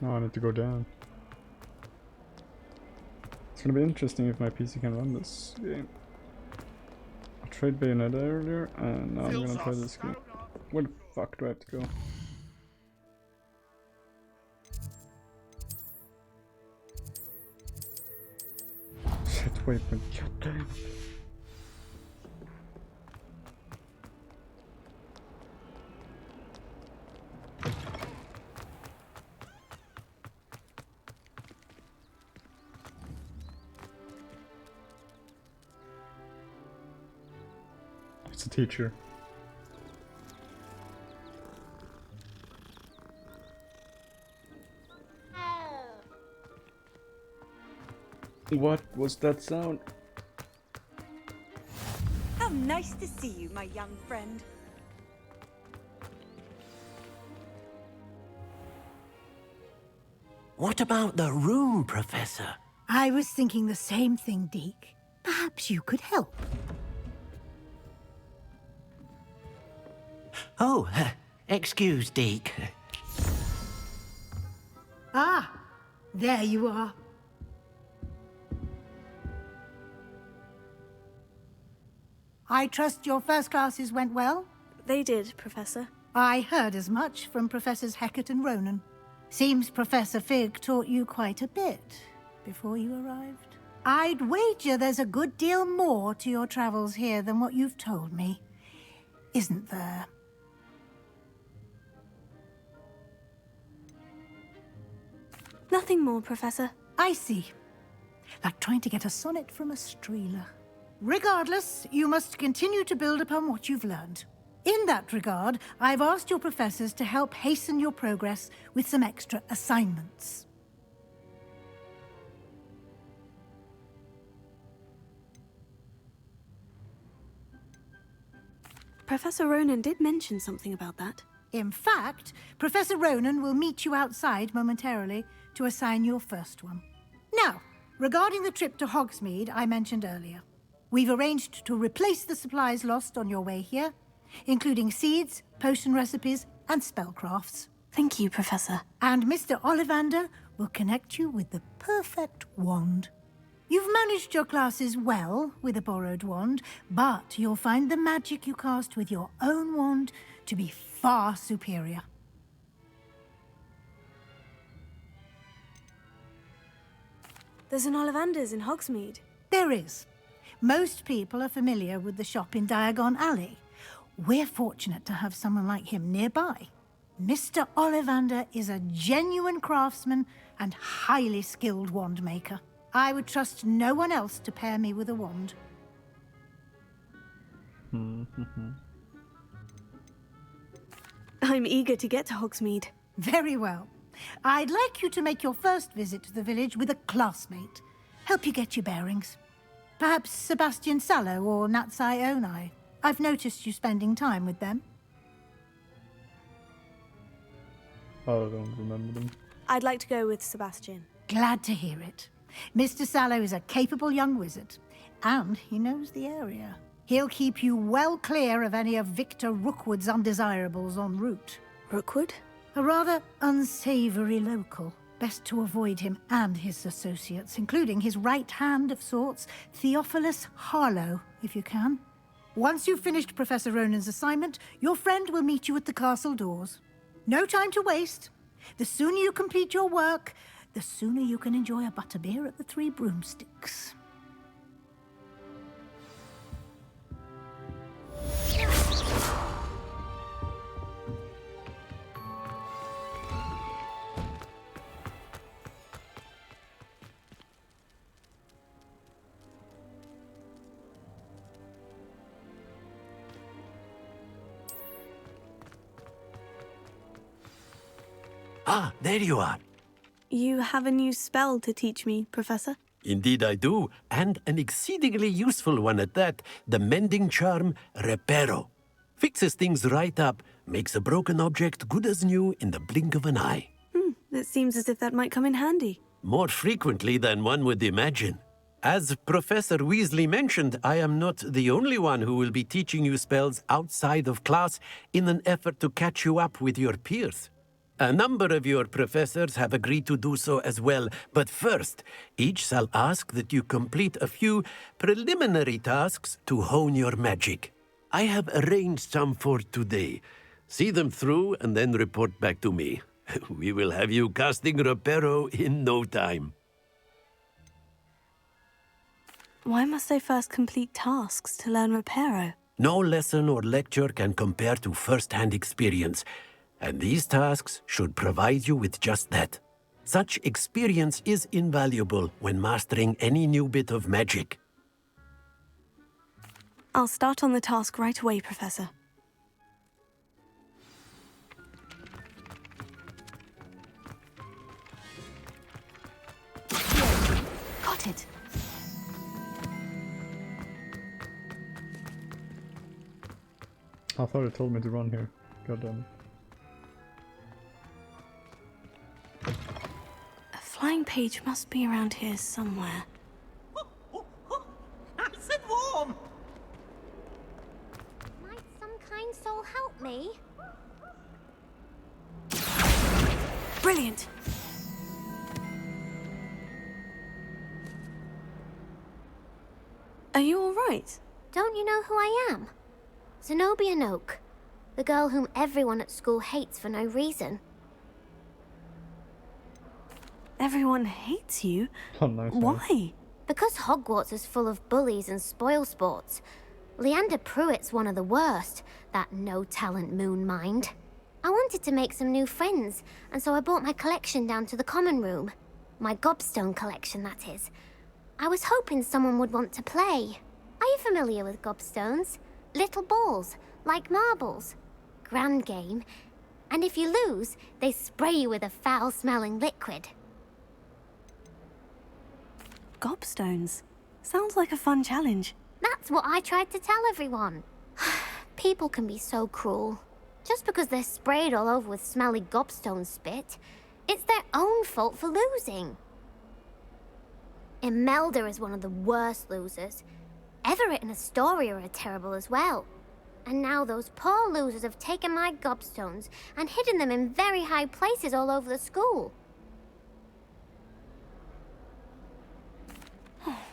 Oh, I need to go down. It's gonna be interesting if my PC can run this game. I tried Bayonetta earlier, and now I'm gonna try this game. Where the fuck do I have to go? Set waypoint, goddamn. It's a teacher. What was that sound? How nice to see you, my young friend. What about the room, Professor? I was thinking the same thing, Deke. Perhaps you could help. Oh, excuse, Deke. Ah, there you are. I trust your first classes went well? They did, Professor. I heard as much from Professors Hecat and Ronan. Seems Professor Fig taught you quite a bit before you arrived. I'd wager there's a good deal more to your travels here than what you've told me. Isn't there? Nothing more, Professor. I see. Like trying to get a sonnet from a streeler. Regardless, you must continue to build upon what you've learned. In that regard, I've asked your professors to help hasten your progress with some extra assignments. Professor Ronan did mention something about that. In fact, Professor Ronan will meet you outside momentarily to assign your first one. Now, regarding the trip to Hogsmeade I mentioned earlier, we've arranged to replace the supplies lost on your way here, including seeds, potion recipes, and spellcrafts. Thank you, Professor. And Mr. Ollivander will connect you with the perfect wand. You've managed your classes well with a borrowed wand, but you'll find the magic you cast with your own wand to be far superior. There's an Ollivander's in Hogsmeade. There is. Most people are familiar with the shop in Diagon Alley. We're fortunate to have someone like him nearby. Mr. Ollivander is a genuine craftsman and highly skilled wand maker. I would trust no one else to pair me with a wand. I'm eager to get to Hogsmeade. Very well. I'd like you to make your first visit to the village with a classmate. Help you get your bearings. Perhaps Sebastian Sallow or Natsai Onai. I've noticed you spending time with them. I don't remember them. I'd like to go with Sebastian. Glad to hear it. Mr. Sallow is a capable young wizard, and he knows the area. He'll keep you well clear of any of Victor Rookwood's undesirables en route. Rookwood? A rather unsavory local. Best to avoid him and his associates, including his right hand of sorts, Theophilus Harlow, if you can. Once you've finished Professor Ronan's assignment, your friend will meet you at the castle doors. No time to waste. The sooner you complete your work, the sooner you can enjoy a butterbeer at the Three Broomsticks. Ah, there you are. You have a new spell to teach me, Professor? Indeed I do, and an exceedingly useful one at that, the mending charm Reparo. Fixes things right up, makes a broken object good as new in the blink of an eye. It seems as if that might come in handy. More frequently than one would imagine. As Professor Weasley mentioned, I am not the only one who will be teaching you spells outside of class in an effort to catch you up with your peers. A number of your professors have agreed to do so as well, but first, each shall ask that you complete a few preliminary tasks to hone your magic. I have arranged some for today. See them through and then report back to me. We will have you casting Reparo in no time. Why must I first complete tasks to learn Reparo? No lesson or lecture can compare to first-hand experience, and these tasks should provide you with just that. Such experience is invaluable when mastering any new bit of magic. I'll start on the task right away, Professor. Got it. I thought it told me to run here. God damn it. A flying page must be around here somewhere. Nice and warm! Might some kind soul help me? Brilliant! Are you all right? Don't you know who I am? Zenobia Noak, the girl whom everyone at school hates for no reason. Everyone hates you? Oh, nice. Why? Because Hogwarts is full of bullies and spoil sports. Leander Pruitt's one of the worst, that no-talent moon mind. I wanted to make some new friends, and so I brought my collection down to the common room. My gobstone collection, that is. I was hoping someone would want to play. Are you familiar with gobstones? Little balls, like marbles. Grand game. And if you lose, they spray you with a foul-smelling liquid. Gobstones. Sounds like a fun challenge. That's what I tried to tell everyone. People can be so cruel. Just because they're sprayed all over with smelly gobstone spit, it's their own fault for losing. Imelda is one of the worst losers. Everett and Astoria are terrible as well. And now those poor losers have taken my gobstones and hidden them in very high places all over the school.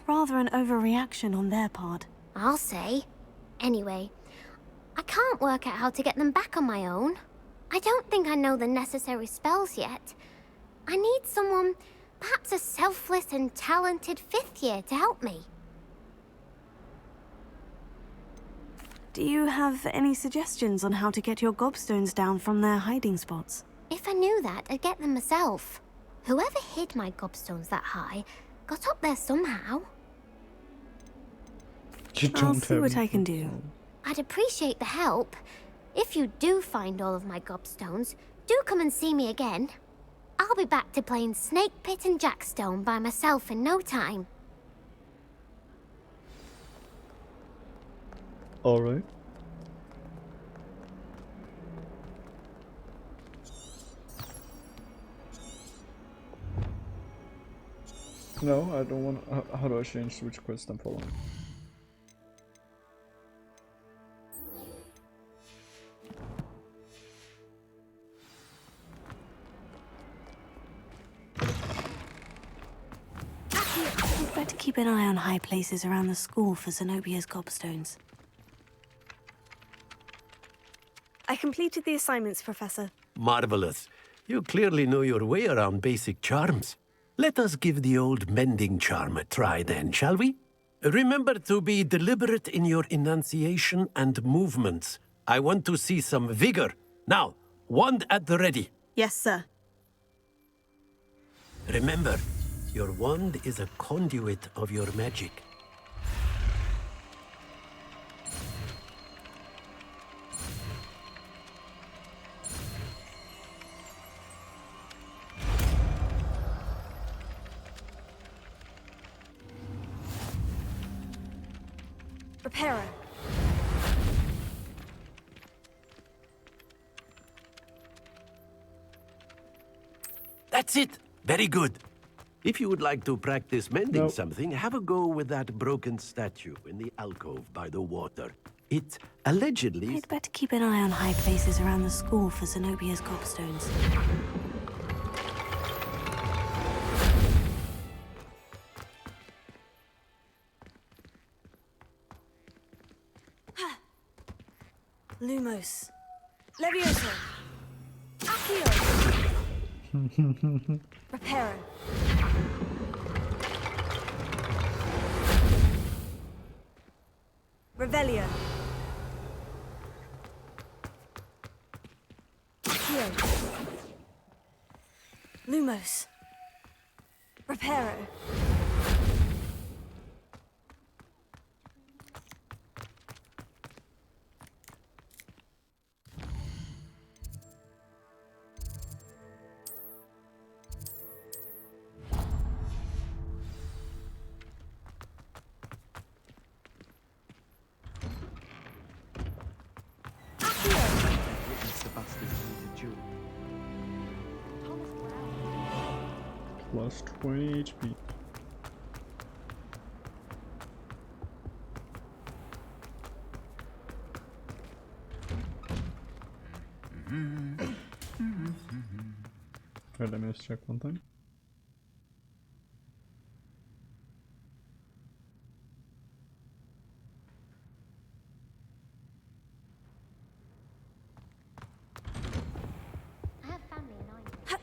Rather an overreaction on their part. I'll say. Anyway, I can't work out how to get them back on my own. I don't think I know the necessary spells yet. I need someone, perhaps a selfless and talented fifth year to help me. Do you have any suggestions on how to get your gobstones down from their hiding spots? If I knew that, I'd get them myself. Whoever hid my gobstones that high got up there somehow. You I'll don't see have what I any can do. control. I'd appreciate the help. If you do find all of my gobstones, do come and see me again. I'll be back to playing Snake Pit and Jackstone by myself in no time. Alright. No, I don't want. How do I change which quest I'm following? We'd better keep an eye on high places around the school for Zenobia's gobstones. I completed the assignments, Professor. Marvelous. You clearly know your way around basic charms. Let us give the old mending charm a try then, shall we? Remember to be deliberate in your enunciation and movements. I want to see some vigor. Now, wand at the ready. Yes, sir. Remember, your wand is a conduit of your magic. Reparo. That's it. Very good. If you would like to practice mending No. something, have a go with that broken statue in the alcove by the water. It allegedly... I'd better keep an eye on high places around the school for Zenobia's gobstones. Lumos. Levioso. Accio. Reparo. Revelio. Accio. Lumos. Reparo. Plus 20 HP. Wait, let me just check one thing. I have family in Ireland.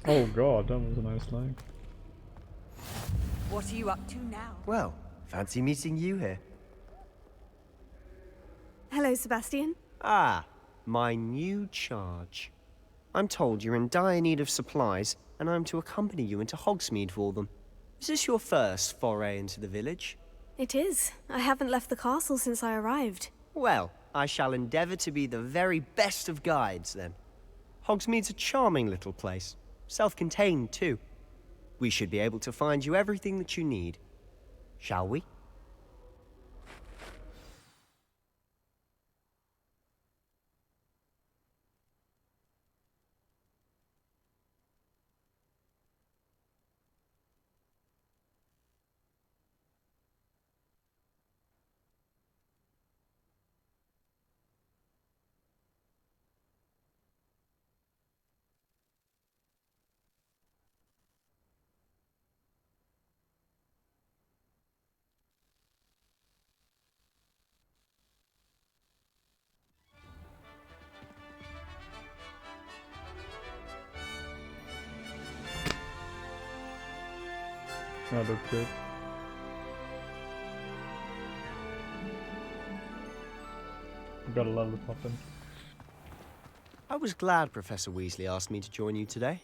Oh god, that was a nice line. What are you up to now? Well, fancy meeting you here. Hello, Sebastian. Ah, my new charge. I'm told you're in dire need of supplies, and I'm to accompany you into Hogsmeade for them. Is this your first foray into the village? It is. I haven't left the castle since I arrived. Well, I shall endeavour to be the very best of guides, then. Hogsmeade's a charming little place. Self-contained, too. We should be able to find you everything that you need. Shall we? That looked good. We've got a lot of pop in. I was glad Professor Weasley asked me to join you today.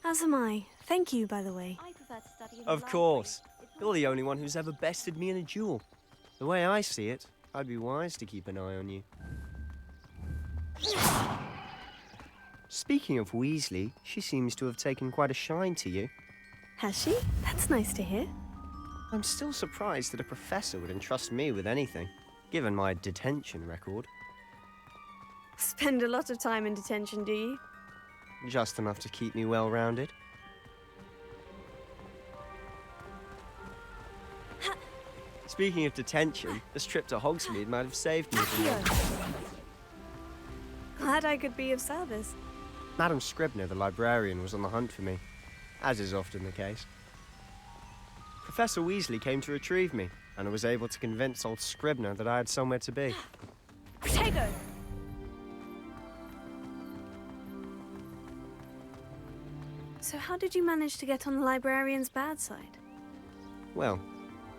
As am I. Thank you, by the way. I prefer to study in Of course. You're the only one who's ever bested me in a duel. The way I see it, I'd be wise to keep an eye on you. Speaking of Weasley, she seems to have taken quite a shine to you. Has she? That's nice to hear. I'm still surprised that a professor would entrust me with anything, given my detention record. Spend a lot of time in detention, do you? Just enough to keep me well-rounded. Speaking of detention, this trip to Hogsmeade might have saved me from that. Glad I could be of service. Madam Scribner, the librarian, was on the hunt for me, as is often the case. Professor Weasley came to retrieve me, and I was able to convince old Scribner that I had somewhere to be. Protego! So how did you manage to get on the librarian's bad side? Well,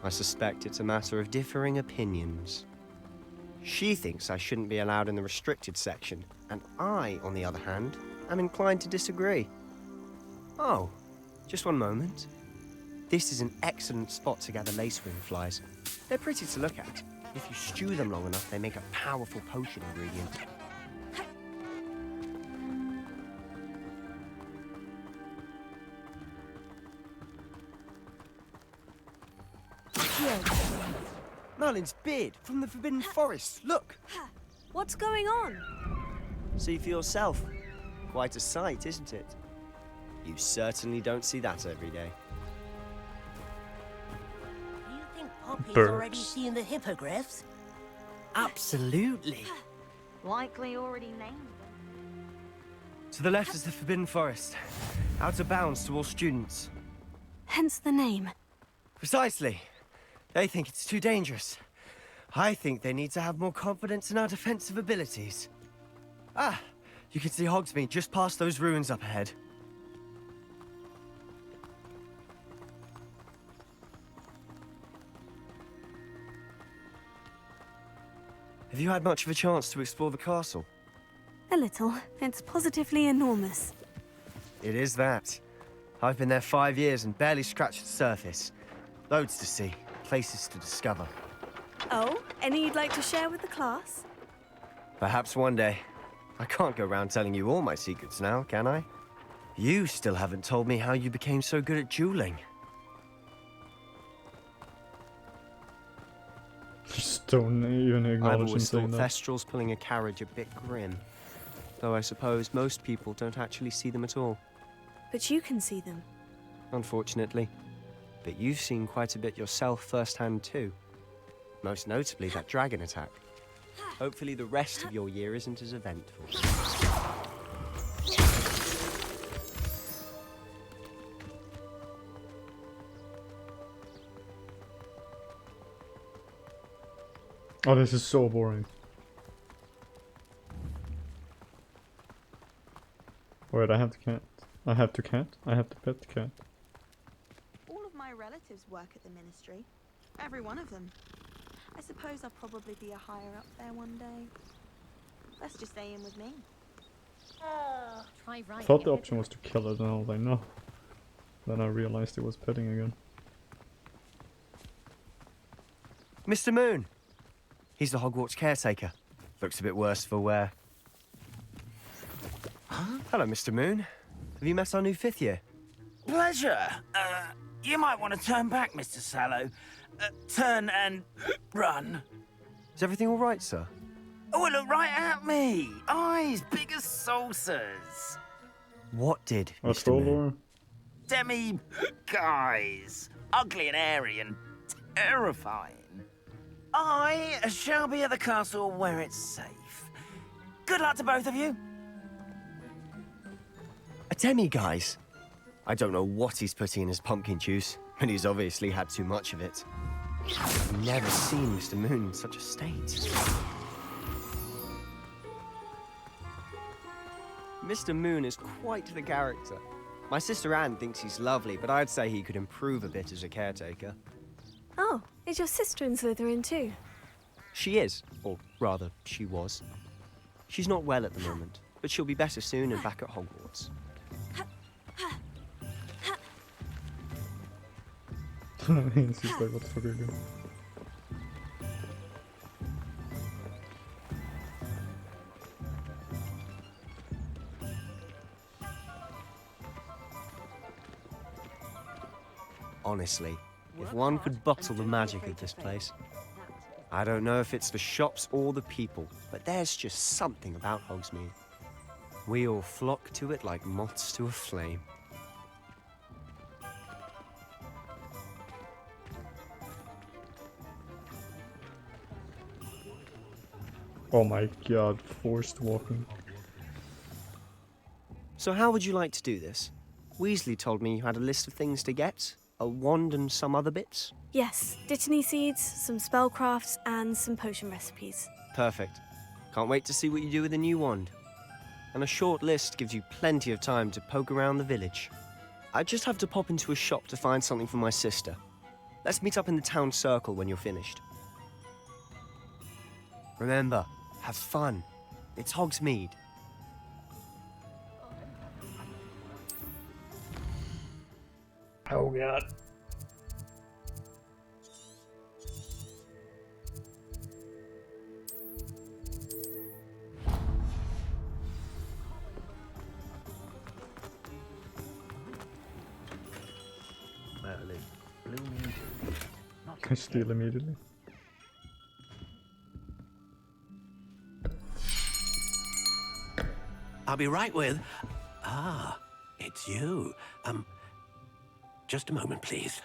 I suspect it's a matter of differing opinions. She thinks I shouldn't be allowed in the restricted section, and I, on the other hand, am inclined to disagree. Oh, just one moment. This is an excellent spot to gather lacewing flies. They're pretty to look at. If you stew them long enough, they make a powerful potion ingredient. Merlin's beard from the Forbidden Forest. Look! What's going on? See for yourself. Quite a sight, isn't it? You certainly don't see that every day. Do you think Poppy's Birds. already seen the hippogriffs? Absolutely. Likely already named them. To the left is the Forbidden Forest. Out of bounds to all students. Hence the name. Precisely. They think it's too dangerous. I think they need to have more confidence in our defensive abilities. Ah, you can see Hogsmeade just past those ruins up ahead. Have you had much of a chance to explore the castle? A little. It's positively enormous. It is that. I've been there 5 years and barely scratched the surface. Loads to see, places to discover. Oh, any you'd like to share with the class? Perhaps one day. I can't go around telling you all my secrets now, can I? You still haven't told me how you became so good at dueling. Just don't even I've acknowledge him always thought saying that. Thestrals pulling a carriage a bit grim. Though I suppose most people don't actually see them at all, But you can see them. unfortunately. But you've seen quite a bit yourself firsthand too. Most notably that dragon attack. Hopefully the rest of your year isn't as eventful. Oh, this is so boring. Wait, I have the cat. I have to cat? I have to pet the cat. All of my relatives work at the ministry. Every one of them. I suppose I'll probably be a higher up there one day. Let's just stay in with me. Try right. I thought the option was to kill it and all I know. Then I realized it was petting again. Mr. Moon! He's the Hogwarts caretaker. Looks a bit worse for wear. Huh? Hello, Mr. Moon. Have you met our new 5th year? Pleasure. You might want to turn back, Mr. Sallow. Turn and run. Is everything all right, sir? Oh, look right at me. Eyes big as saucers. What did, A Mr. Moon? troll Demi guys. Ugly and airy and terrifying. I shall be at the castle where it's safe. Good luck to both of you. A demi-guise? I don't know what he's putting in his pumpkin juice, but he's obviously had too much of it. I've never seen Mr. Moon in such a state. Mr. Moon is quite the character. My sister Anne thinks he's lovely, but I'd say he could improve a bit as a caretaker. Oh, is your sister in Slytherin too? She is, or rather, she was. She's not well at the moment, but she'll be better soon and back at Hogwarts. He's just like, what the fuck are you doing? Honestly, if one could bottle the magic of this place. I don't know if it's the shops or the people, but there's just something about Hogsmeade. We all flock to it like moths to a flame. Oh my god, forced walking. So how would you like to do this? Weasley told me you had a list of things to get. A wand and some other bits? Yes, Dittany seeds, some spellcrafts, and some potion recipes. Perfect. Can't wait to see what you do with the new wand. And a short list gives you plenty of time to poke around the village. I just have to pop into a shop to find something for my sister. Let's meet up in the town circle when you're finished. Remember, have fun. It's Hogsmeade. Oh god. I steal immediately. I'll be right with... Ah, it's you. Just a moment, please.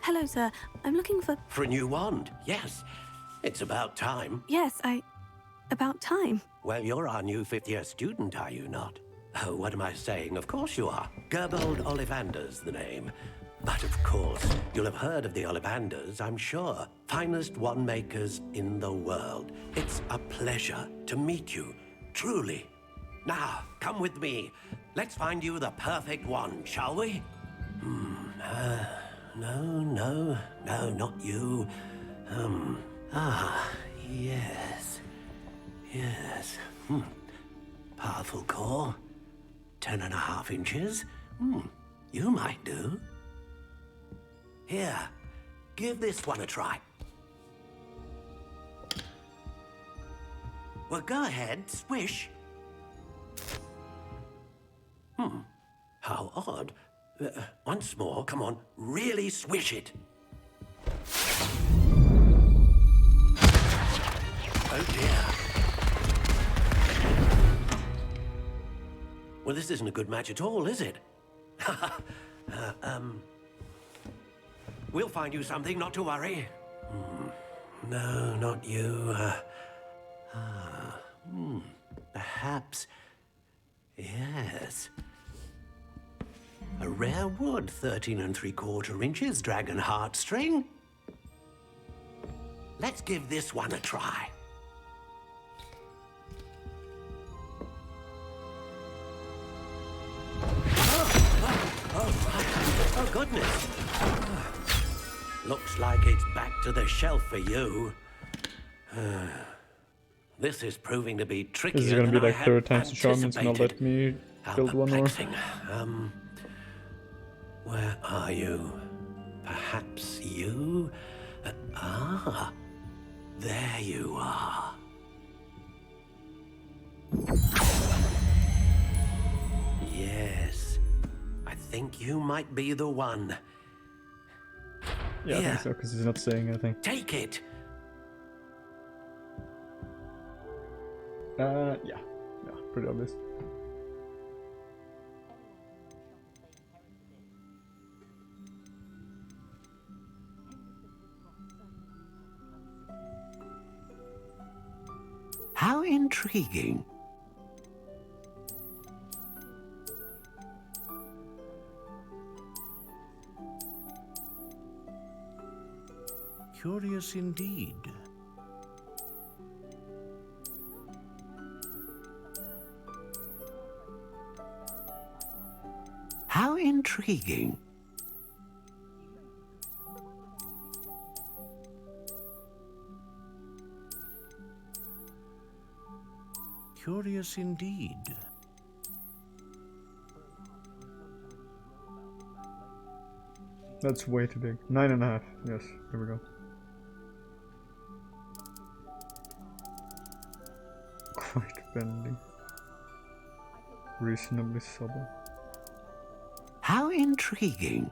Hello, sir. I'm looking for... For a new wand, yes. It's about time. Yes, about time. Well, you're our new fifth-year student, are you not? Oh, what am I saying? Of course you are. Gerbold Ollivander's the name. But of course, you'll have heard of the Ollivanders, I'm sure. Finest wand makers in the world. It's a pleasure to meet you, truly. Now, come with me. Let's find you the perfect wand, shall we? No, not you. Yes. Powerful core. 10.5 inches. You might do. Here, give this one a try. Well, go ahead, swish. How odd. Once more, come on, really swish it. Oh dear. Well, this isn't a good match at all, is it? We'll find you something, not to worry. No, not you. Perhaps. Yes. A rare wood, 13 3/4 inches, dragon heartstring. Let's give this one a try. Oh, goodness. Looks like it's back to the shelf for you. This is proving to be trickier. This is gonna be than I like had third time's the charm. It's gonna let anticipated. me How build one more. perplexing. Where are you? Perhaps you? There you are. Yes, I think you might be the one. Yeah, I Here. think so, because he's not saying anything. Take it. Yeah, pretty obvious. How intriguing. Curious indeed. How intriguing. Curious indeed. That's way too big. 9.5. Yes, here we go. Quite bendy. Reasonably supple. How intriguing.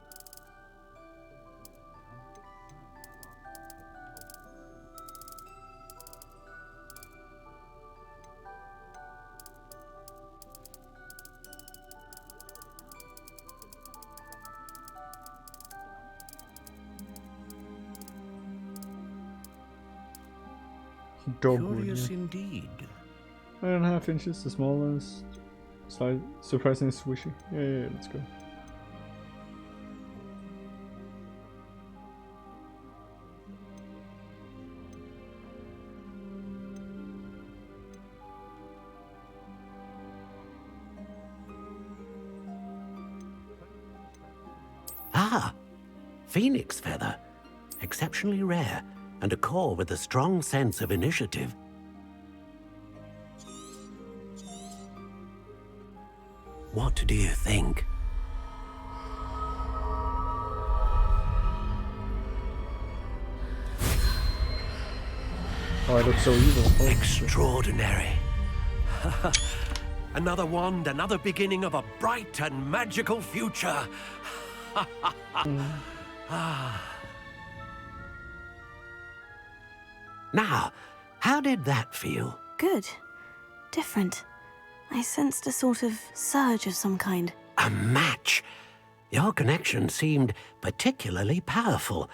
Dogwood, Curious yeah. indeed. 9.5 inches, the smallest. Surprisingly swishy. Yeah, let's go. Ah, phoenix feather. Exceptionally rare, and a core with a strong sense of initiative. What do you think? Oh, I look so evil. Oh, shit. Extraordinary. Another wand, another beginning of a bright and magical future. Now, how did that feel? Good. Different. I sensed a sort of surge of some kind. A match. Your connection seemed particularly powerful.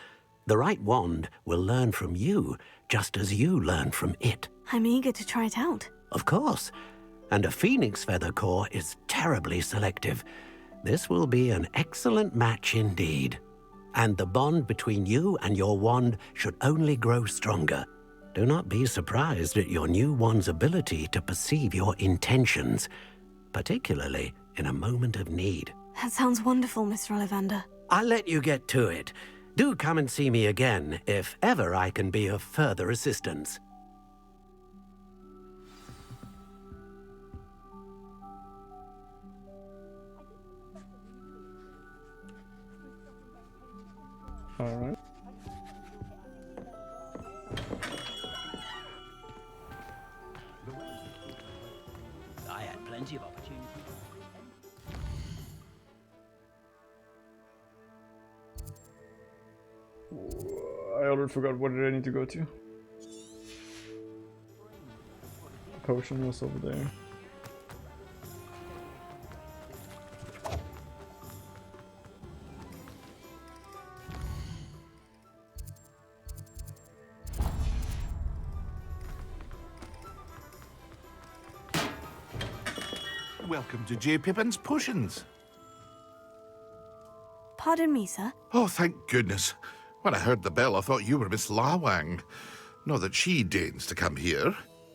The right wand will learn from you, just as you learn from it. I'm eager to try it out. Of course. And a phoenix feather core is terribly selective. This will be an excellent match indeed. And the bond between you and your wand should only grow stronger. Do not be surprised at your new wand's ability to perceive your intentions, particularly in a moment of need. That sounds wonderful, Mr. Ollivander. I'll let you get to it. Do come and see me again if ever I can be of further assistance. All right. I had plenty of opportunity. I already forgot what did I need to go to. Potion was over there. Welcome to J. Pippin's Potions. Pardon me, sir. Oh, thank goodness. When I heard the bell, I thought you were Miss Lawang. Not that she deigns to come here.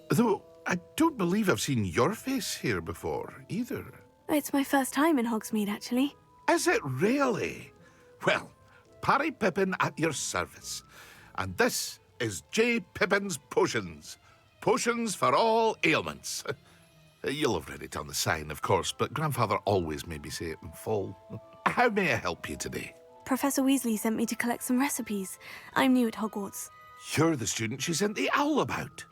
Though, I don't believe I've seen your face here before, either. It's my first time in Hogsmeade, actually. Is it really? Well, Parry Pippin at your service. And this is J. Pippin's Potions. Potions for all ailments. You'll have read it on the sign, of course, but Grandfather always made me say it in full. How may I help you today? Professor Weasley sent me to collect some recipes. I'm new at Hogwarts. You're the student she sent the owl about.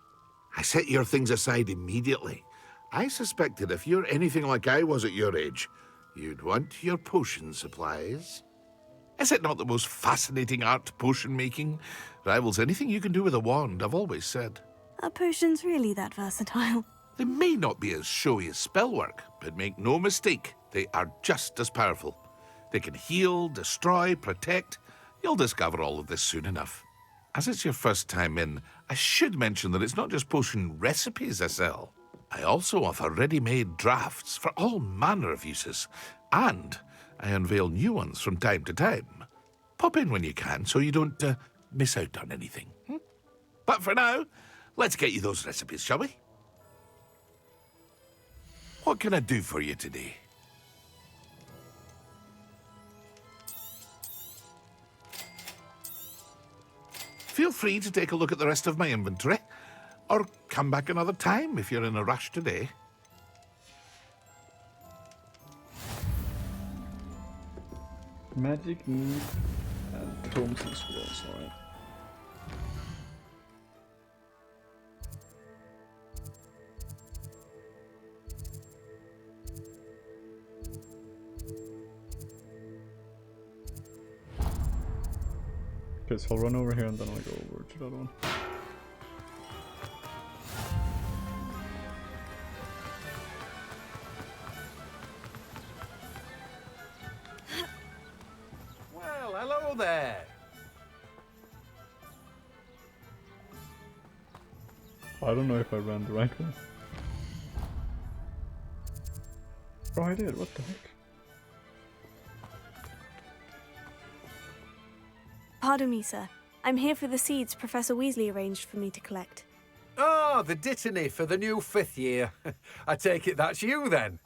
I set your things aside immediately. I suspected if you're anything like I was at your age, you'd want your potion supplies. Is it not the most fascinating art, potion making? Rivals anything you can do with a wand, I've always said. Are potions really that versatile? They may not be as showy as spellwork, but make no mistake, they are just as powerful. They can heal, destroy, protect. You'll discover all of this soon enough. As it's your first time in, I should mention that it's not just potion recipes I sell. I also offer ready-made drafts for all manner of uses, and I unveil new ones from time to time. Pop in when you can so you don't miss out on anything. But for now, let's get you those recipes, shall we? What can I do for you today? Feel free to take a look at the rest of my inventory, or come back another time if you're in a rush today. Magic, need, and tomes and scrolls, alright. Okay, so I'll run over here and then I'll go over to that one. Well, hello there. I don't know if I ran the right way. Oh, I did, what the heck? Pardon me, sir. I'm here for the seeds Professor Weasley arranged for me to collect. Oh, the dittany for the new 5th year. I take it that's you, then.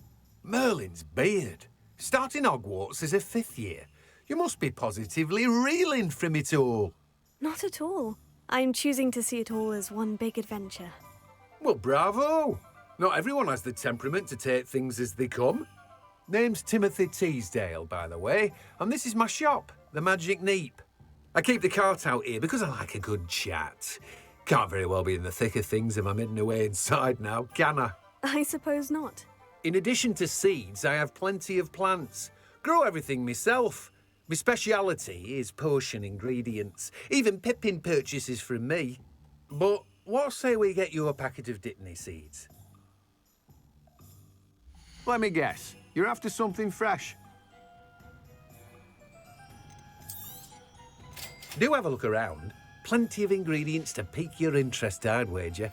Merlin's beard. Starting Hogwarts as a 5th year. You must be positively reeling from it all. Not at all. I'm choosing to see it all as one big adventure. Well, bravo. Not everyone has the temperament to take things as they come. Name's Timothy Teasdale, by the way, and this is my shop, the Magic Neep. I keep the cart out here because I like a good chat. Can't very well be in the thick of things if I'm hidden away inside now, can I? I suppose not. In addition to seeds, I have plenty of plants. Grow everything myself. My speciality is potion ingredients. Even Pippin purchases from me. But what say we get you a packet of dittany seeds? Let me guess. You're after something fresh. Do have a look around. Plenty of ingredients to pique your interest, I'd wager.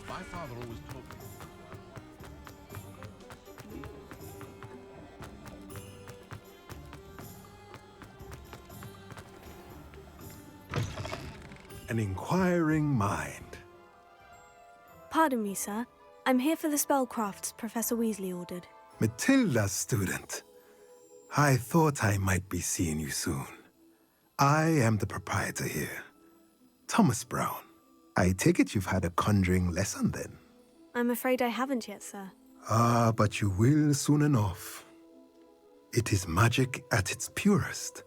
My father always told me. An inquiring mind. Pardon me, sir. I'm here for the spellcrafts Professor Weasley ordered. Matilda's student. I thought I might be seeing you soon. I am the proprietor here, Thomas Brown. I take it you've had a conjuring lesson then? I'm afraid I haven't yet, sir. Ah, but you will soon enough. It is magic at its purest,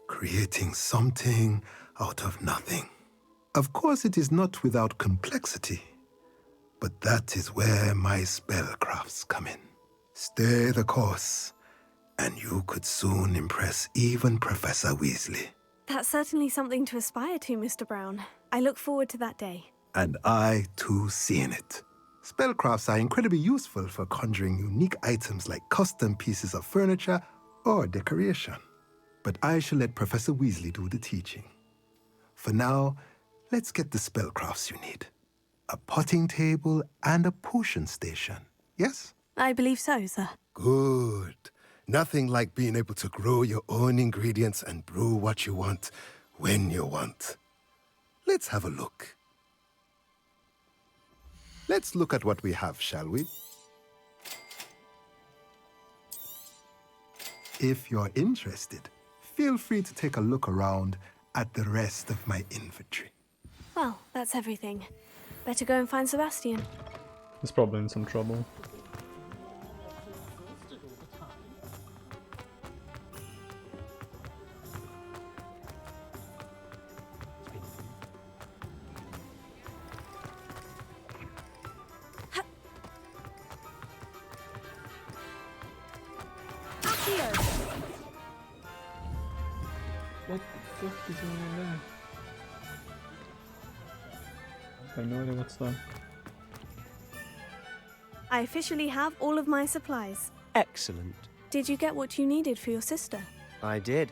creating something out of nothing. Of course, it is not without complexity, but that is where my spellcrafts come in. Stay the course, and you could soon impress even Professor Weasley. That's certainly something to aspire to, Mr. Brown. I look forward to that day. And I, too, seeing it. Spellcrafts are incredibly useful for conjuring unique items like custom pieces of furniture or decoration. But I shall let Professor Weasley do the teaching. For now, let's get the spellcrafts you need. A potting table and a potion station, yes? I believe so, sir. Good. Nothing like being able to grow your own ingredients and brew what you want, when you want. Let's have a look. Let's look at what we have, shall we? If you're interested, feel free to take a look around at the rest of my inventory. Well, that's everything. Better go and find Sebastian. He's probably in some trouble. What the fuck is going on there? I have no idea what's that. I officially have all of my supplies. Excellent. Did you get what you needed for your sister? I did.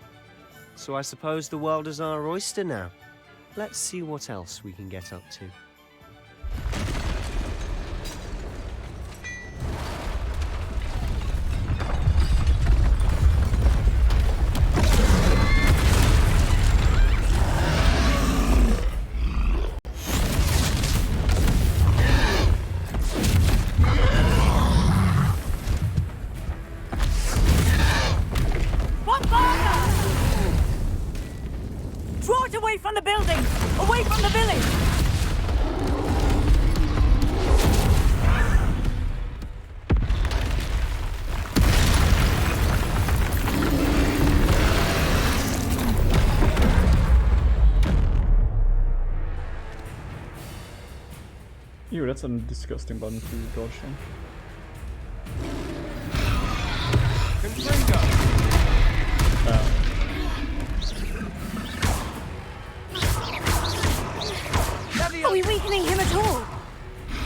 So I suppose the world is our oyster now. Let's see what else we can get up to. Draw it away from the building! Away from the village! Ew, that's a disgusting button to dodge on. Are we weakening him at all?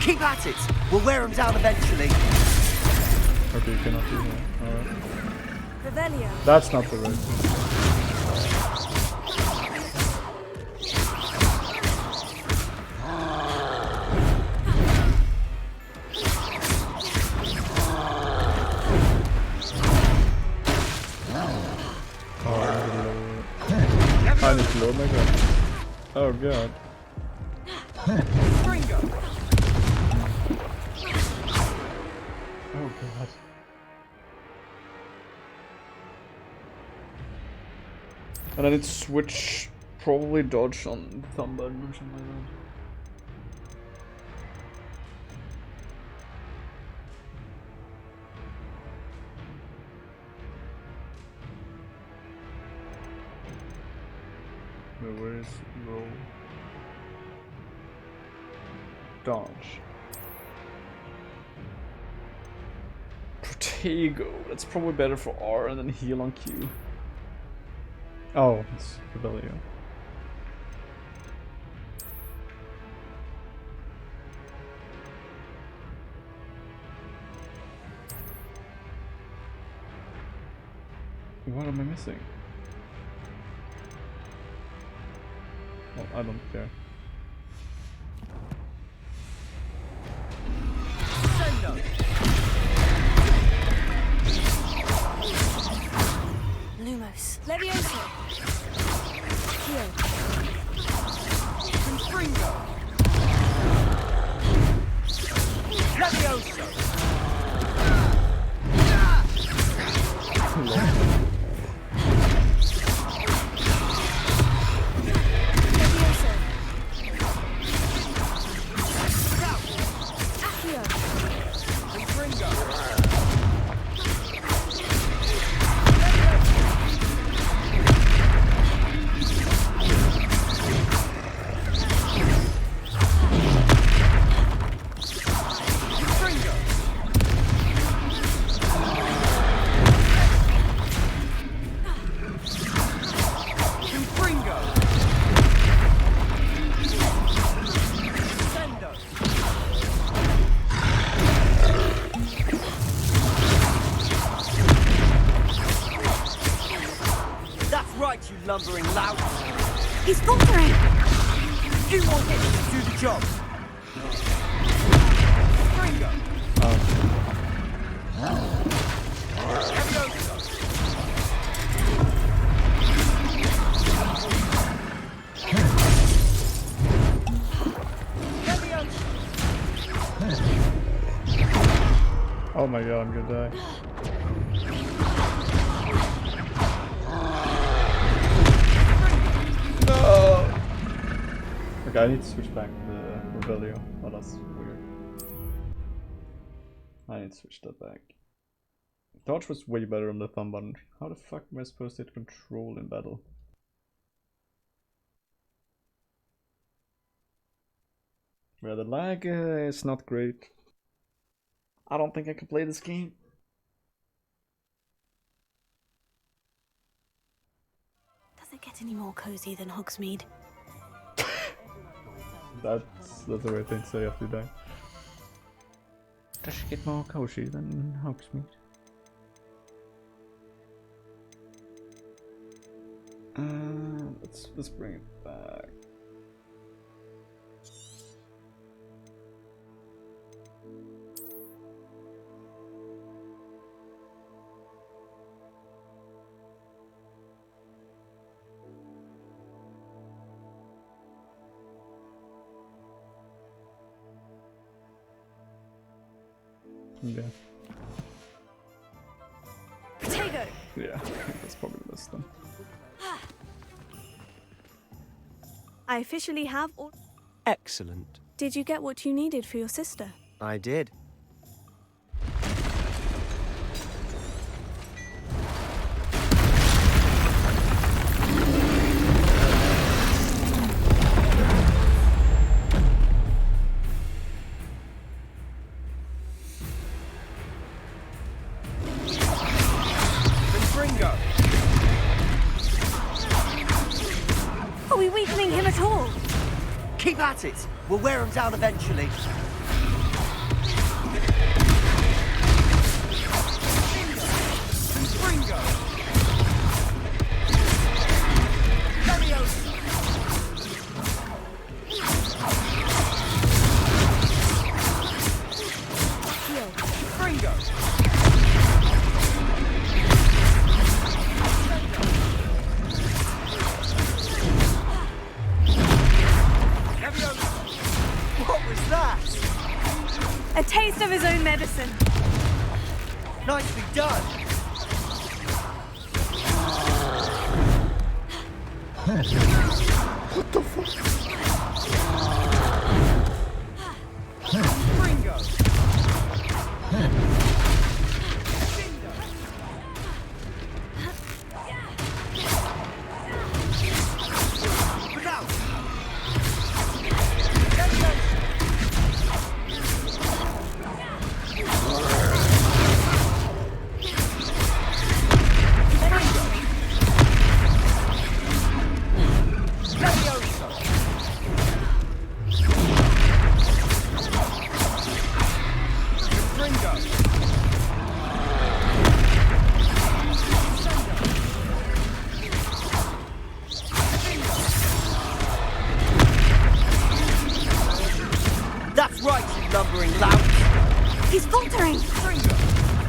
Keep at it. We'll wear him down eventually. Okay, you cannot do that. Alright. Revelio. That's not the right. I need to load my gun. Oh god. Oh god. And I need to switch, probably dodge on the thumb button or something like that. No, where is roll? Dodge. Protego. That's probably better for R and then heal on Q. Oh, it's Revelio. What am I missing? Well, I don't care. Lumos. Levioso. Heal. Confringo. Levioso. Lumbering lout. He's faltering! Few more hits to do the job. Fringo. Oh my god, I'm gonna die. Okay, I need to switch back the Revelio. Oh, that's weird. I need to switch that back. Dodge was way better on the thumb button. How the fuck am I supposed to hit control in battle? Yeah, the lag is not great. I don't think I can play this game. Does it get any more cozy than Hogsmeade? That's the right thing to say after you die. Does she get more cozy than Hogsmeade? Let's bring it back. Yeah. Potato! Yeah, that's probably the best then. I officially have all. Excellent. Did you get what you needed for your sister? I did. Are we weakening him at all? Keep at it. We'll wear him down eventually. Confringo. Levioso. Heal. Fringo. What was that? A taste of his own medicine. Nicely done. What the fuck? Fringo. Look out.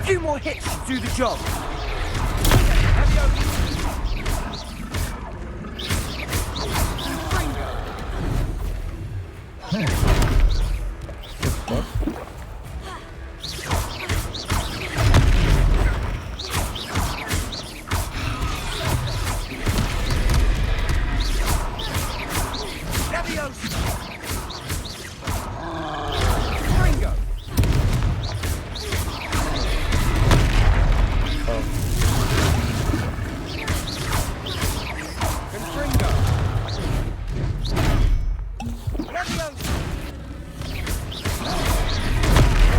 few more hits should do the job.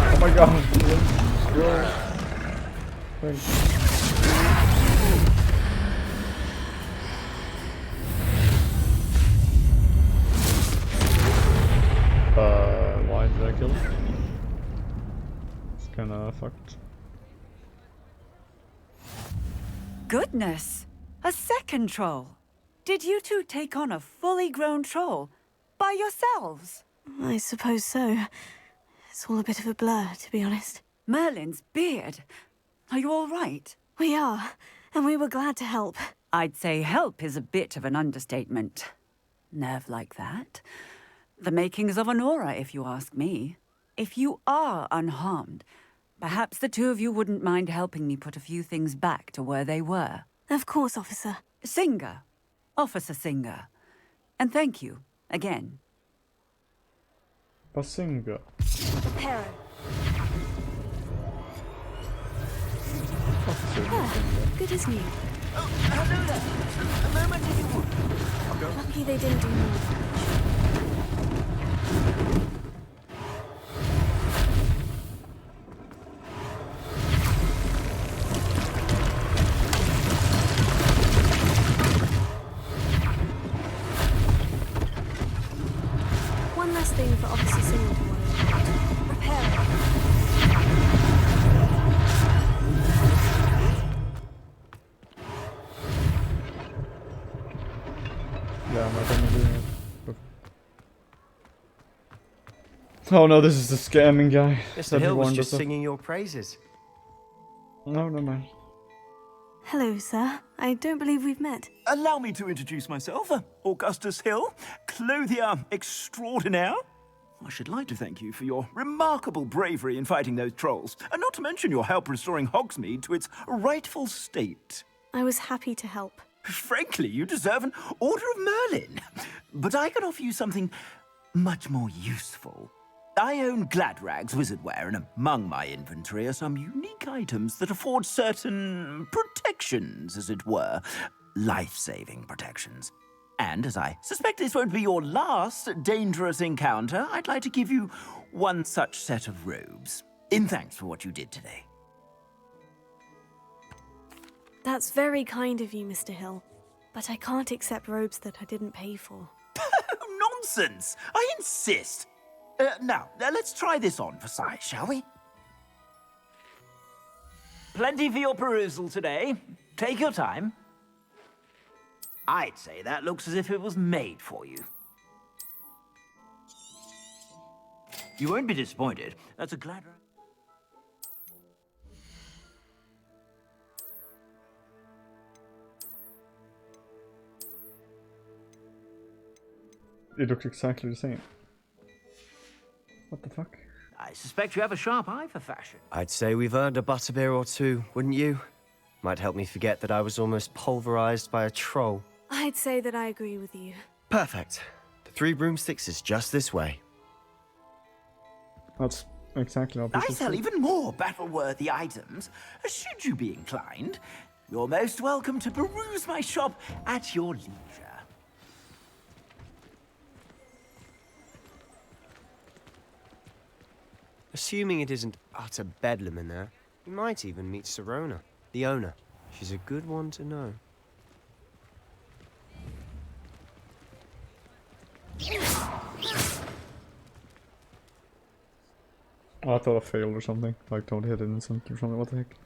Oh my god. Go. Thanks. Why did I kill him? It's kinda fucked. Goodness! A second troll! Did you two take on a fully grown troll? By yourselves? I suppose so. It's all a bit of a blur, to be honest. Merlin's beard. Are you all right? We are, and we were glad to help. I'd say help is a bit of an understatement. Nerve like that. The makings of an aura, if you ask me. If you are unharmed, perhaps the two of you wouldn't mind helping me put a few things back to where they were. Of course, officer. Singer. Officer Singer. And thank you, again. Basinga. Hero. Good as new. Oh, hello there. A moment if you would. Lucky they didn't do more. One last thing for Officer Singer to worry about. Repair. Yeah, I'm not doing it. Oh no, this is the scamming guy. Mr. Hill was just singing your praises. No, no mind. Hello, sir. I don't believe we've met. Allow me to introduce myself, Augustus Hill, clothier extraordinaire. I should like to thank you for your remarkable bravery in fighting those trolls, and not to mention your help restoring Hogsmeade to its rightful state. I was happy to help. Frankly, you deserve an Order of Merlin. But I can offer you something much more useful. I own Gladrag's wizardware, and among my inventory are some unique items that afford certain protections, as it were. Life-saving protections. And as I suspect this won't be your last dangerous encounter, I'd like to give you one such set of robes, in thanks for what you did today. That's very kind of you, Mr. Hill. But I can't accept robes that I didn't pay for. Nonsense! I insist! Now, let's try this on for size, shall we? Plenty for your perusal today. Take your time. I'd say that looks as if it was made for you. You won't be disappointed. That's a glad... It looks exactly the same. What the fuck? I suspect you have a sharp eye for fashion. I'd say we've earned a butterbeer or two, wouldn't you? Might help me forget that I was almost pulverized by a troll. I'd say that I agree with you. Perfect. The Three Broomsticks is just this way. That's exactly how people I sell even more battle-worthy items. Should you be inclined, you're most welcome to peruse my shop at your leisure. Assuming it isn't utter bedlam in there, you might even meet Sirona, the owner. She's a good one to know. Oh, I thought I failed or something. Like, don't hit innocent or something. What the heck?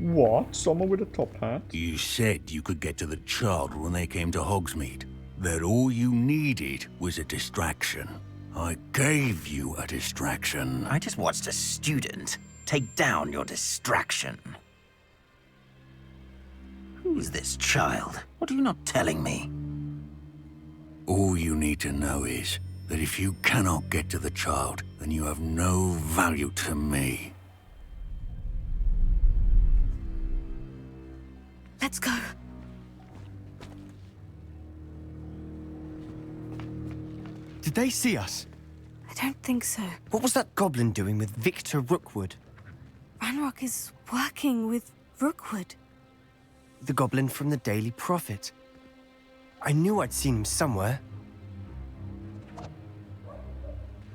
What? Someone with a top hat? You said you could get to the child when they came to Hogsmeade. that all you needed was a distraction. I gave you a distraction. I just watched a student take down your distraction. Who is this child? What are you not telling me? All you need to know is that if you cannot get to the child, then you have no value to me. Let's go. Did they see us? I don't think so. What was that goblin doing with Victor Rookwood? Ranrock is working with Rookwood. The goblin from the Daily Prophet. I knew I'd seen him somewhere.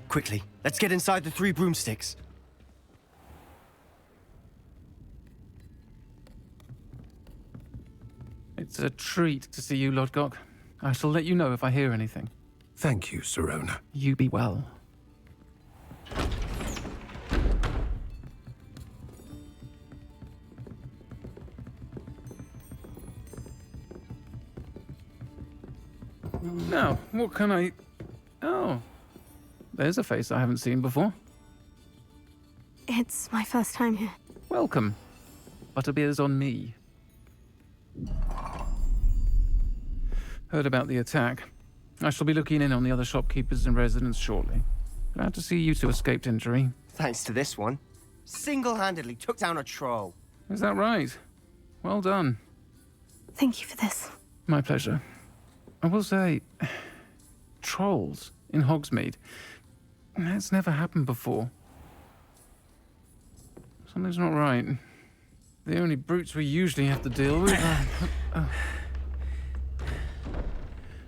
Quickly, let's get inside the 3 broomsticks. It's a treat to see you, Lodgok. I shall let you know if I hear anything. Thank you, Sirona. You be well. Now, what can I... Oh, there's a face I haven't seen before. It's my first time here. Welcome. Butterbeer's on me. Heard about the attack. I shall be looking in on the other shopkeepers and residents shortly. Glad to see you two escaped injury. Thanks to this one. Single-handedly took down a troll. Is that right? Well done. Thank you for this. My pleasure. I will say, trolls in Hogsmeade. That's never happened before. Something's not right. The only brutes we usually have to deal with are...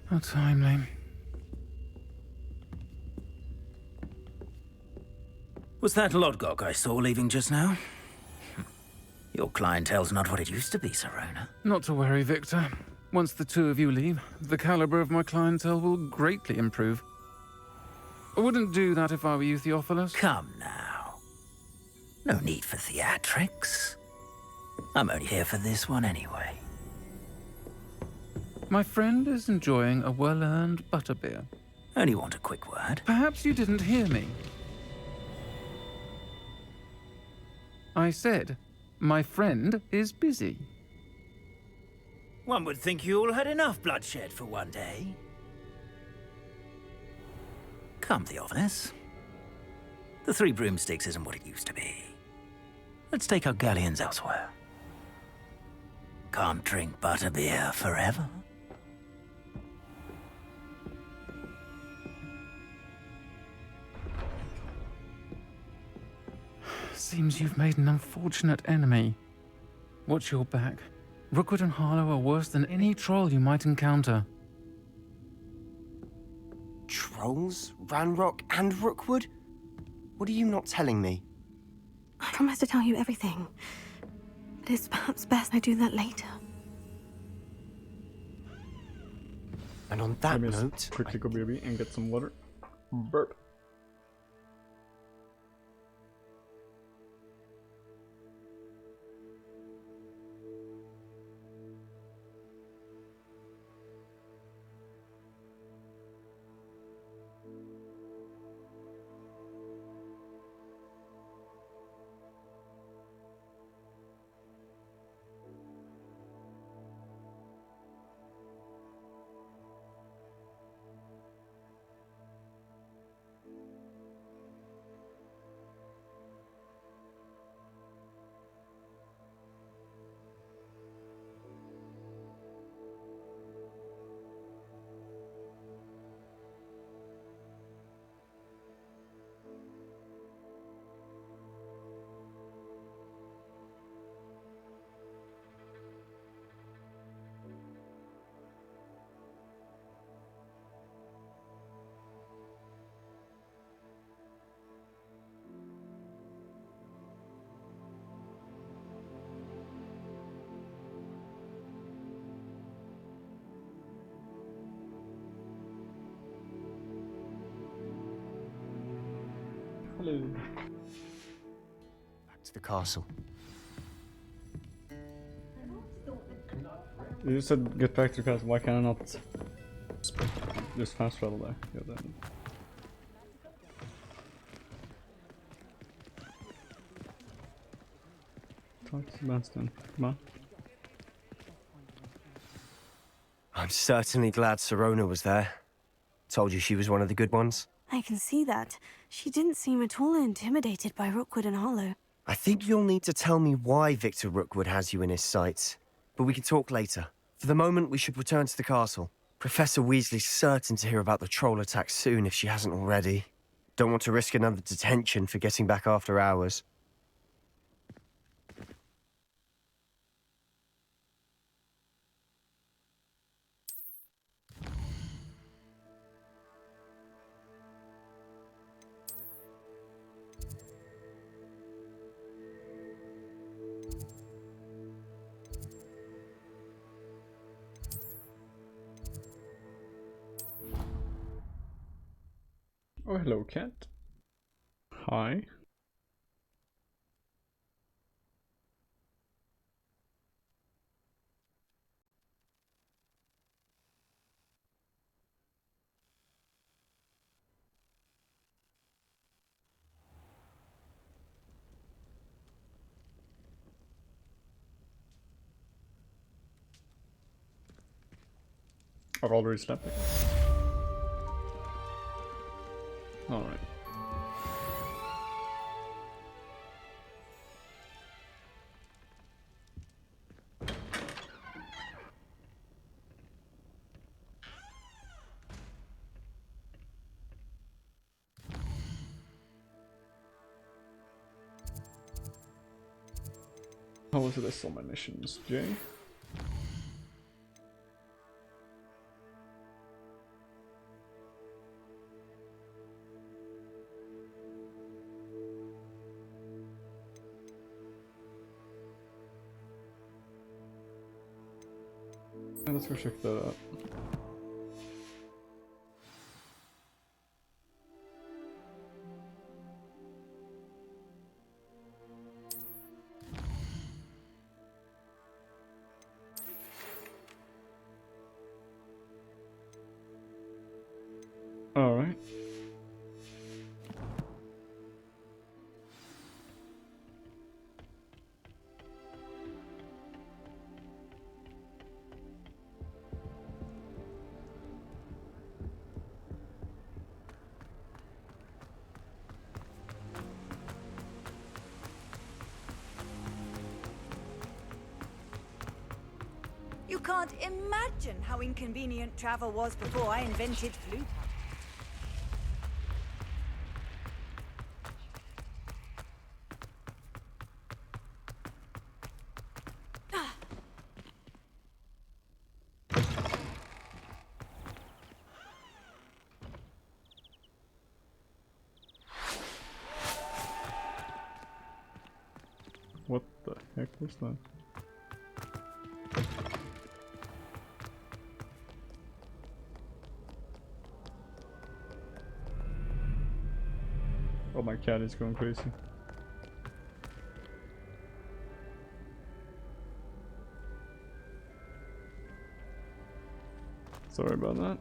How timely. Was that Lodgok I saw leaving just now? Your clientele's not what it used to be, Sirona. Not to worry, Victor. Once the two of you leave, the caliber of my clientele will greatly improve. I wouldn't do that if I were you, Theophilus. Come now. No need for theatrics. I'm only here for this one anyway. My friend is enjoying a well-earned butterbeer. Only want a quick word. Perhaps you didn't hear me. I said, my friend is busy. One would think you all had enough bloodshed for one day. Come, Theophilus. The 3 broomsticks isn't what it used to be. Let's take our galleons elsewhere. Can't drink butterbeer forever. Seems you've made an unfortunate enemy. Watch your back. Rookwood and Harlow are worse than any troll you might encounter. Trolls? Ranrock and Rookwood? What are you not telling me? I promise to tell you everything. But it's perhaps best I do that later. And on that Let me note... quickly go BRB and get some water. Burp. Hello. Back to the castle. You said get back to the castle. Why can I not Just fast travel there. Yeah, then. Talk to Sebastian. Come on. I'm certainly glad Sirona was there. Told you she was one of the good ones. I can see that. She didn't seem at all intimidated by Rookwood and Harlow. I think you'll need to tell me why Victor Rookwood has you in his sights. But we can talk later. For the moment, we should return to the castle. Professor Weasley's certain to hear about the troll attack soon if she hasn't already. Don't want to risk another detention for getting back after hours. Oh, hello, cat. Hi. I've already slept. Alright. How was this on my missions, Jay? Let's go check that out. All right. You can't imagine how inconvenient travel was before I invented flute. What the heck was that? Oh, my cat is going crazy. Sorry about that.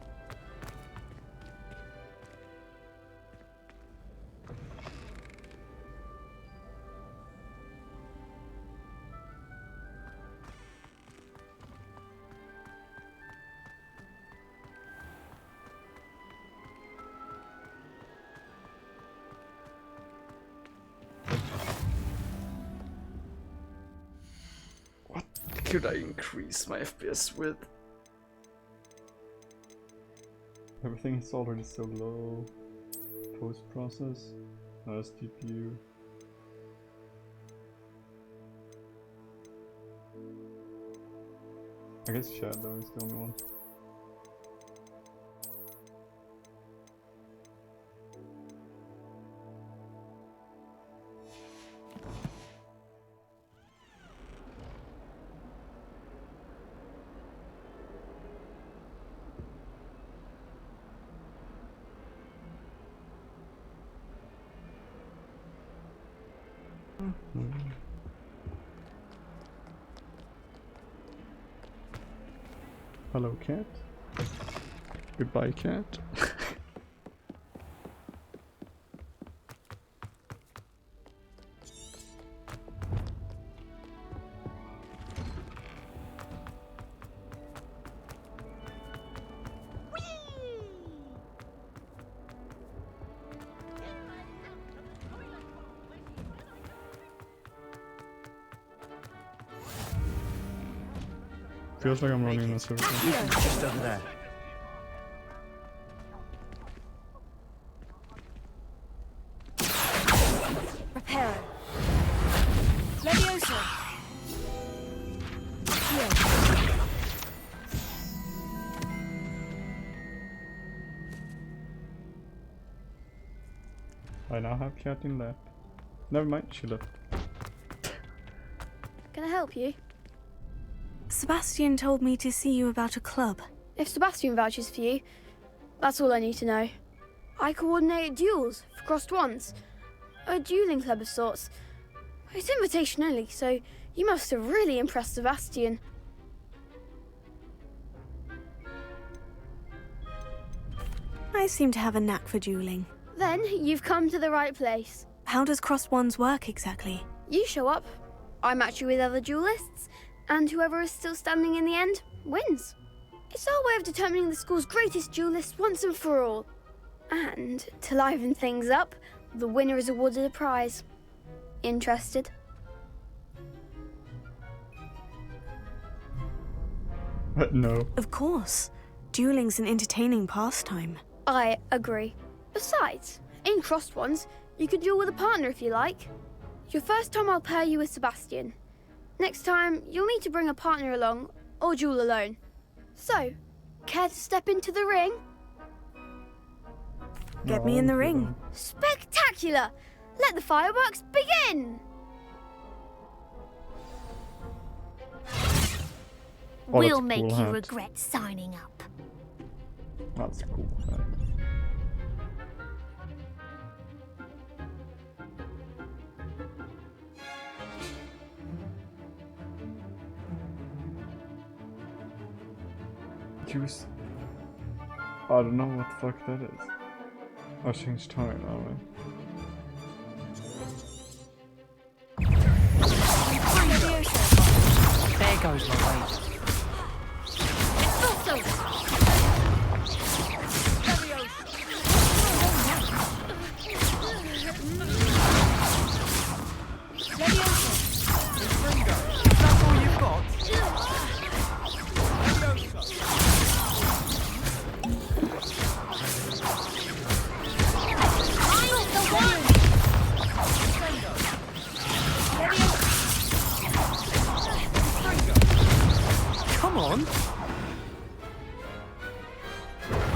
What could I increase my FPS with? Everything is already so low. Post process. GPU. I guess Shadow is the only one. Hello, cat. Goodbye, cat. Feels like I'm running in a circle. Just over there. Reparo. Leviosa. I now have cat in lap. Never mind, she left. Can I help you? Sebastian told me to see you about a club. If Sebastian vouches for you, that's all I need to know. I coordinate duels for crossed ones. A dueling club of sorts. It's invitation only, so you must have really impressed Sebastian. I seem to have a knack for dueling. Then you've come to the right place. How does crossed ones work exactly? You show up, I match you with other duelists, and whoever is still standing in the end wins. It's our way of determining the school's greatest duelist once and for all. And to liven things up, the winner is awarded a prize. Interested? No. Of course. Dueling's an entertaining pastime. I agree. Besides, in crossed ones, you could duel with a partner if you like. Your first time I'll pair you with Sebastian. Next time, you'll need to bring a partner along, or duel alone. So, care to step into the ring? Get me in the ring. Spectacular! Let the fireworks begin! Oh, We'll that's a make cool you hat. regret signing up. That's cool. Use. I don't know what the fuck that is. I changed tone, alright. There goes my way. That's all you've got? Come on.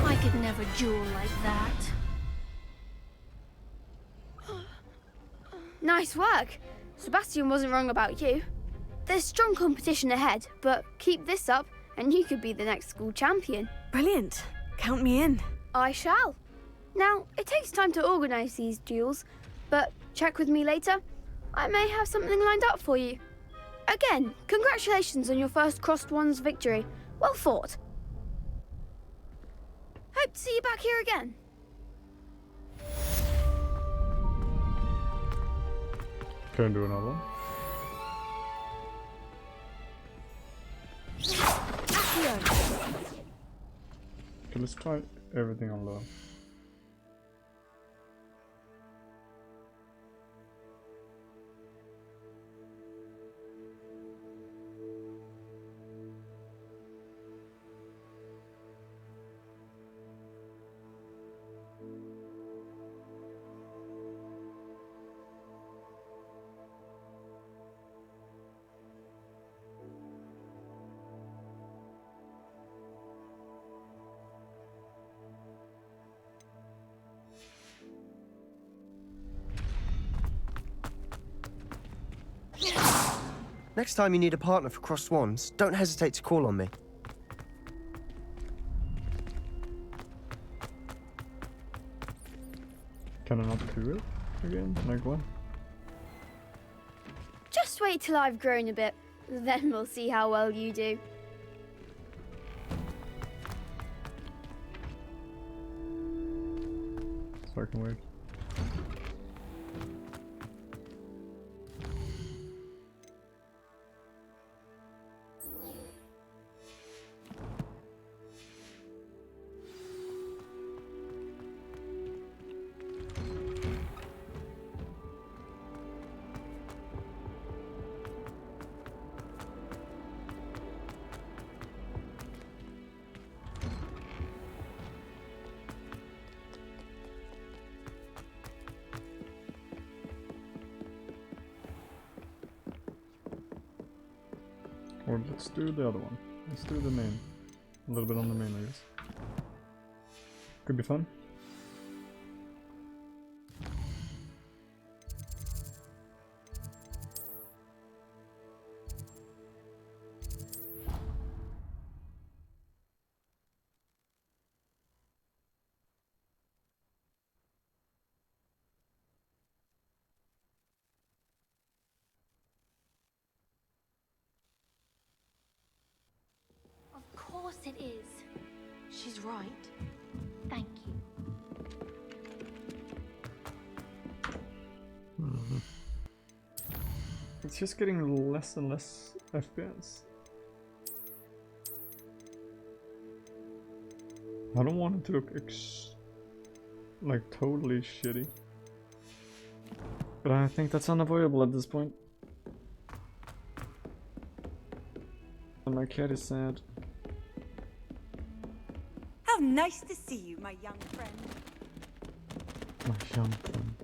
I could never duel like that. Nice work. Sebastian wasn't wrong about you. There's strong competition ahead, but keep this up and you could be the next school champion. Brilliant. Count me in. I shall. Now, it takes time to organise these duels, but check with me later. I may have something lined up for you. Again, congratulations on your first crossed ones victory. Well fought. Hope to see you back here again. Can I do another one? Okay, let's try everything on low. Next time you need a partner for crossed wands, don't hesitate to call on me. Can I not do it again? Like what? Just wait till I've grown a bit, then we'll see how well you do. so I can wait. Or let's do the other one. Let's do the main. A little bit on the main, I guess. Could be fun. Of course it is. She's right. Thank you. It's just getting less and less FPS. I don't want it to look like totally shitty. But I think that's unavoidable at this point. And my cat is sad. How nice to see you, my young friend. My young friend.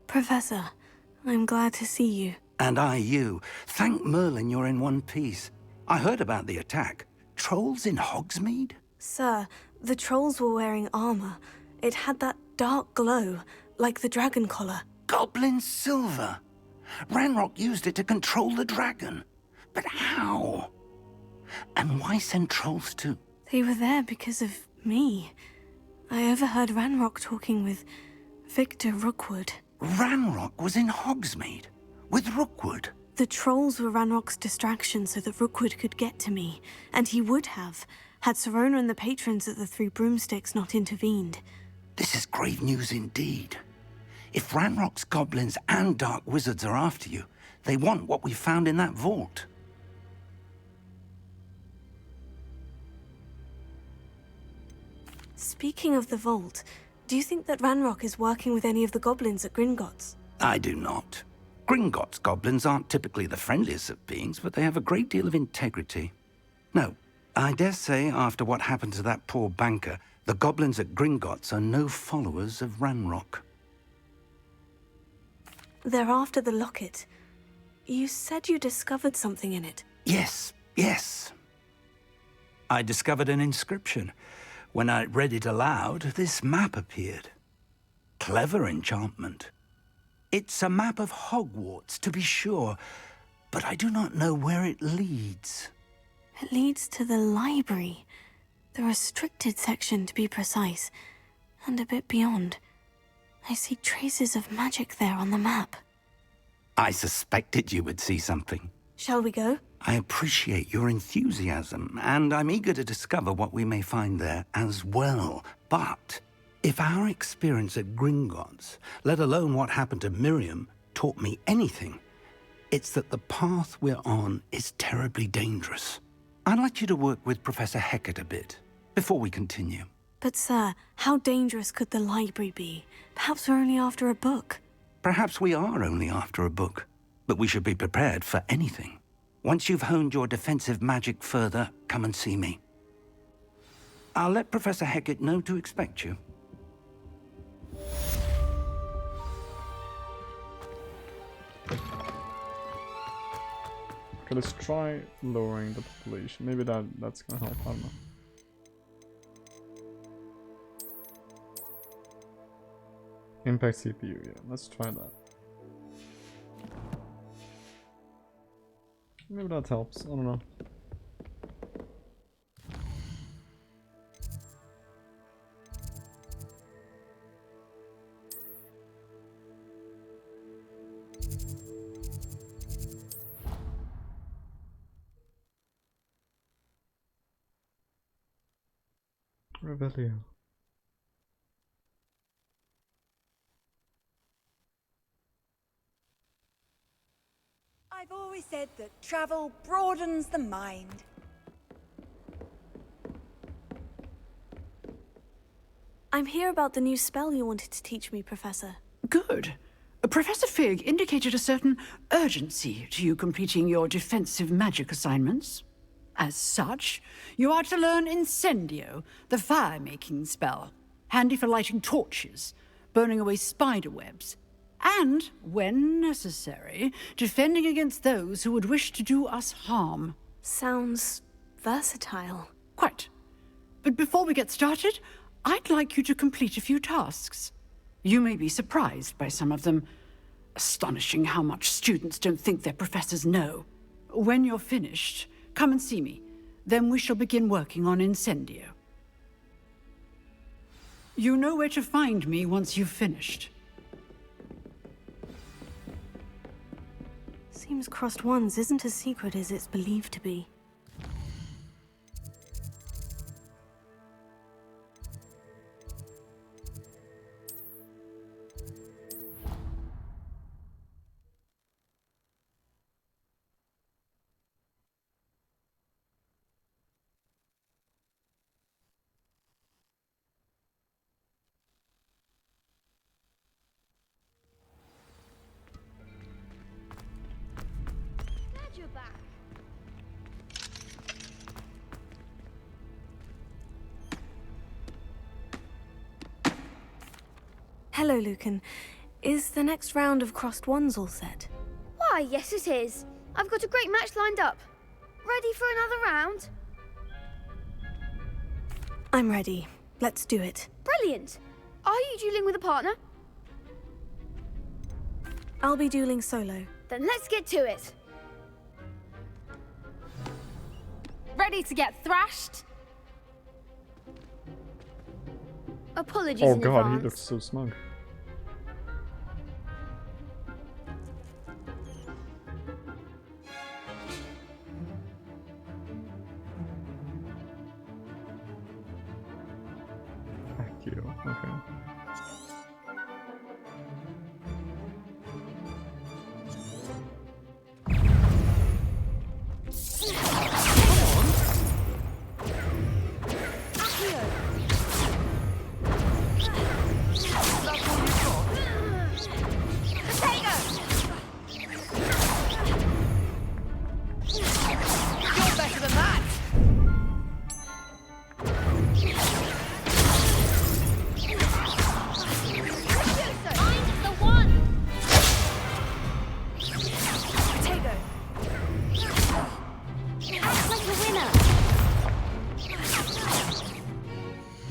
Professor, I'm glad to see you. And I you. Thank Merlin you're in one piece. I heard about the attack. Trolls in Hogsmeade? Sir, the trolls were wearing armor. It had that dark glow, like the dragon collar. Goblin silver. Ranrock used it to control the dragon. But how? And why send trolls too? They were there because of me. I overheard Ranrock talking with Victor Rookwood. Ranrock was in Hogsmeade? With Rookwood? The trolls were Ranrock's distraction so that Rookwood could get to me. And he would have, had Sirona and the patrons at the Three Broomsticks not intervened. This is grave news indeed. If Ranrock's goblins and dark wizards are after you, they want what we found in that vault. Speaking of the vault, do you think that Ranrock is working with any of the goblins at Gringotts? I do not. Gringotts goblins aren't typically the friendliest of beings, but they have a great deal of integrity. No, I dare say after what happened to that poor banker, the goblins at Gringotts are no followers of Ranrock. They're after the locket. You said you discovered something in it. Yes, yes. I discovered an inscription. When I read it aloud, this map appeared. Clever enchantment. It's a map of Hogwarts, to be sure, but I do not know where it leads. It leads to the library. The restricted section, to be precise, and a bit beyond. I see traces of magic there on the map. I suspected you would see something. Shall we go? I appreciate your enthusiasm, and I'm eager to discover what we may find there as well. But if our experience at Gringotts, let alone what happened to Miriam, taught me anything, it's that the path we're on is terribly dangerous. I'd like you to work with Professor Hecat a bit, before we continue. But sir, how dangerous could the library be? Perhaps we're only after a book. Perhaps we are only after a book. but we should be prepared for anything. Once you've honed your defensive magic further, come and see me. I'll let Professor Hecat know to expect you. Okay, let's try lowering the population. Maybe that's gonna help, I don't know. Impact CPU, yeah, let's try that. Maybe that helps, I don't know. Revelio. I've always said that travel broadens the mind. I'm here about the new spell you wanted to teach me, Professor. Good. Professor Fig indicated a certain urgency to you completing your defensive magic assignments. As such, you are to learn Incendio, the fire-making spell, handy for lighting torches, burning away spider webs, and, when necessary, defending against those who would wish to do us harm. Sounds versatile. Quite. But before we get started, I'd like you to complete a few tasks. You may be surprised by some of them. Astonishing how much students don't think their professors know. When you're finished, come and see me. Then we shall begin working on Incendio. You know where to find me once you've finished. Seems Crossed Ones isn't as secret as it's believed to be. Hello, Lucan. Is the next round of Crossed Ones all set? Why, yes it is. I've got a great match lined up. Ready for another round? I'm ready. Let's do it. Brilliant. Are you dueling with a partner? I'll be dueling solo. Then let's get to it. Ready to get thrashed? Apologies Oh in god, advance. he looks so smug. Thank you, okay.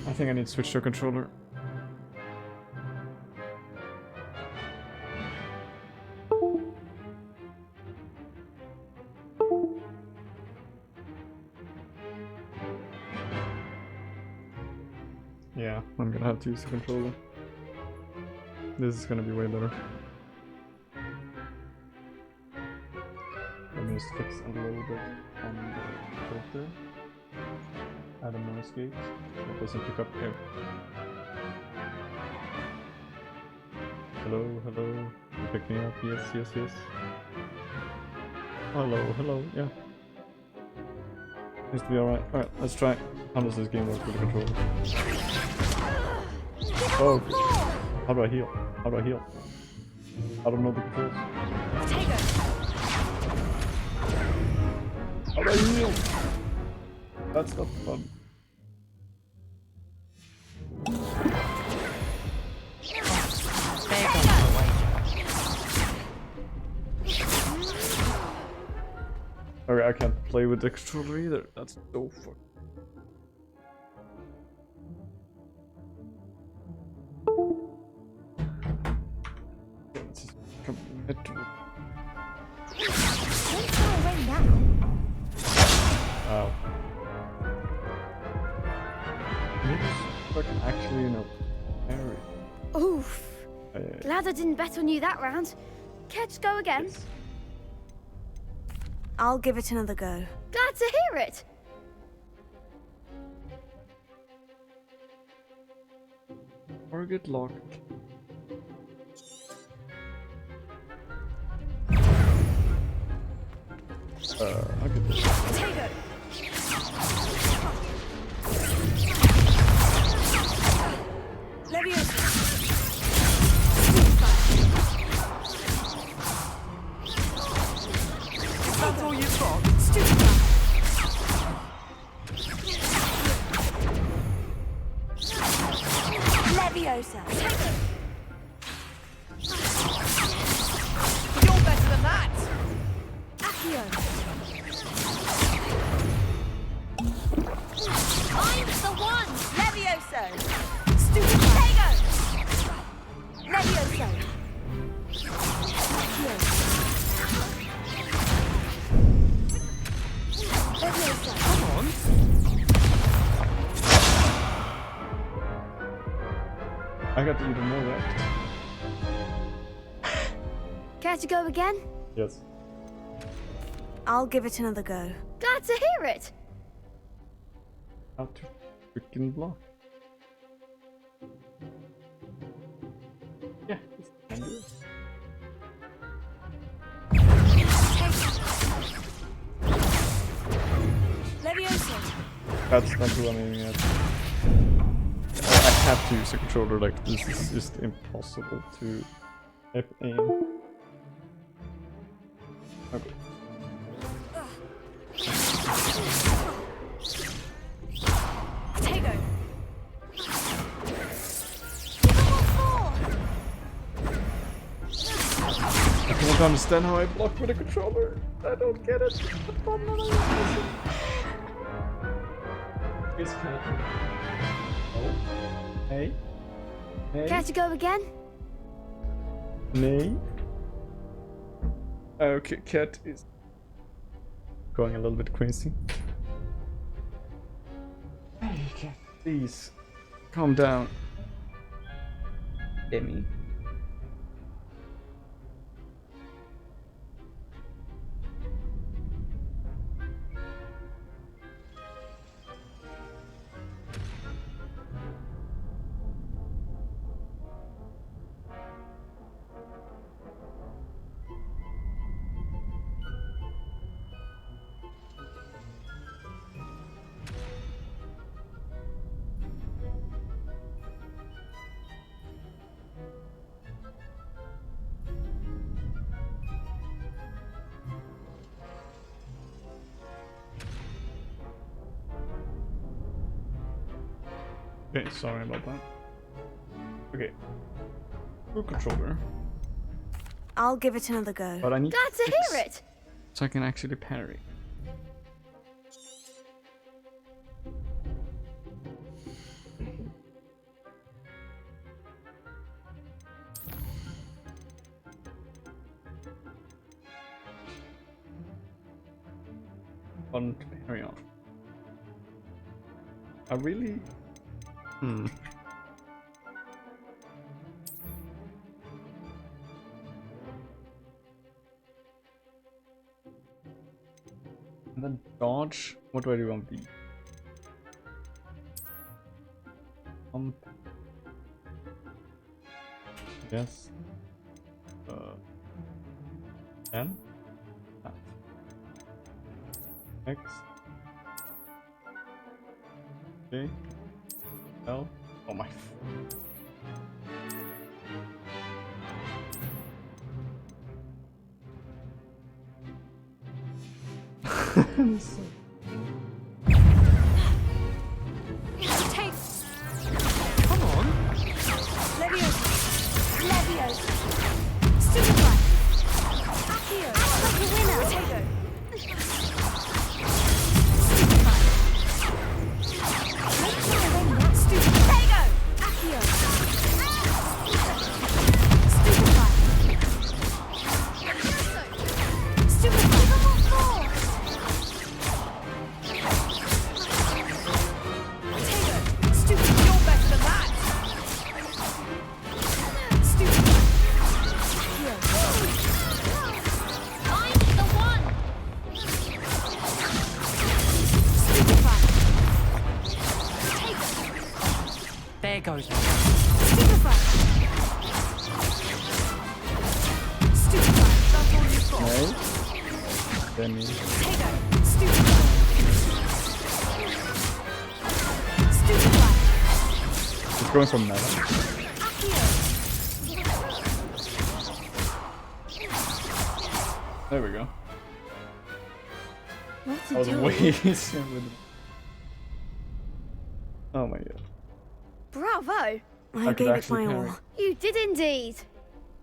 I think I need to switch to a controller. Yeah, I'm gonna have to use the controller. This is gonna be way better. Let me just fix a little bit on the filter. Add a noise gate that doesn't pick up air. Hello, hello. You pick me up? Yes, yes, yes. Hello, hello, yeah. Seems to be alright. Alright, let's try. How does this game work with the controller? Oh, how do I heal? How do I heal? I don't know the controls. I healed. That's not fun. Okay, I can't play with the controller either. That's so fucking. Wow. Fucking actually, you know, parry. Oof. Glad I didn't bet on you that round. Care to go again? Yes. I'll give it another go. Glad to hear it. Target locked. I could do this. Take it. Leviosa. Is that all you've got? Stupid. Leviosa. Take it. You're better than that. Accio. I'm the one! Levioso! Stupid Tego! Levioso! Levioso! Come on. I got even more wrecked. Care to go again? Yes. I'll give it another go. Glad to hear it. How to freaking block. Yeah, this can do it. Levioso! That's not who I'm aiming at. I have to use a controller like this. It's just impossible to aim. Okay. Tego! I can't understand how I block with a controller. I don't get it. It's cat. Oh. Hey. Hey. Care to go again? Nay. Okay, cat is going a little bit crazy. Hey, cat, please calm down. Emmy. Okay, sorry about that. Okay. Full controller. I'll give it another go. But I need Glad to hear it. so I can actually parry. Fun to parry off. I really... And then dodge. What do I do on B? Yes. N. X. J. L. Oh my. Take. Come on. Leviosa! Leviosa! Stupefy! Accio! Like a winner! Potato! Stupefy! Stupefy! Potato! Accio! Stupefy! Stupefy! Give them what for! Potato! Stupefy! You're better than that! Stupefy! Accio! I'm the one! Stupefy! There goes. Stupefy! Stupefy! That's all you've got. Nee. Danny. Potato! Stupefy! Stupefy! It's going from now. There we go. What's I was way easier with it. Oh my god. Bravo! I I could gave it actually my carry. all. You did indeed.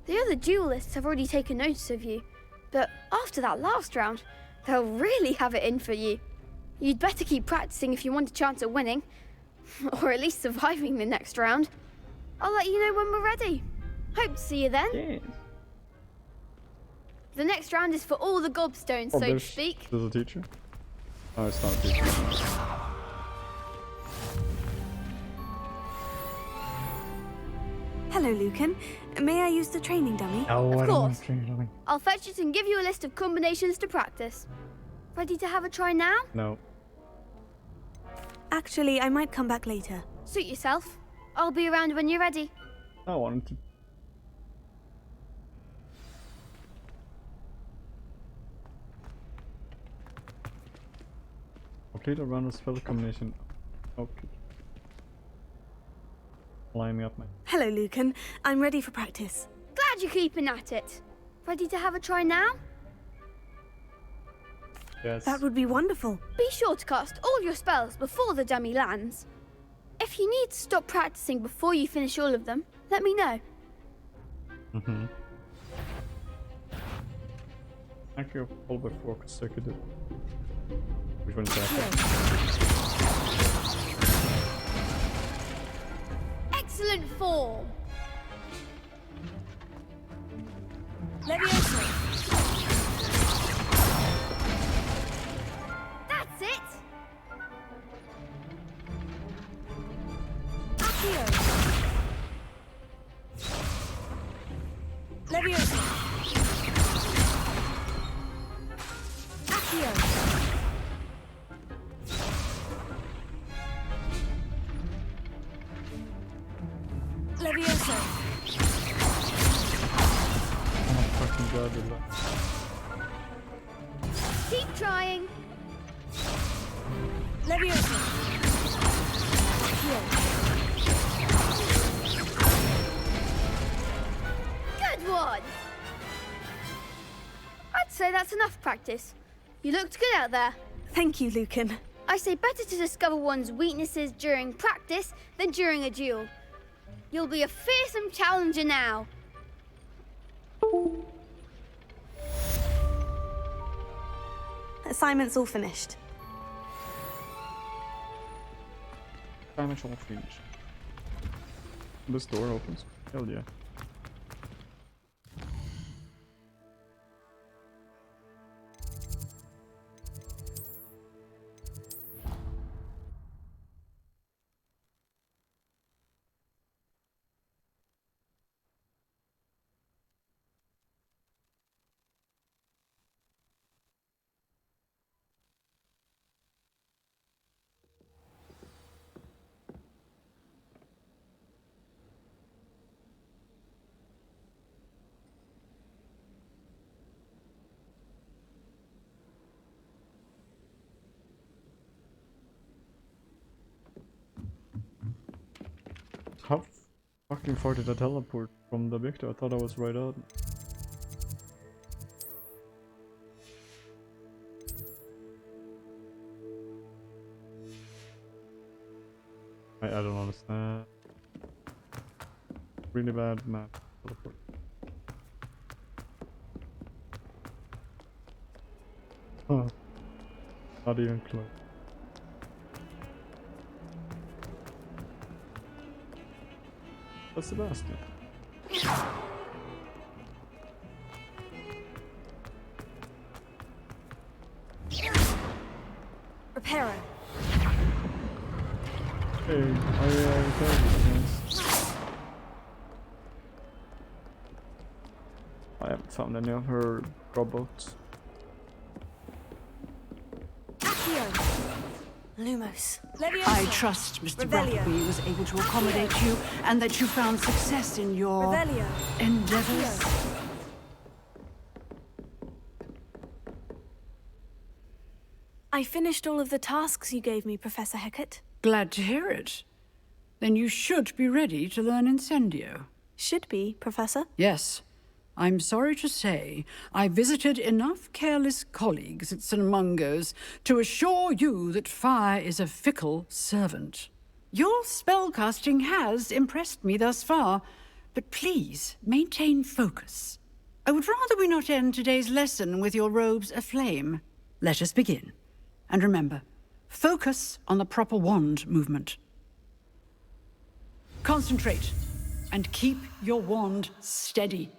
The other duelists have already taken notice of you, but after that last round, they'll really have it in for you. You'd better keep practicing if you want a chance at winning, or at least surviving the next round. I'll let you know when we're ready. Hope to see you then. Yes. The next round is for all the gobstones, Oh, so to there's speak. a teacher? Oh, it's not a teacher. Hello, Lucan. May I use the training dummy? Oh, Of I don't want course. to change nothing. I'll fetch it and give you a list of combinations to practice. Ready to have a try now? No. Actually, I might come back later. Suit yourself. I'll be around when you're ready. I wanted to. Complete a run of spell combination. Okay. Line me up, man. Hello, Lucan. I'm ready for practice. Glad you're keeping at it. Ready to have a try now? Yes. That would be wonderful. Be sure to cast all your spells before the dummy lands. If you need to stop practicing before you finish all of them, let me know. Mm-hmm. Actually, all but 4 consecutive. Which one is that? Excellent form. Leviosa! That's it. Accio! Leviosa! Accio! Leviosa! Oh my fucking god, did that. Keep trying. Leviosa! Accio! Good one. I'd say that's enough practice. You looked good out there. Thank you, Lucan. I say better to discover one's weaknesses during practice than during a duel. You'll be a fearsome challenger now. Assignment's all finished. Damage all finished. This door opens. Hell yeah. How fucking far did I teleport from the Victor? I thought I was right out. I don't understand. Really bad map. Teleport. Oh, not even close. That's Sebastian. Reparo. Hey, I haven't found any of her robots. Lumos. I trust Mr. Brathwaite was able to accommodate you and that you found success in your endeavors. I finished all of the tasks you gave me, Professor Hecat. Glad to hear it. Then you should be ready to learn Incendio. Should be, Professor? Yes. I'm sorry to say, I visited enough careless colleagues at St. Mungo's to assure you that fire is a fickle servant. Your spellcasting has impressed me thus far, but please maintain focus. I would rather we not end today's lesson with your robes aflame. Let us begin. And remember, focus on the proper wand movement. Concentrate, and keep your wand steady.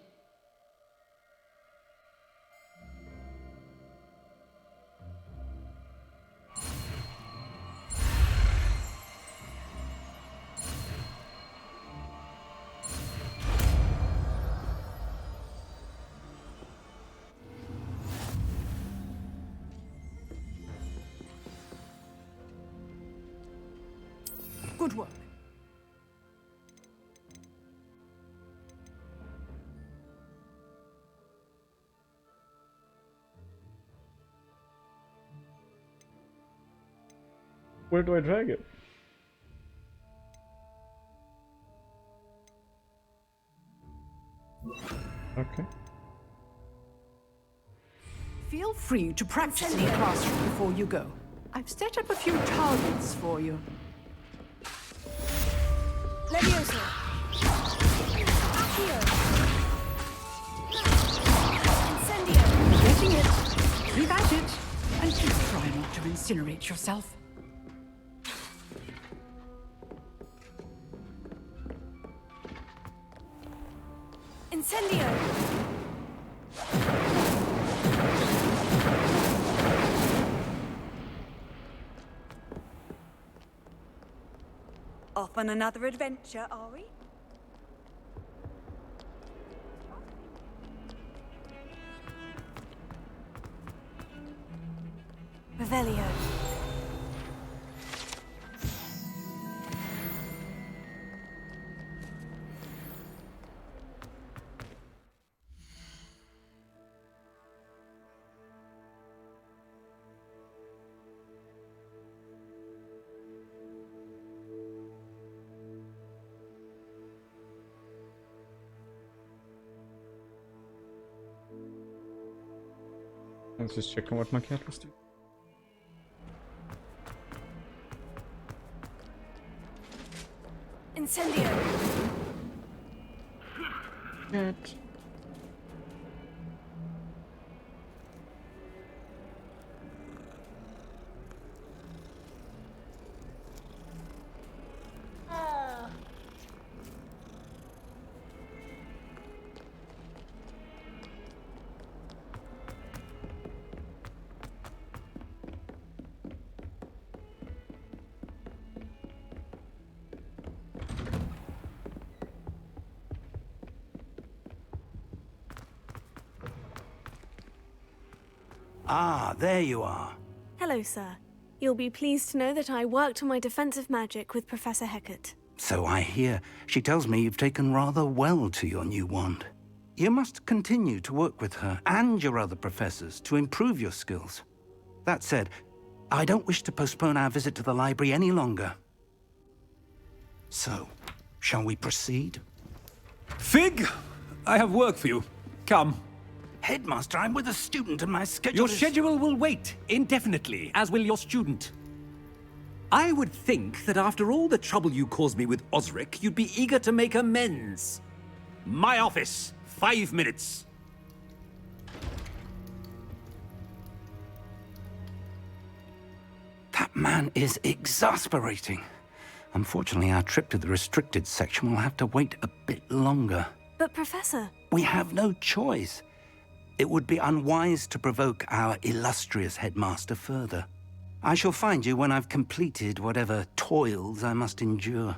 Good work. Where do I drag it? Okay. Feel free to practice in the classroom before you go. I've set up a few targets for you. Levioso. Accio. Incendio. Getting it. Keep at it. And please try not to incinerate yourself. Incendio. Off on another adventure, are we? Revelio. Let's just check on what my cat was doing. Incendio. Cat. Ah, there you are. Hello, sir. You'll be pleased to know that I worked on my defensive magic with Professor Hecat. So I hear. She tells me you've taken rather well to your new wand. You must continue to work with her and your other professors to improve your skills. That said, I don't wish to postpone our visit to the library any longer. So, shall we proceed? Fig, I have work for you. Come. Headmaster, I'm with a student and my schedule Your is... schedule will wait indefinitely, as will your student. I would think that after all the trouble you caused me with Osric, you'd be eager to make amends. My office, 5 minutes. That man is exasperating. Unfortunately, our trip to the restricted section will have to wait a bit longer. But Professor... We have no choice. It would be unwise to provoke our illustrious headmaster further. I shall find you when I've completed whatever toils I must endure.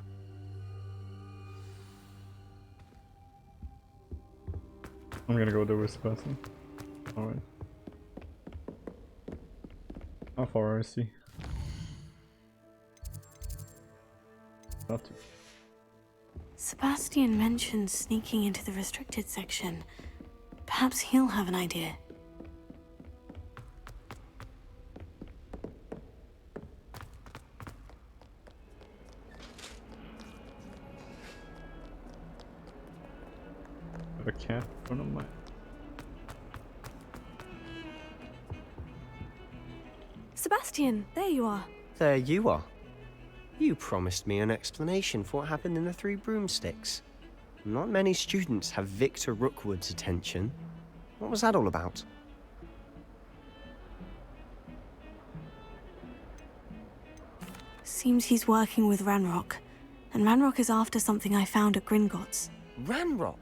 I'm gonna go there with Sebastian. Alright. How far is he? Not too. Sebastian mentioned sneaking into the restricted section. Perhaps he'll have an idea. I have a cat in front of my... Sebastian, there you are. There you are. You promised me an explanation for what happened in the Three Broomsticks. Not many students have Victor Rookwood's attention. What was that all about? Seems he's working with Ranrock. And Ranrock is after something I found at Gringotts. Ranrock?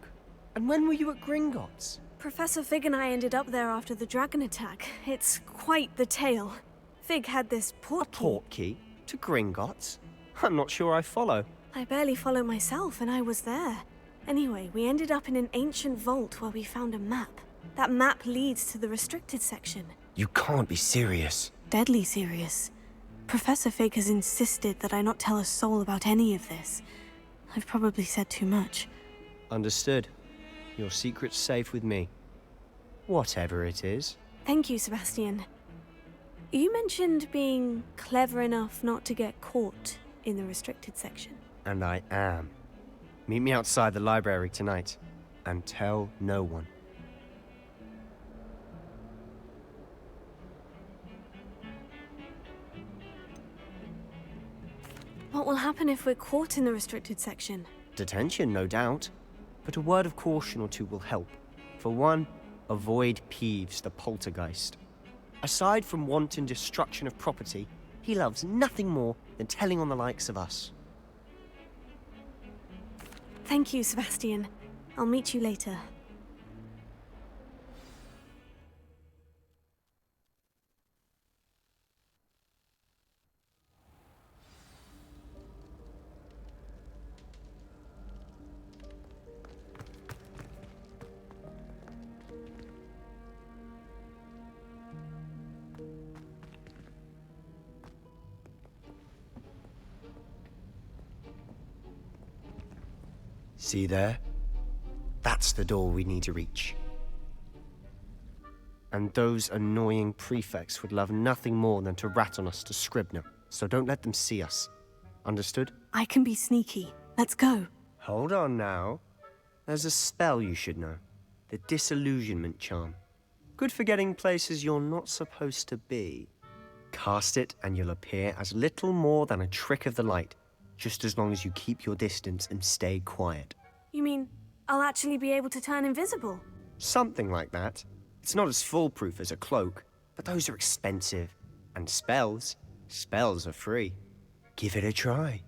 And when were you at Gringotts? Professor Fig and I ended up there after the dragon attack. It's quite the tale. Fig had this portkey. A portkey? To Gringotts? I'm not sure I follow. I barely follow myself, and I was there. Anyway, we ended up in an ancient vault where we found a map. That map leads to the restricted section. You can't be serious. Deadly serious. Professor Fig has insisted that I not tell a soul about any of this. I've probably said too much. Understood. Your secret's safe with me. Whatever it is. Thank you, Sebastian. You mentioned being clever enough not to get caught in the restricted section. And I am. Meet me outside the library tonight. And tell no one. What will happen if we're caught in the restricted section? Detention, no doubt. But a word of caution or two will help. For one, avoid Peeves, the poltergeist. Aside from wanton destruction of property, he loves nothing more than telling on the likes of us. Thank you, Sebastian. I'll meet you later. See there? That's the door we need to reach. And those annoying prefects would love nothing more than to rat on us to Scribner, so don't let them see us. Understood? I can be sneaky. Let's go. Hold on now. There's a spell you should know. The Disillusionment Charm. Good for getting places you're not supposed to be. Cast it and you'll appear as little more than a trick of the light, just as long as you keep your distance and stay quiet. You mean I'll actually be able to turn invisible? Something like that. It's not as foolproof as a cloak, but those are expensive. And spells are free. Give it a try.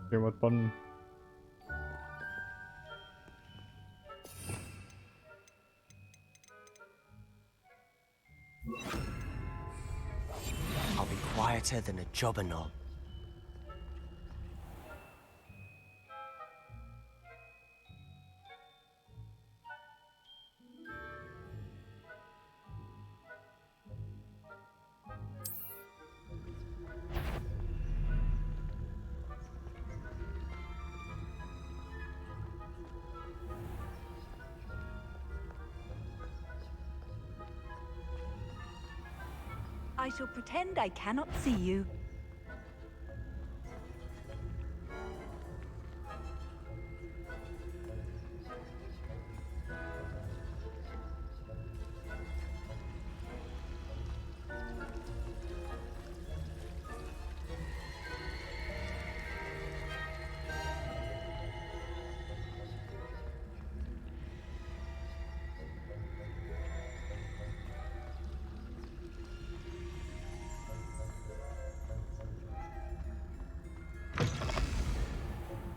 Okay, what button? I'll be quieter than a jobberknoll. I shall pretend I cannot see you.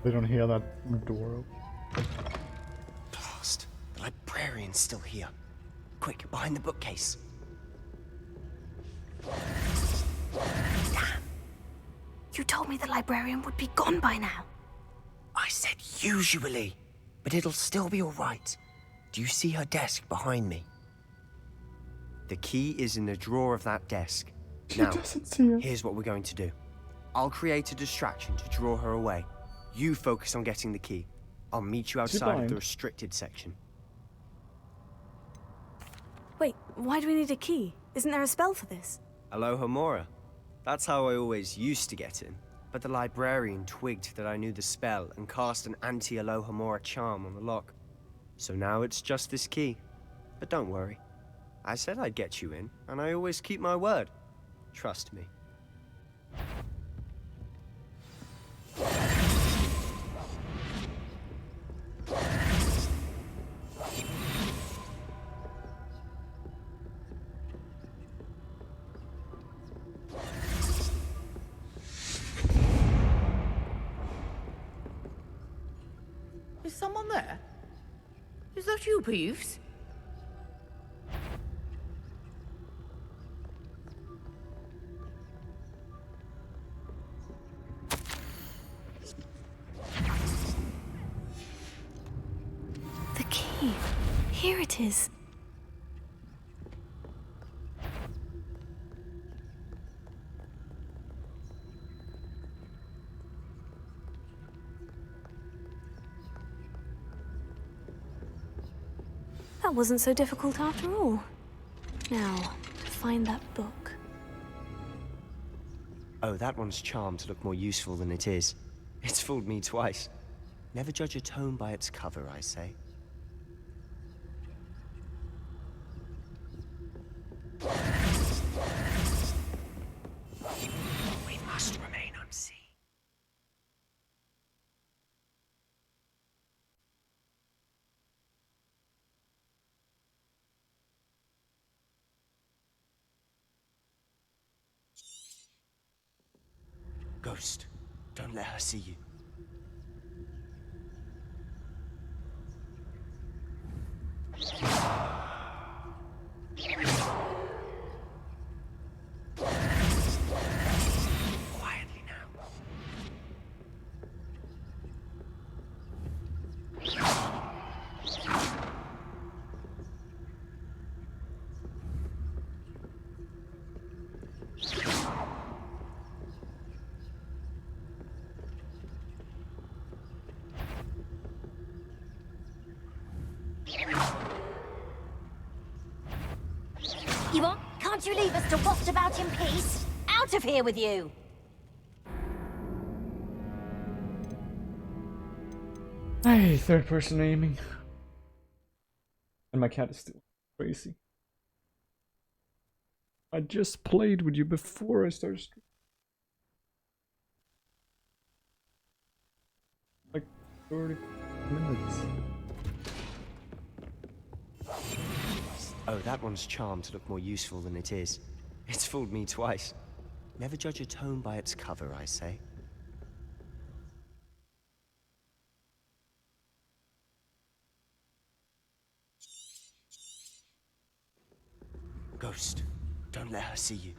They don't hear that door open. Blast. The librarian's still here. Quick, behind the bookcase. Damn. You told me the librarian would be gone by now. I said usually, but it'll still be all right. Do you see her desk behind me? The key is in the drawer of that desk. Now, here's what we're going to do. I'll create a distraction to draw her away. You focus on getting the key. I'll meet you outside of the restricted section. Wait, why do we need a key? Isn't there a spell for this? Alohomora. That's how I always used to get in. But the librarian twigged that I knew the spell and cast an anti-Alohomora charm on the lock. So now it's just this key. But don't worry. I said I'd get you in, and I always keep my word. Trust me. Is someone there? Is that you, Peeves? The key. Here it is. That wasn't so difficult after all. Now, to find that book. Oh, that one's charmed to look more useful than it is. It's fooled me twice. Never judge a tome by its cover, I say. We must remain unseen. Ghost, don't let her see you. Quietly now. Yvonne, can't you leave us to waft about in peace? Out of here with you! Hey, third person aiming. And my cat is still crazy. I just played with you before I started streaming. Like 30 minutes. Oh, that one's charmed to look more useful than it is. It's fooled me twice. Never judge a tome by its cover, I say. Ghost, don't let her see you.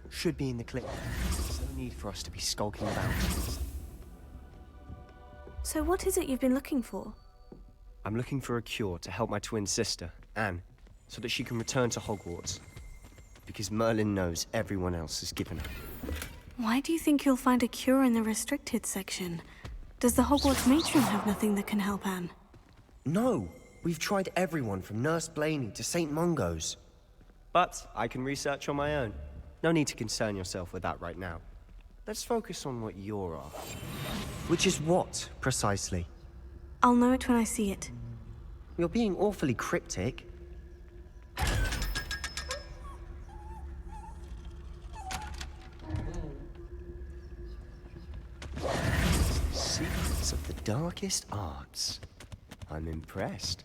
Should be in the clip. There's no need for us to be skulking about. So what is it you've been looking for? I'm looking for a cure to help my twin sister, Anne, so that she can return to Hogwarts. Because Merlin knows everyone else has given up. Why do you think you'll find a cure in the restricted section? Does the Hogwarts matron have nothing that can help Anne? No, we've tried everyone from Nurse Blaney to St. Mungo's. But I can research on my own. No need to concern yourself with that right now. Let's focus on what you're after. Which is what, precisely? I'll know it when I see it. You're being awfully cryptic. Secrets of the darkest arts. I'm impressed.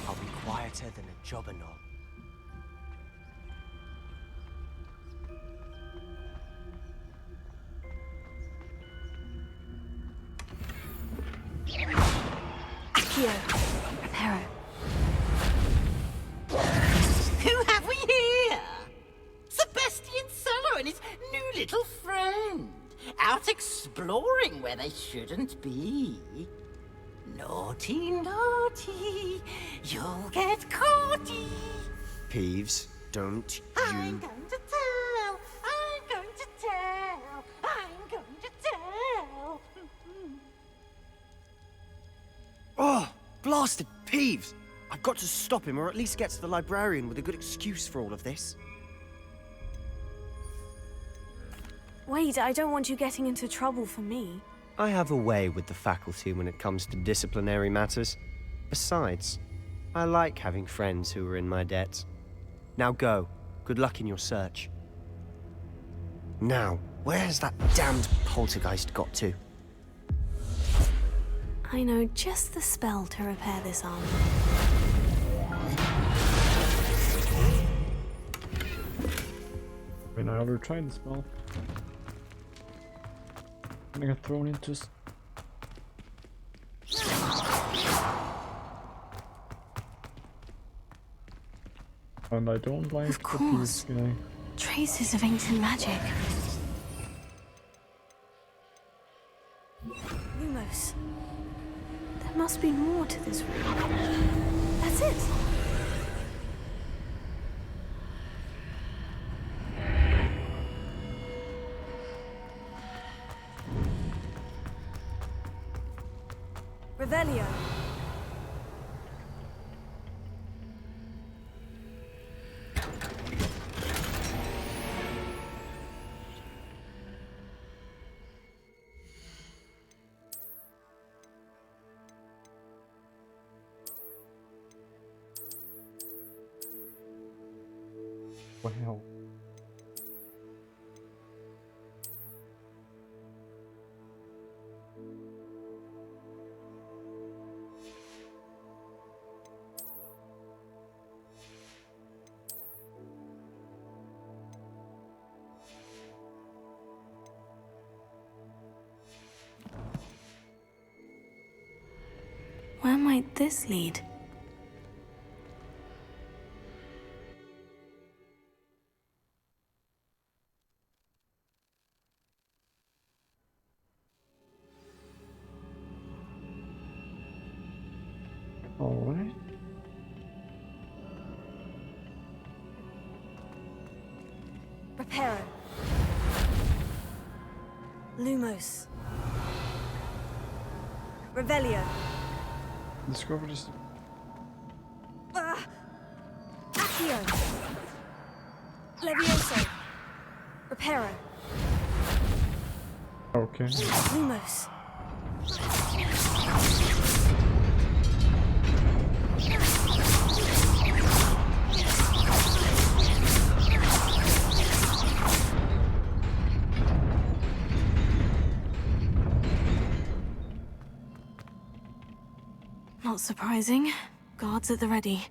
I'll be quieter than a jobberknoll. Accio. Reparo. Who have we here? Sebastian Sallow and his new little friend. Out exploring where they shouldn't be. Naughty, naughty. You'll get caughty. Peeves, don't I'm you... going to tell. I'm going to tell. I'm going to tell. Oh, blasted Peeves! I've got to stop him, or at least get to the librarian with a good excuse for all of this. Wait, I don't want you getting into trouble for me. I have a way with the faculty when it comes to disciplinary matters. Besides, I like having friends who are in my debt. Now go. Good luck in your search. Now, where has that damned poltergeist got to? I know just the spell to repair this armor. I mean, I already tried the spell. I got thrown into... And I don't like Of the course. Peeves guy. Traces of ancient magic. Lumos. There must be more to this room. That's it. Revelio. Wow. Where might this lead? Alright. Reparo. Lumos. Revelio. Discover this. Accio. Levioso. Reparo. Okay. Lumos. Not surprising. Guards at the ready.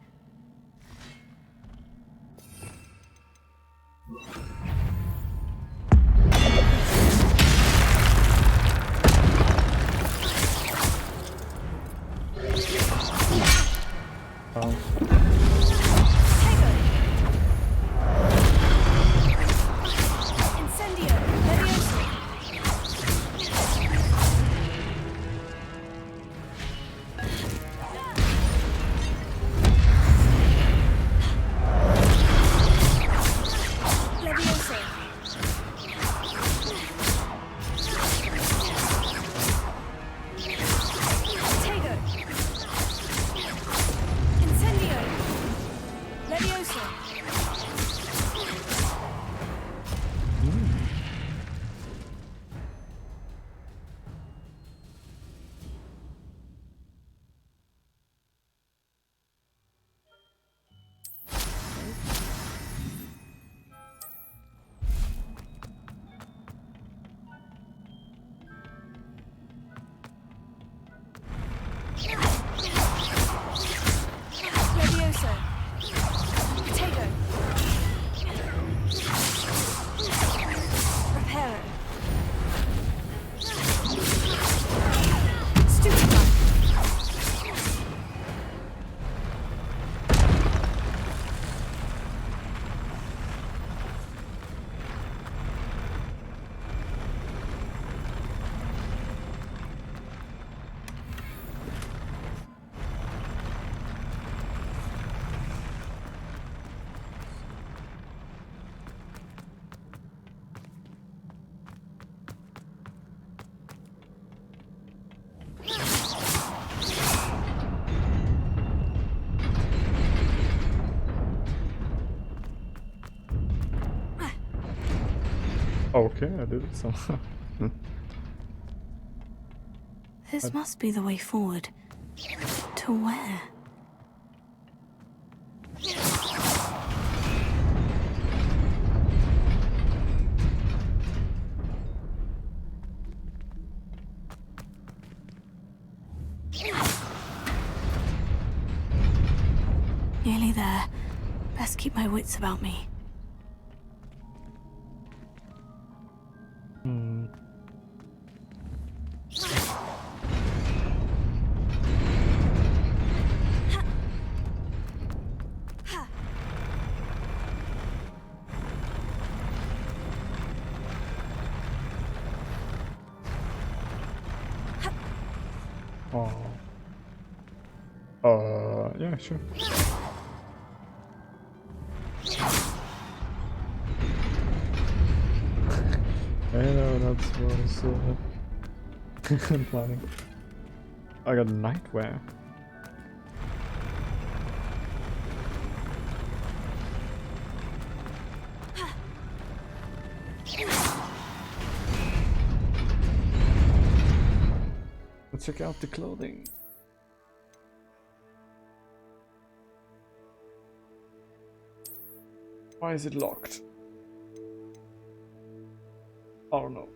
Oh. Okay, I did it somehow. This must be the way forward. To where? Nearly there. Best keep my wits about me. Yeah, sure. I know that's what I was planning. I got nightwear. Let's check out the clothing. Why is it locked? Oh no.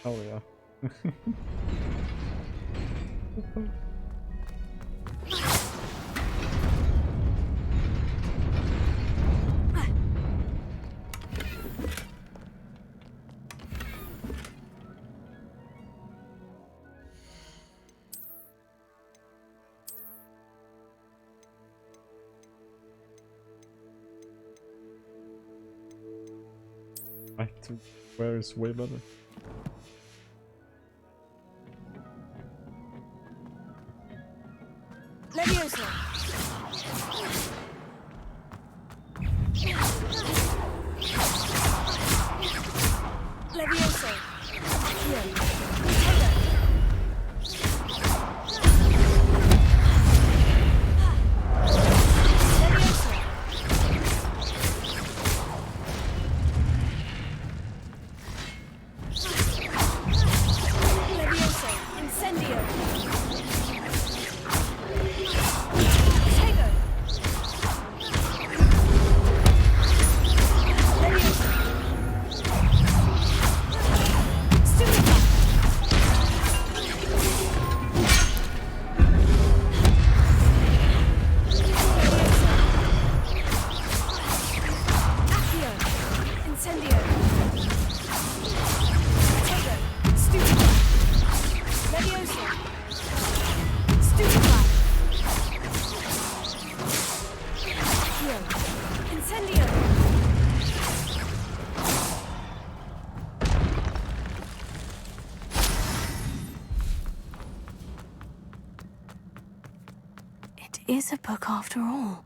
Oh yeah. Back to where is way better. Levioso. Levioso. Here. Taylor. Levioso. Levioso. Incendio. Taylor. Levioso. Stupefy. Accio. Incendio. Taylor. Stupefy. Levioso. Stupefy. Accio. Incendio. It is a book after all.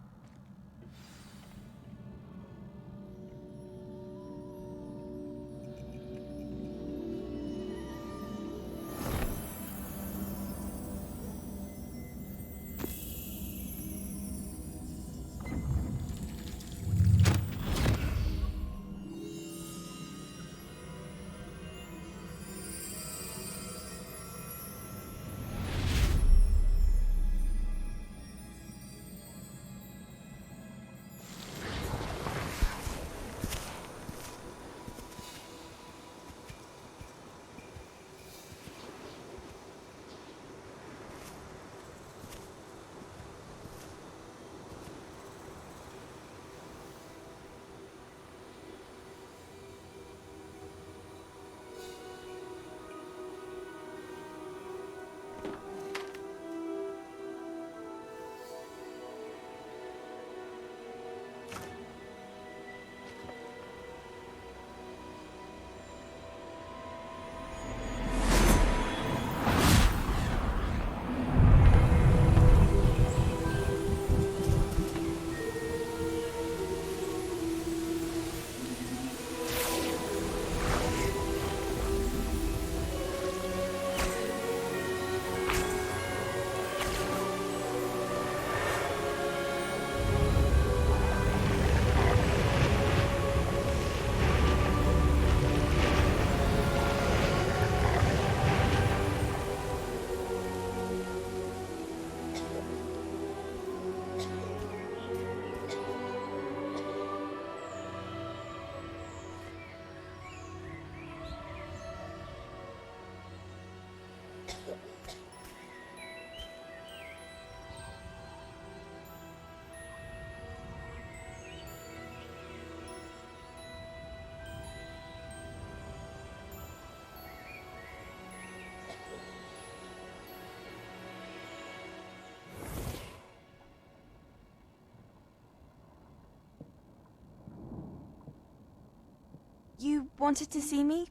wanted to see me?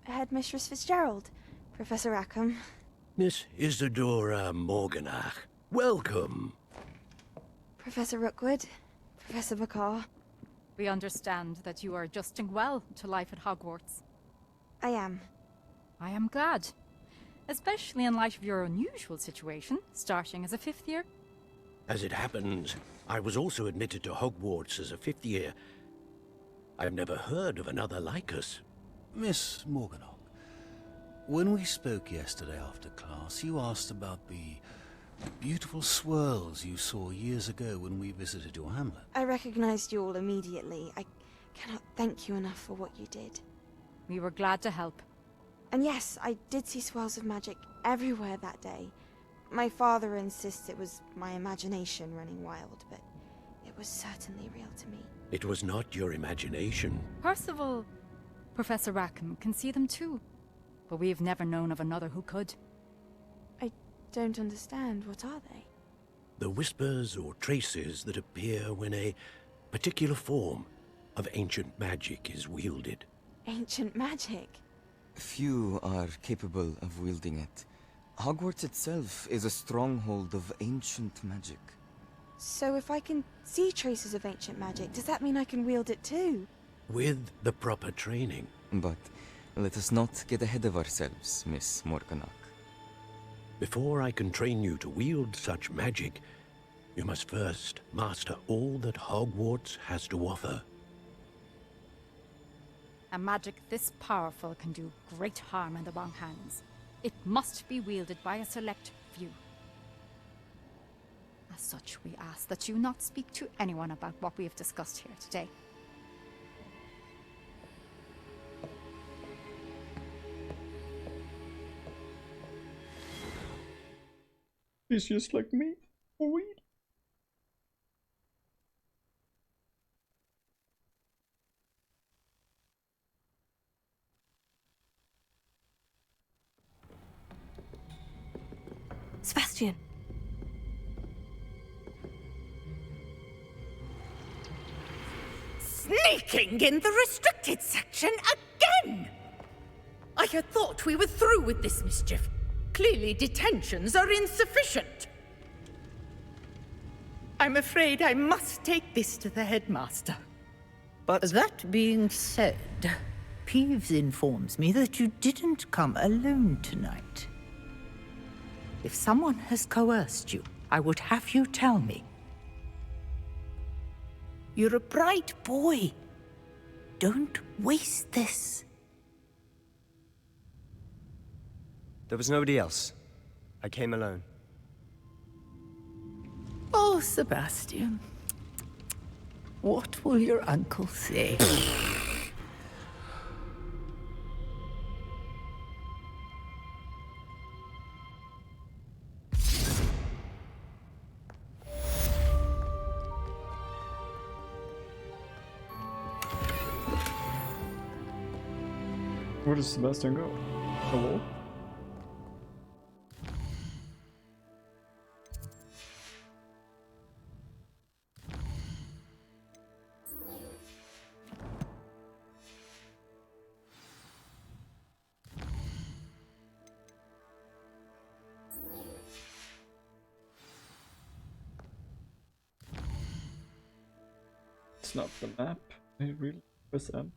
Headmistress Fitzgerald, Professor Rackham. Miss Isadora Morganach, welcome. Professor Rookwood, Professor McCaw. We understand that you are adjusting well to life at Hogwarts. I am. I am glad. Especially in light of your unusual situation, starting as a 5th year. As it happens, I was also admitted to Hogwarts as a 5th year. I've never heard of another like us. Miss Morganach, when we spoke yesterday after class, you asked about the beautiful swirls you saw years ago when we visited your hamlet. I recognized you all immediately. I cannot thank you enough for what you did. We were glad to help. And yes, I did see swirls of magic everywhere that day. My father insists it was my imagination running wild, but it was certainly real to me. It was not your imagination. Percival, Professor Rackham can see them too. But we've never known of another who could. I don't understand. What are they? The whispers or traces that appear when a particular form of ancient magic is wielded. Ancient magic? Few are capable of wielding it. Hogwarts itself is a stronghold of ancient magic. So if I can see traces of ancient magic, does that mean I can wield it too? With the proper training. But let us not get ahead of ourselves, Miss Morganach. Before I can train you to wield such magic, you must first master all that Hogwarts has to offer. A magic this powerful can do great harm in the wrong hands. It must be wielded by a select few. As such, we ask that you not speak to anyone about what we have discussed here today. He's just like me. Weed. Sebastian. Sneaking in the restricted section again! I had thought we were through with this mischief. Clearly detentions are insufficient. I'm afraid I must take this to the headmaster. But that being said, Peeves informs me that you didn't come alone tonight. If someone has coerced you, I would have you tell me. You're a bright boy. Don't waste this. There was nobody else. I came alone. Oh, Sebastian. What will your uncle say? Where does Sebastian go? Hello? It's not the map. I really press M.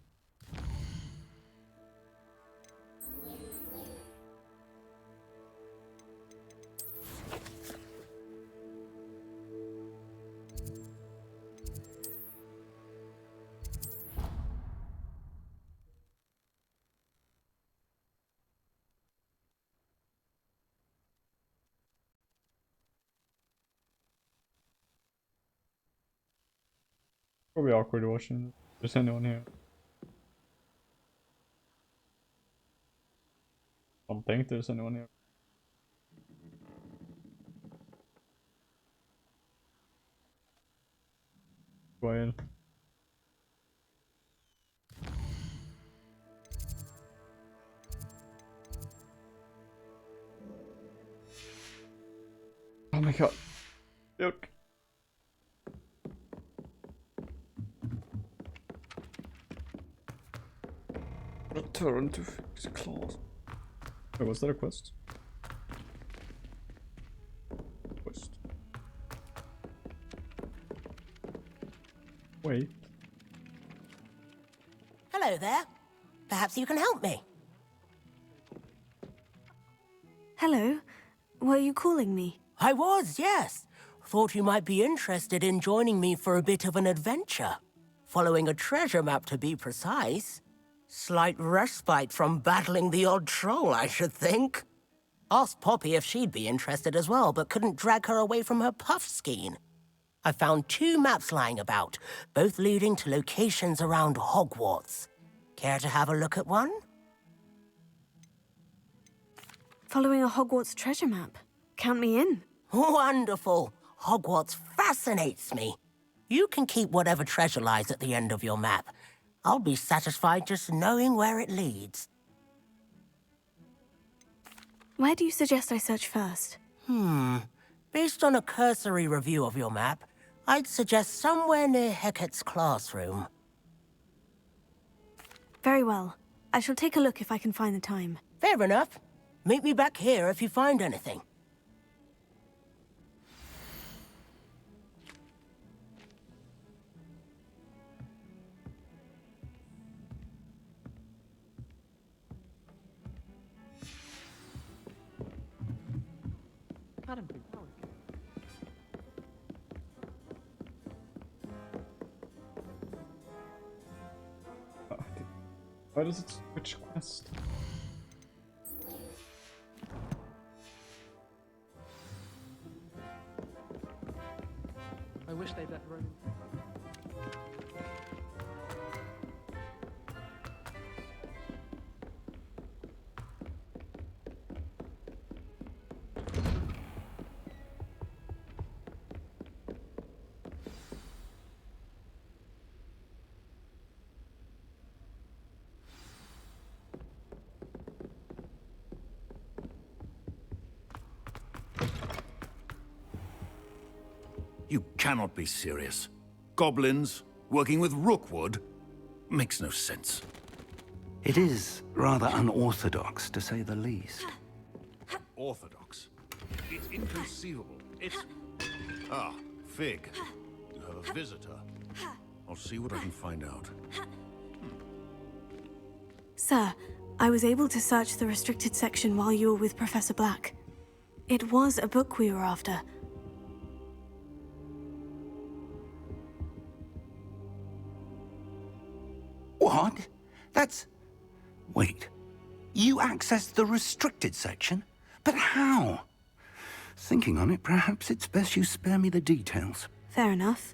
Probably awkward watching. There's anyone here. I don't think there's anyone here. Go in. Oh my god. Look. Return to fixed class. Wait, was that a quest? Quest. Wait. Hello there. Perhaps you can help me. Hello. Were you calling me? I was, yes. Thought you might be interested in joining me for a bit of an adventure. Following a treasure map, to be precise. Slight respite from battling the odd troll, I should think. Asked Poppy if she'd be interested as well, but couldn't drag her away from her puffskein. I found 2 maps lying about, both leading to locations around Hogwarts. Care to have a look at one? Following a Hogwarts treasure map. Count me in. Wonderful. Hogwarts fascinates me. You can keep whatever treasure lies at the end of your map. I'll be satisfied just knowing where it leads. Where do you suggest I search first? Based on a cursory review of your map, I'd suggest somewhere near Hecat's classroom. Very well. I shall take a look if I can find the time. Fair enough. Meet me back here if you find anything. Why does it switch quest? I wish they'd let Ronan. You cannot be serious. Goblins working with Rookwood makes no sense. It is rather unorthodox, to say the least. Orthodox. It's inconceivable. It's... Ah, Fig. You have a visitor. I'll see what I can find out. Sir, I was able to search the restricted section while you were with Professor Black. It was a book we were after. What? That's... Wait. You accessed the restricted section? But how? Thinking on it, perhaps it's best you spare me the details. Fair enough.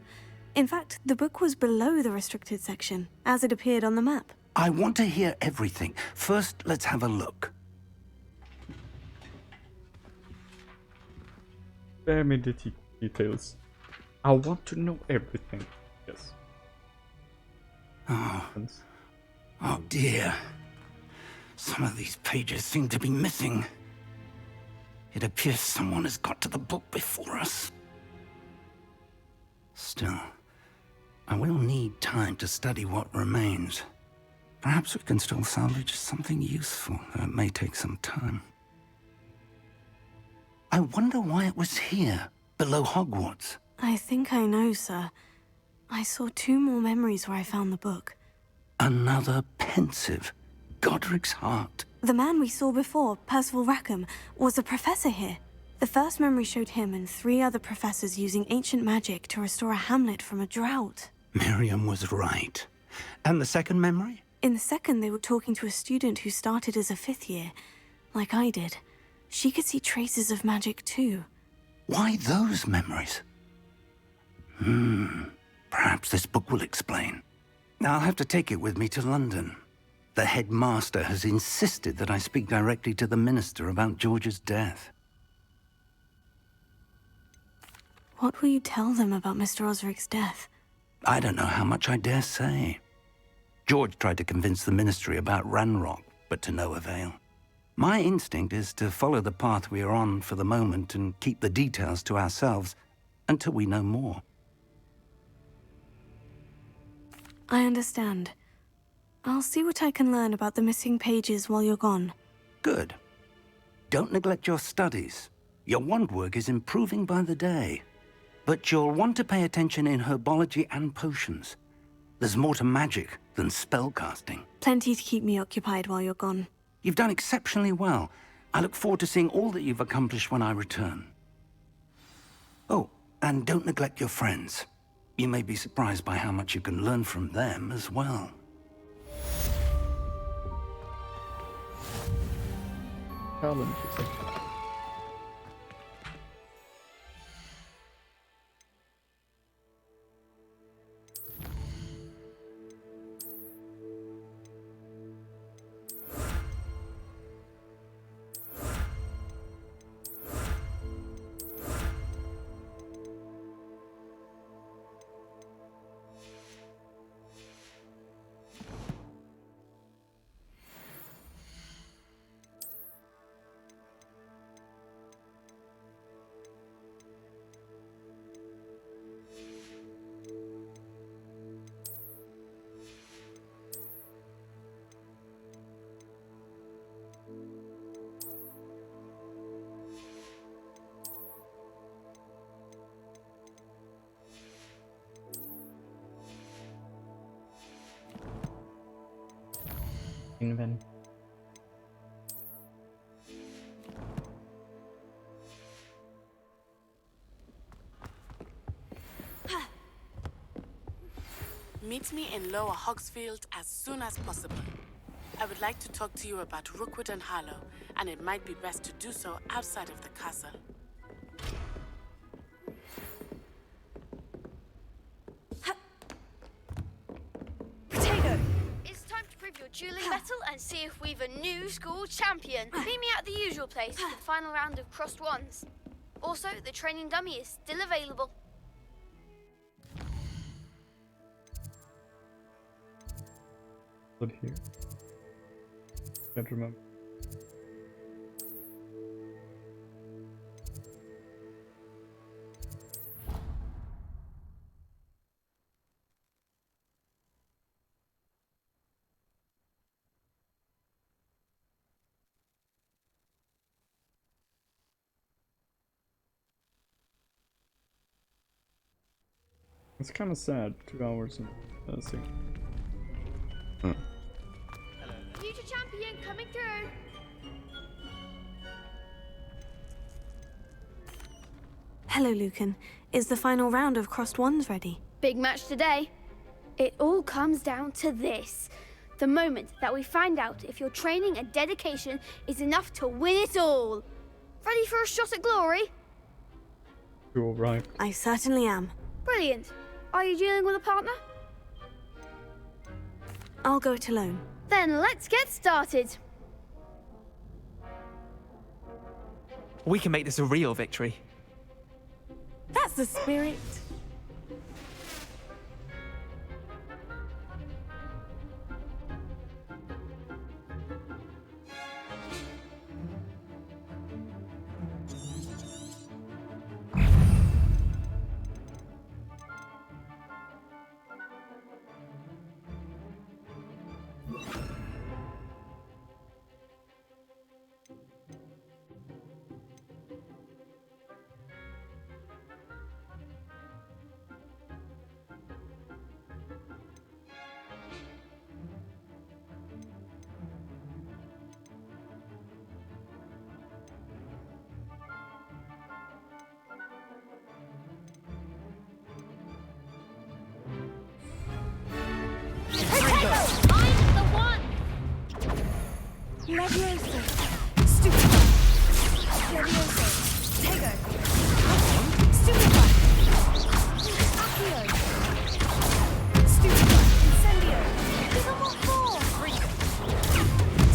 In fact, the book was below the restricted section, as it appeared on the map. I want to hear everything. First, let's have a look. Spare me the details. I want to know everything. Yes. Oh dear. Some of these pages seem to be missing. It appears someone has got to the book before us. Still, I will need time to study what remains. Perhaps we can still salvage something useful, though it may take some time. I wonder why it was here, below Hogwarts. I think I know, sir. I saw 2 more memories where I found the book. Another pensive. Godric's heart. The man we saw before, Percival Rackham, was a professor here. The first memory showed him and 3 other professors using ancient magic to restore a hamlet from a drought. Miriam was right. And the second memory? In the second, they were talking to a student who started as a 5th year, like I did. She could see traces of magic too. Why those memories? Perhaps this book will explain. I'll have to take it with me to London. The headmaster has insisted that I speak directly to the minister about George's death. What will you tell them about Mr. Osric's death? I don't know how much I dare say. George tried to convince the ministry about Ranrock, but to no avail. My instinct is to follow the path we are on for the moment and keep the details to ourselves until we know more. I understand. I'll see what I can learn about the missing pages while you're gone. Good. Don't neglect your studies. Your wand work is improving by the day. But you'll want to pay attention in herbology and potions. There's more to magic than spellcasting. Plenty to keep me occupied while you're gone. You've done exceptionally well. I look forward to seeing all that you've accomplished when I return. Oh, and don't neglect your friends. You may be surprised by how much you can learn from them as well. Challenge. Invent. Meet me in Lower Hogsfield as soon as possible. I would like to talk to you about Rookwood and Harlow, and it might be best to do so outside of the castle. Your dueling battle and see if we've a new school champion. Meet me at the usual place for the final round of crossed wands. Also, the training dummy is still available. Put here. Can't remember. It's kind of sad, 2 hours and see. Future champion coming through. Hello, Lucan. Is the final round of crossed wands ready? Big match today. It all comes down to this. The moment that we find out if your training and dedication is enough to win it all. Ready for a shot at glory? You're all right. I certainly am. Brilliant. Are you dealing with a partner? I'll go it alone. Then let's get started. We can make this a real victory. That's the spirit. Leviosa. Stupefy. Leviosa. Tego. Stupefy. Accio. Stupefy. Incendio. Little more.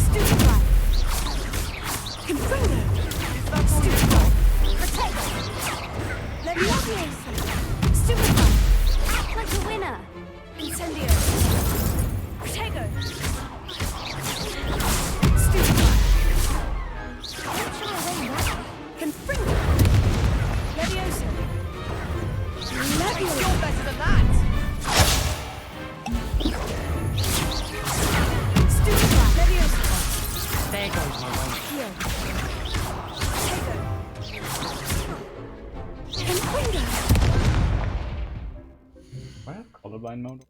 Stupefy. Confringo. Stupefy. Protego. Leviosa. Stupefy. Act like a winner. Incendio. Protego. Stupefy. colorblind mode.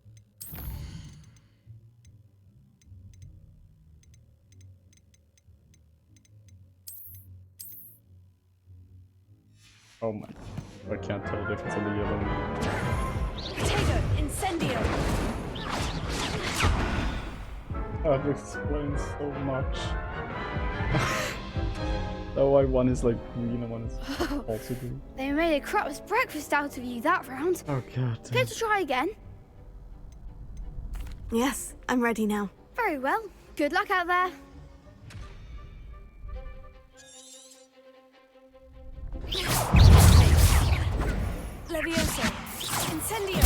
Oh my, I can't tell the difference on the yellow. Potato, incendio! That explains so much. That's why one is like green and one is also green. They made a crap's breakfast out of you that round. Oh god. Care to try again? Yes, I'm ready now. Very well. Good luck out there. Levioso, incendio!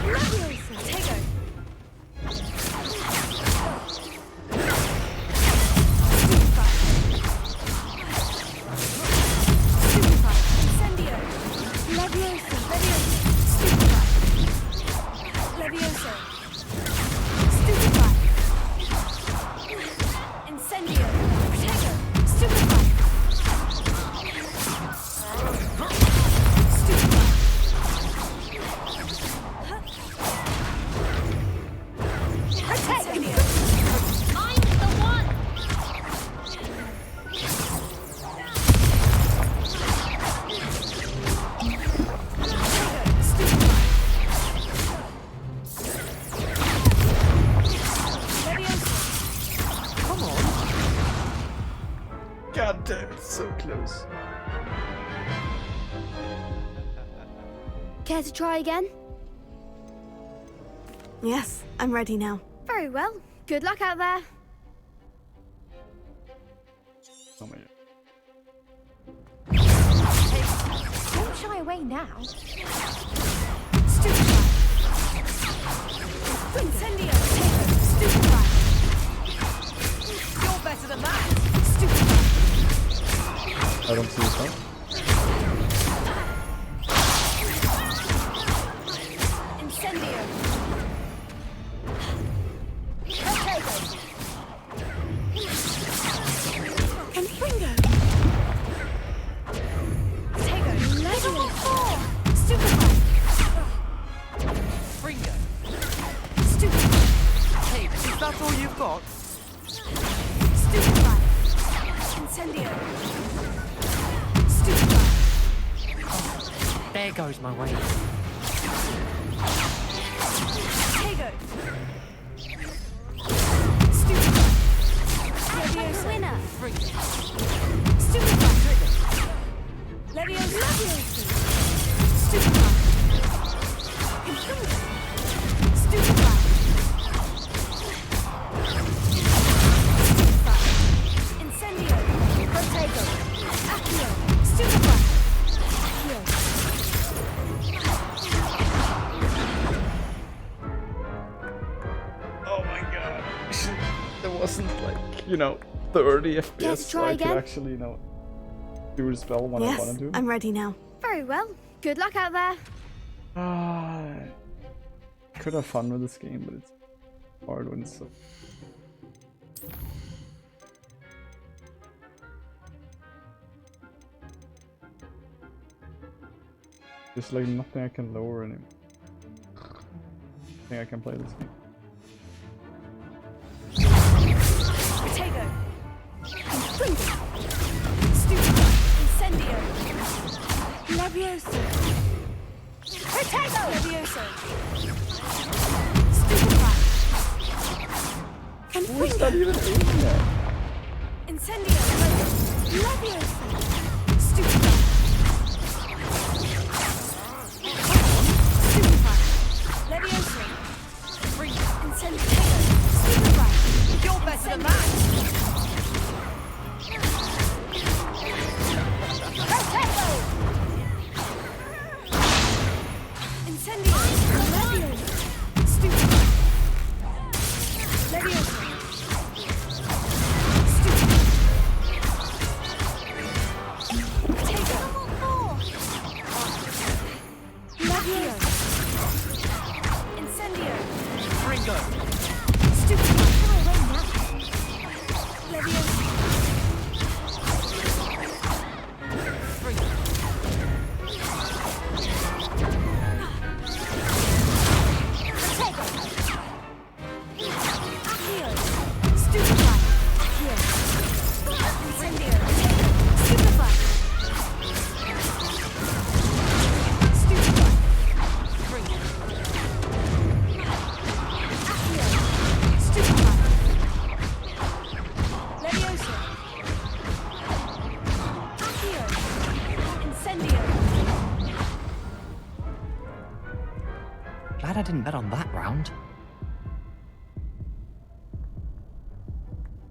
Levioso, potato! God damn, it's so close. Care to try again? Yes, I'm ready now. Very well. Good luck out there. Oh my Don't shy away now. Stupefy! Incendio! Stupefy! You're better than that! Stupefy! I don't see it, huh? Incendio! And Fringo! Tego! Level 4! Stupefy! Fringo! Stupefy! Hey, is that all you've got? Stupefy! Incendio! Stupefy! There goes my way. Tego! Stupefy! Levioso! Winner! Stupefy! Levioso! Levioso! Stupefy! Confringo! Stupefy! Stupefy! Incendio! Protego! Accio! Stupefy! Accio! Oh my god. There wasn't like, you know, 30 FPS so try I could again? actually, you know, do the spell when I Yes, wanted to. I'm ready now. Very well. Good luck out there. I could have fun with this game, but it's hard when it's so... There's like nothing I can lower anymore. I think I can play this game. Protego! Confringo! Stupefy! Incendio! Levioso! Protego! Levioso! Stupefy! What's that even aiming at? Incendio! Levioso! Stupefy! Stupefy! Levioso! Incendio! Stupefy! You're better than that! Protego! Incendio! Levioso! Stupefy! Levioso! Stupefy! glad I didn't bet on that round.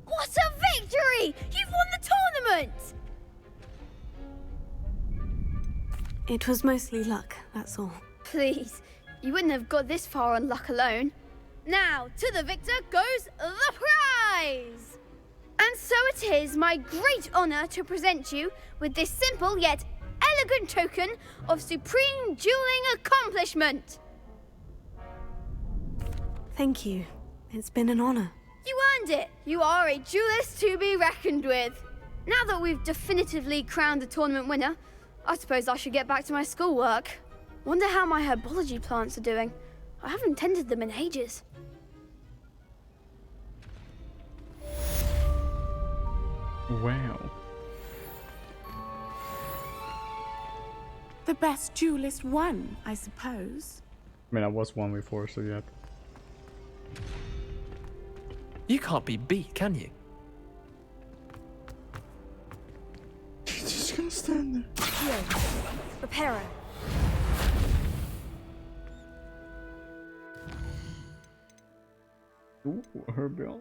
What a victory! You've won the tournament! It was mostly luck, that's all. Please, you wouldn't have got this far on luck alone. Now, to the victor goes the prize! And so it is my great honour to present you with this simple yet elegant token of supreme dueling accomplishment. Thank you. It's been an honour. You earned it. You are a duelist to be reckoned with. Now that we've definitively crowned the tournament winner, I suppose I should get back to my schoolwork. Wonder how my herbology plants are doing. I haven't tended them in ages. Wow. The best duelist won, I suppose. I mean, I was one before, so yeah. You can't be beat, can you? She's just gonna stand there. Here, Reparo. Ooh, her bill.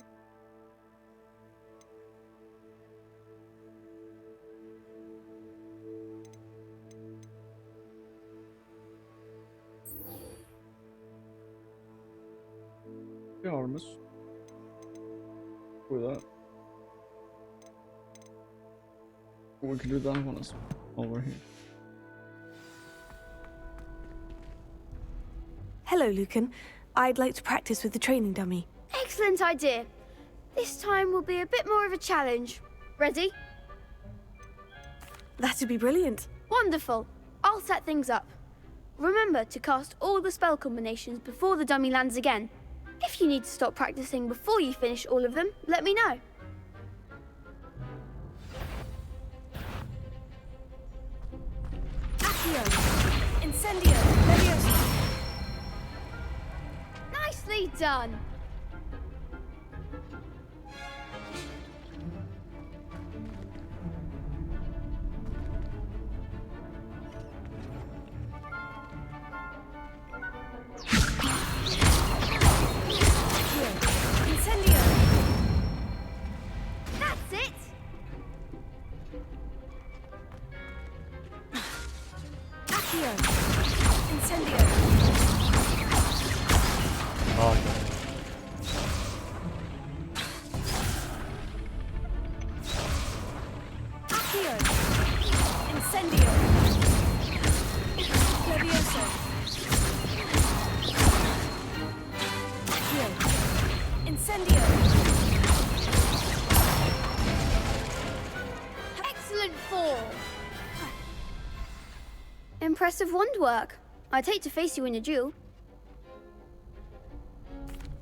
Yeah, Artemis. With that. We can do that one as well over here. Hello, Lucan. I'd like to practice with the training dummy. Excellent idea. This time will be a bit more of a challenge. Ready? That'd be brilliant. Wonderful. I'll set things up. Remember to cast all the spell combinations before the dummy lands again. If you need to stop practicing before you finish all of them, let me know. Accio. Incendio. Leviosa. Nicely done. Incendio. That's it. Accio. Incendio. Oh. Accio. Incendio. Leviosa. Accio. Incendio. Excellent form. Impressive wand work. I'd hate to face you in a duel.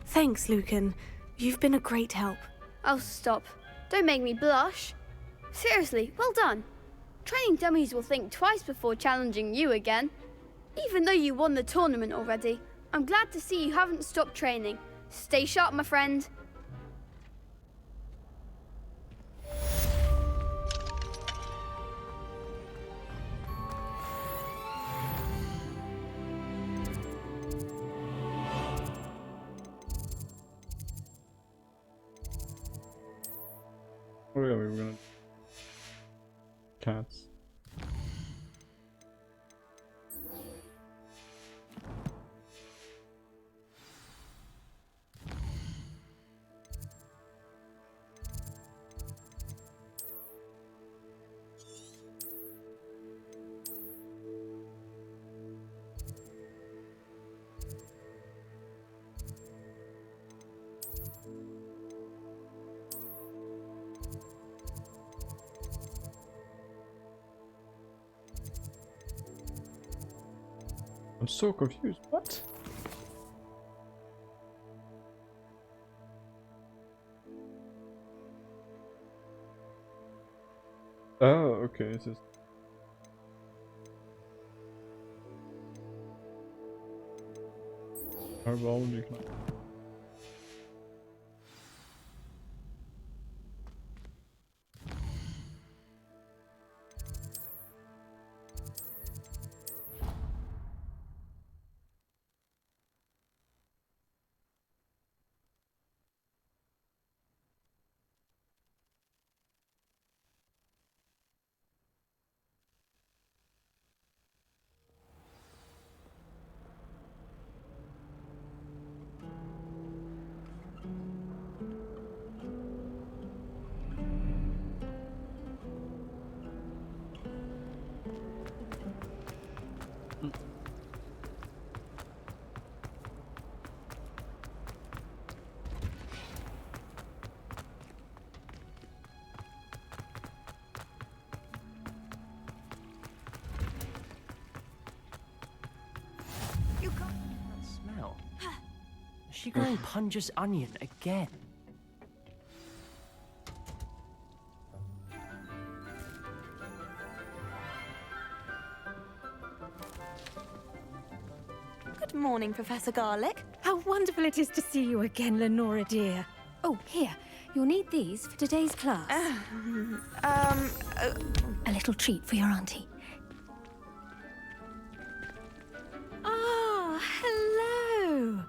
Thanks, Lucan. You've been a great help. Oh, stop. Don't make me blush. Seriously, well done. Training dummies will think twice before challenging you again. Even though you won the tournament already, I'm glad to see you haven't stopped training. Stay sharp, my friend. Oh yeah, we were gonna... Cats. I'm so confused. What? Oh, okay. It's just... Herbology class. You can't that smell. Is she growing Punja's onion again? Good morning, Professor Garlic. How wonderful it is to see you again, Lenora dear. Oh, here. You'll need these for today's class. A little treat for your auntie. Ah, hello.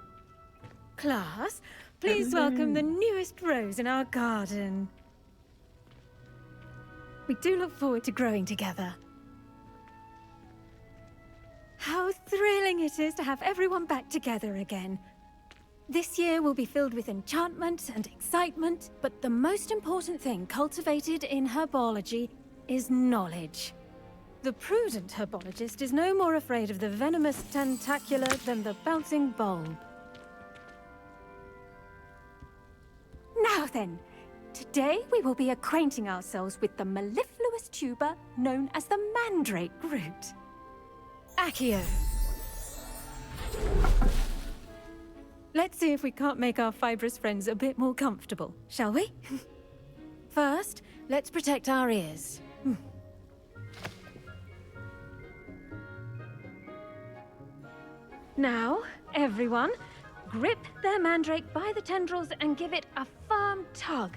Class, please welcome the newest rose in our garden. We do look forward to growing together. How thrilling it is to have everyone back together again. This year will be filled with enchantment and excitement, but the most important thing cultivated in herbology is knowledge. The prudent herbologist is no more afraid of the venomous tentacula than the bouncing bulb. Now then, today we will be acquainting ourselves with the mellifluous tuber known as the mandrake root. Accio. Let's see if we can't make our fibrous friends a bit more comfortable, shall we? First, let's protect our ears. Now, everyone, grip their mandrake by the tendrils and give it a firm tug.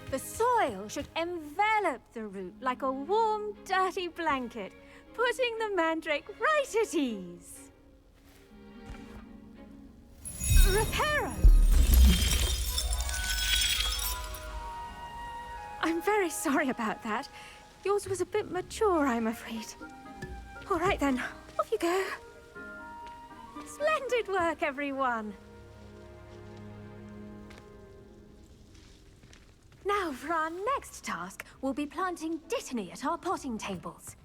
The soil should envelop the root like a warm, dirty blanket, putting the mandrake right at ease. Reparo! I'm very sorry about that. Yours was a bit mature, I'm afraid. All right then, off you go. Splendid work, everyone. Now, for our next task, we'll be planting dittany at our potting tables.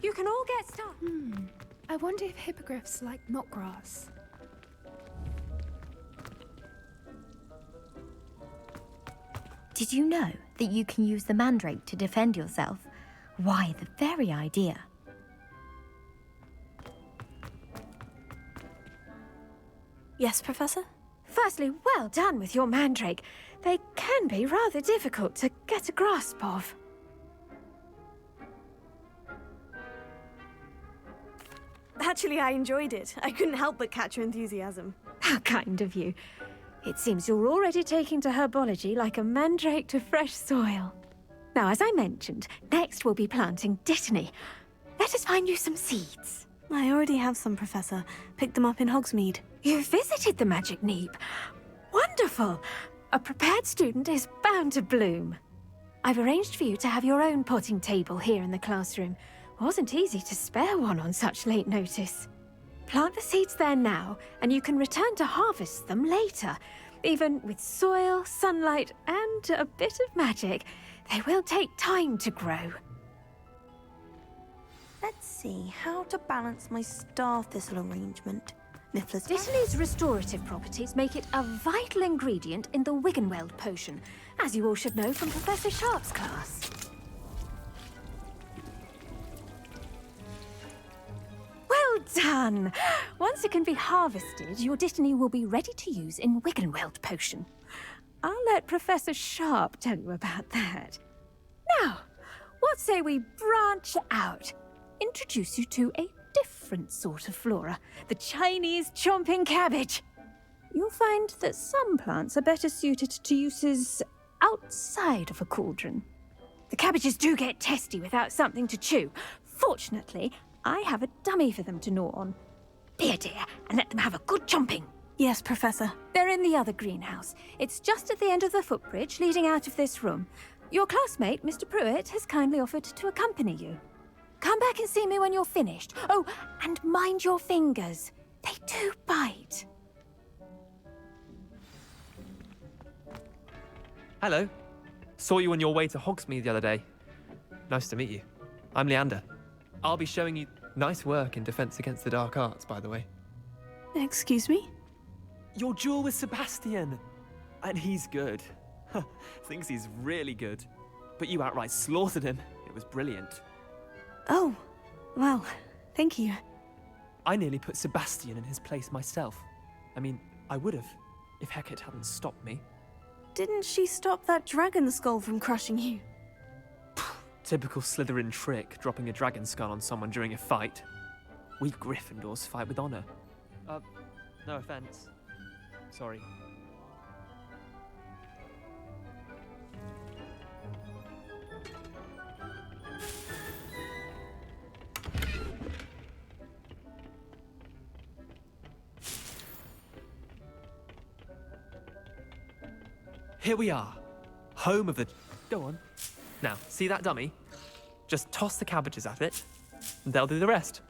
You can all get started. I wonder if hippogriffs like knotgrass. Did you know that you can use the mandrake to defend yourself? Why, the very idea. Yes, Professor? Firstly, well done with your mandrake. They can be rather difficult to get a grasp of. Actually, I enjoyed it. I couldn't help but catch your enthusiasm. How kind of you. It seems you're already taking to herbology like a mandrake to fresh soil. Now, as I mentioned, next we'll be planting dittany. Let us find you some seeds. I already have some, Professor. Picked them up in Hogsmeade. You visited the Magic Neep. Wonderful! A prepared student is bound to bloom. I've arranged for you to have your own potting table here in the classroom. Wasn't easy to spare one on such late notice. Plant the seeds there now, and you can return to harvest them later. Even with soil, sunlight, and a bit of magic, they will take time to grow. Let's see how to balance my star thistle arrangement. Dittany's restorative properties make it a vital ingredient in the Wiggenweld potion, as you all should know from Professor Sharp's class. Well done! Once it can be harvested, your dittany will be ready to use in Wiggenweld potion. I'll let Professor Sharp tell you about that. Now, what say we branch out? Introduce you to a different sort of flora, the Chinese chomping cabbage. You'll find that some plants are better suited to uses outside of a cauldron. The cabbages do get testy without something to chew. Fortunately, I have a dummy for them to gnaw on. Be a dear and let them have a good chomping. Yes, Professor. They're in the other greenhouse. It's just at the end of the footbridge leading out of this room. Your classmate, Mr. Pruitt, has kindly offered to accompany you. Come back and see me when you're finished. Oh, and mind your fingers. They do bite. Hello. Saw you on your way to Hogsmeade the other day. Nice to meet you. I'm Leander. I'll be showing you nice work in Defense Against the Dark Arts, by the way. Excuse me? Your duel with Sebastian. And he's good. Thinks he's really good. But you outright slaughtered him. It was brilliant. Oh, well, thank you. I nearly put Sebastian in his place myself. I mean, I would have, if Hecate hadn't stopped me. Didn't she stop that dragon skull from crushing you? Typical Slytherin trick, dropping a dragon skull on someone during a fight. We Gryffindors fight with honor. No offense. Sorry. Here we are, home of the... Go on. Now, see that dummy? Just toss the cabbages at it, and they'll do the rest.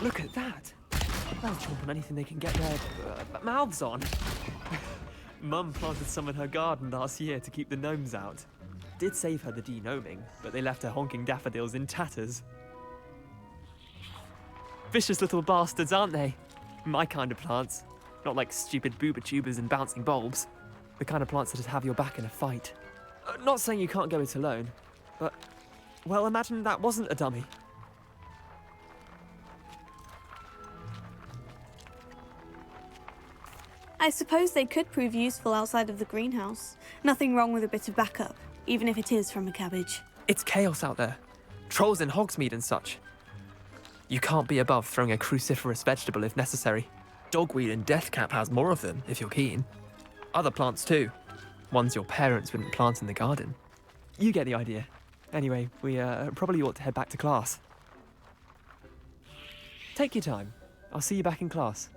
Look at that! They'll chomp on anything they can get their mouths on. Mum planted some in her garden last year to keep the gnomes out. Did save her the de-gnoming, but they left her honking daffodils in tatters. Vicious little bastards, aren't they? My kind of plants. Not like stupid booba tubers and bouncing bulbs. The kind of plants that just have your back in a fight. Not saying you can't go it alone, but... Well, imagine that wasn't a dummy. I suppose they could prove useful outside of the greenhouse. Nothing wrong with a bit of backup, even if it is from a cabbage. It's chaos out there. Trolls in Hogsmeade and such. You can't be above throwing a cruciferous vegetable if necessary. Dogweed and deathcap has more of them, if you're keen. Other plants too. Ones your parents wouldn't plant in the garden. You get the idea. Anyway, we probably ought to head back to class. Take your time. I'll see you back in class.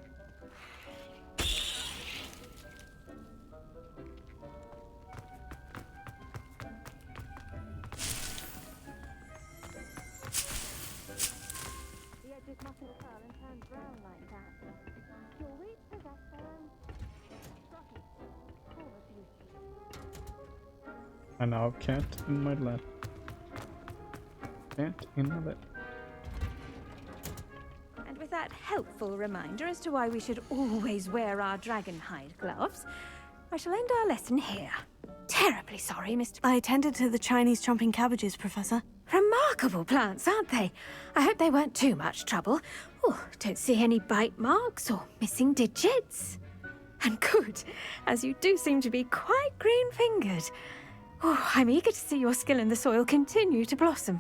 I now have cat in my lap. Cat in my lap. And with that helpful reminder as to why we should always wear our dragonhide gloves, I shall end our lesson here. Terribly sorry, Mr. I attended to the Chinese chomping cabbages, Professor. Remarkable plants, aren't they? I hope they weren't too much trouble. Oh, don't see any bite marks or missing digits. And good, as you do seem to be quite green-fingered. Oh, I'm eager to see your skill in the soil continue to blossom.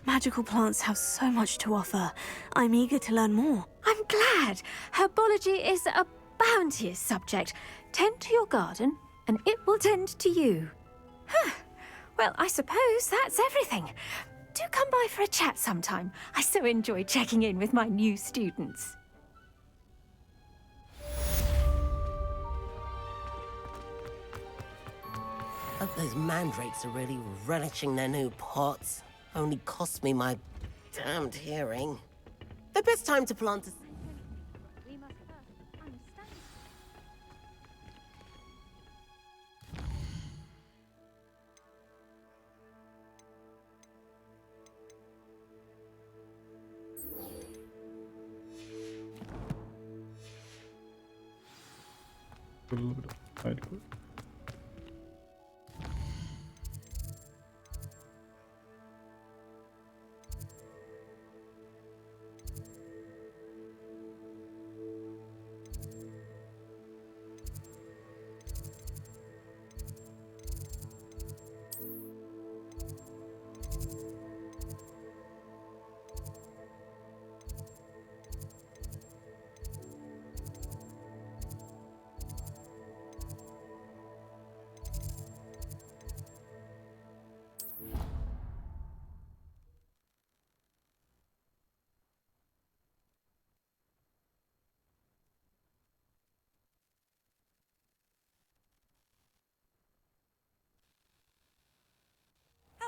Magical plants have so much to offer. I'm eager to learn more. I'm glad. Herbology is a bounteous subject. Tend to your garden, and it will tend to you. Well, I suppose that's everything. Do come by for a chat sometime. I so enjoy checking in with my new students. Hope those mandrakes are really relishing their new pots. Only cost me my damned hearing. The best time to plant a... We must first understand. A little bit of side quest.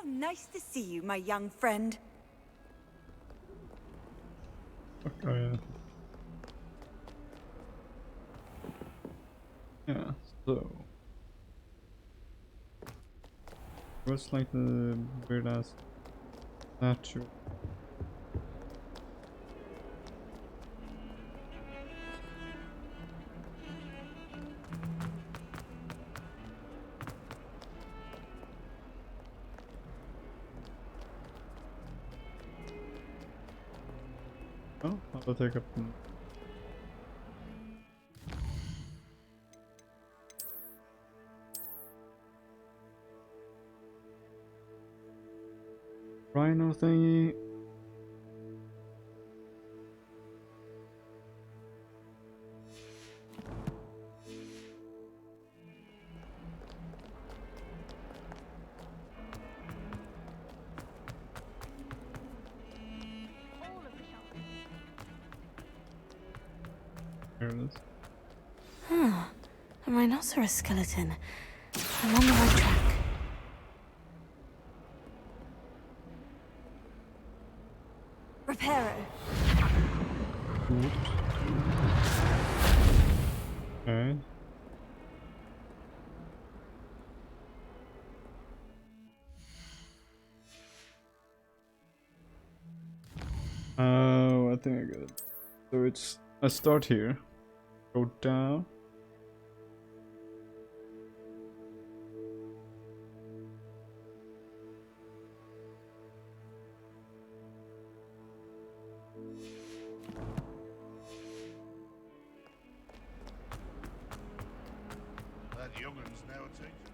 How nice to see you, my young friend. Oh yeah. Yeah, so it was like the weird ass statue. Oh, I'll take up. Rhino thingy. Here it is. Huh. A rhinoceros skeleton. I'm on the right track. Reparo. Okay. Oh, I think I got it. So it's I start here, go down. That youngun's now teachers.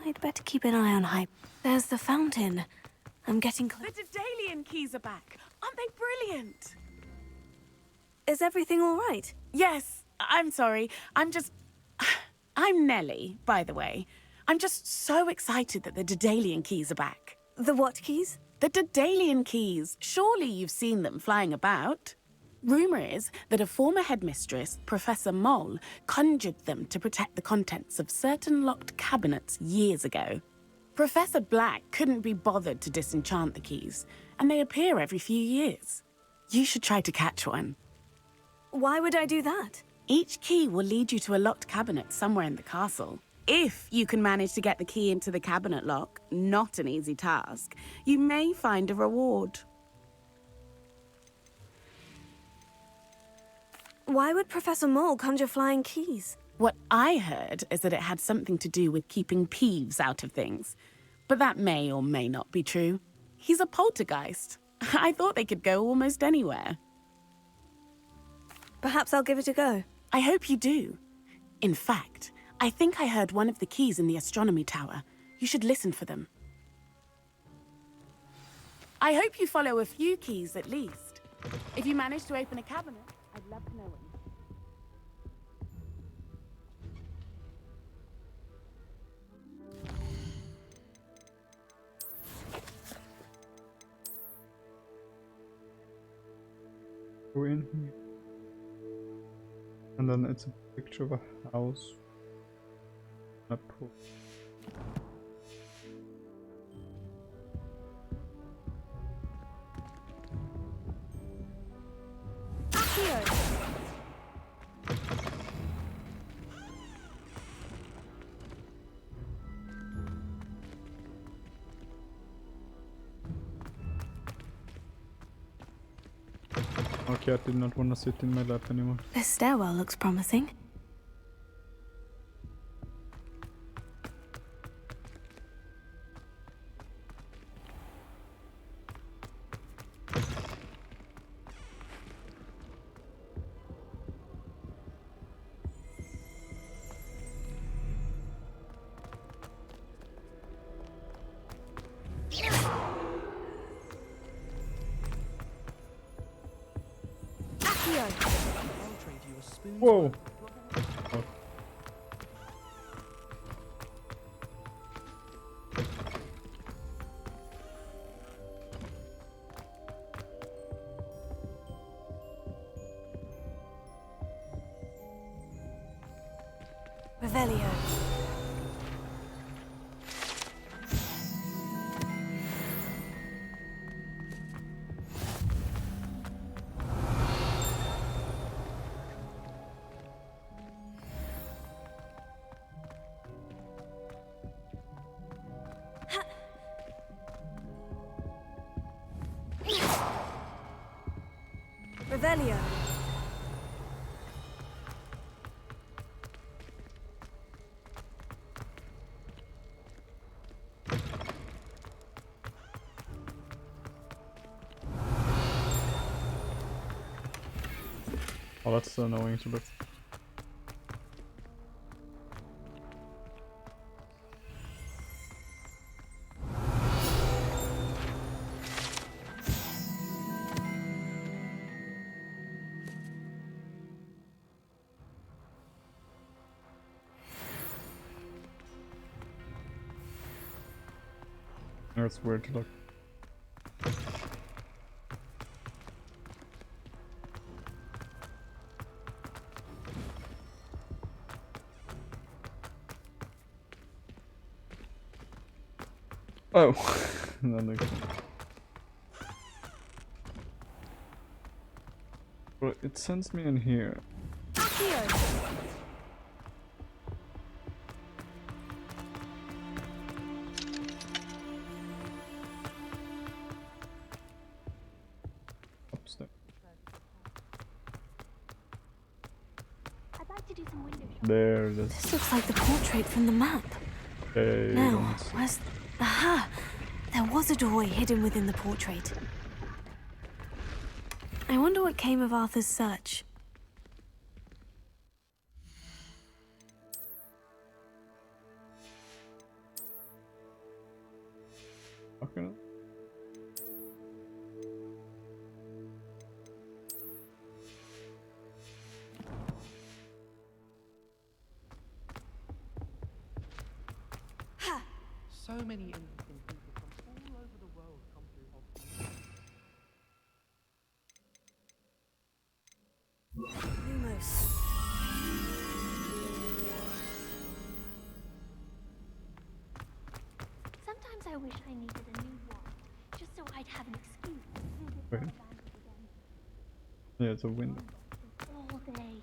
I'd better keep an eye on Hype. There's the fountain. I'm getting close. The Daedalian keys are back. Aren't they brilliant? Is everything all right? Yes. I'm sorry. I'm Nellie, by the way. I'm just so excited that the Daedalian keys are back. The what keys? The Daedalian keys. Surely you've seen them flying about. Rumour is that a former headmistress, Professor Mole, conjured them to protect the contents of certain locked cabinets years ago. Professor Black couldn't be bothered to disenchant the keys, and they appear every few years. You should try to catch one. Why would I do that? Each key will lead you to a locked cabinet somewhere in the castle. If you can manage to get the key into the cabinet lock, not an easy task, you may find a reward. Why would Professor Mole conjure flying keys? What I heard is that it had something to do with keeping Peeves out of things. But that may or may not be true. He's a poltergeist. I thought they could go almost anywhere. Perhaps I'll give it a go. I hope you do. In fact, I think I heard one of the keys in the astronomy tower. You should listen for them. I hope you follow a few keys at least. If you manage to open a cabinet, I'd love to know it. Go in here. And then it's a picture of a house. A pool. Okay, I did not want to sit in my lap anymore. This stairwell looks promising. Whoa! Oh. Revelio. Revelio. Oh, that's annoying to look. It's weird to look. Oh, that makes sense. Well, it sends me in here. Upstairs. I'd like to do some window shopping. There it is. This looks like the portrait from the map. Okay, Now, where's... Aha! There was a doorway hidden within the portrait. I wonder what came of Arthur's search. Okay. So many interesting people from all over the world come through Hogwarts. Lumos. Sometimes I wish I needed a new wand, just so I'd have an excuse to visit Wait. Ollivander again. Yeah, it's a window. All day.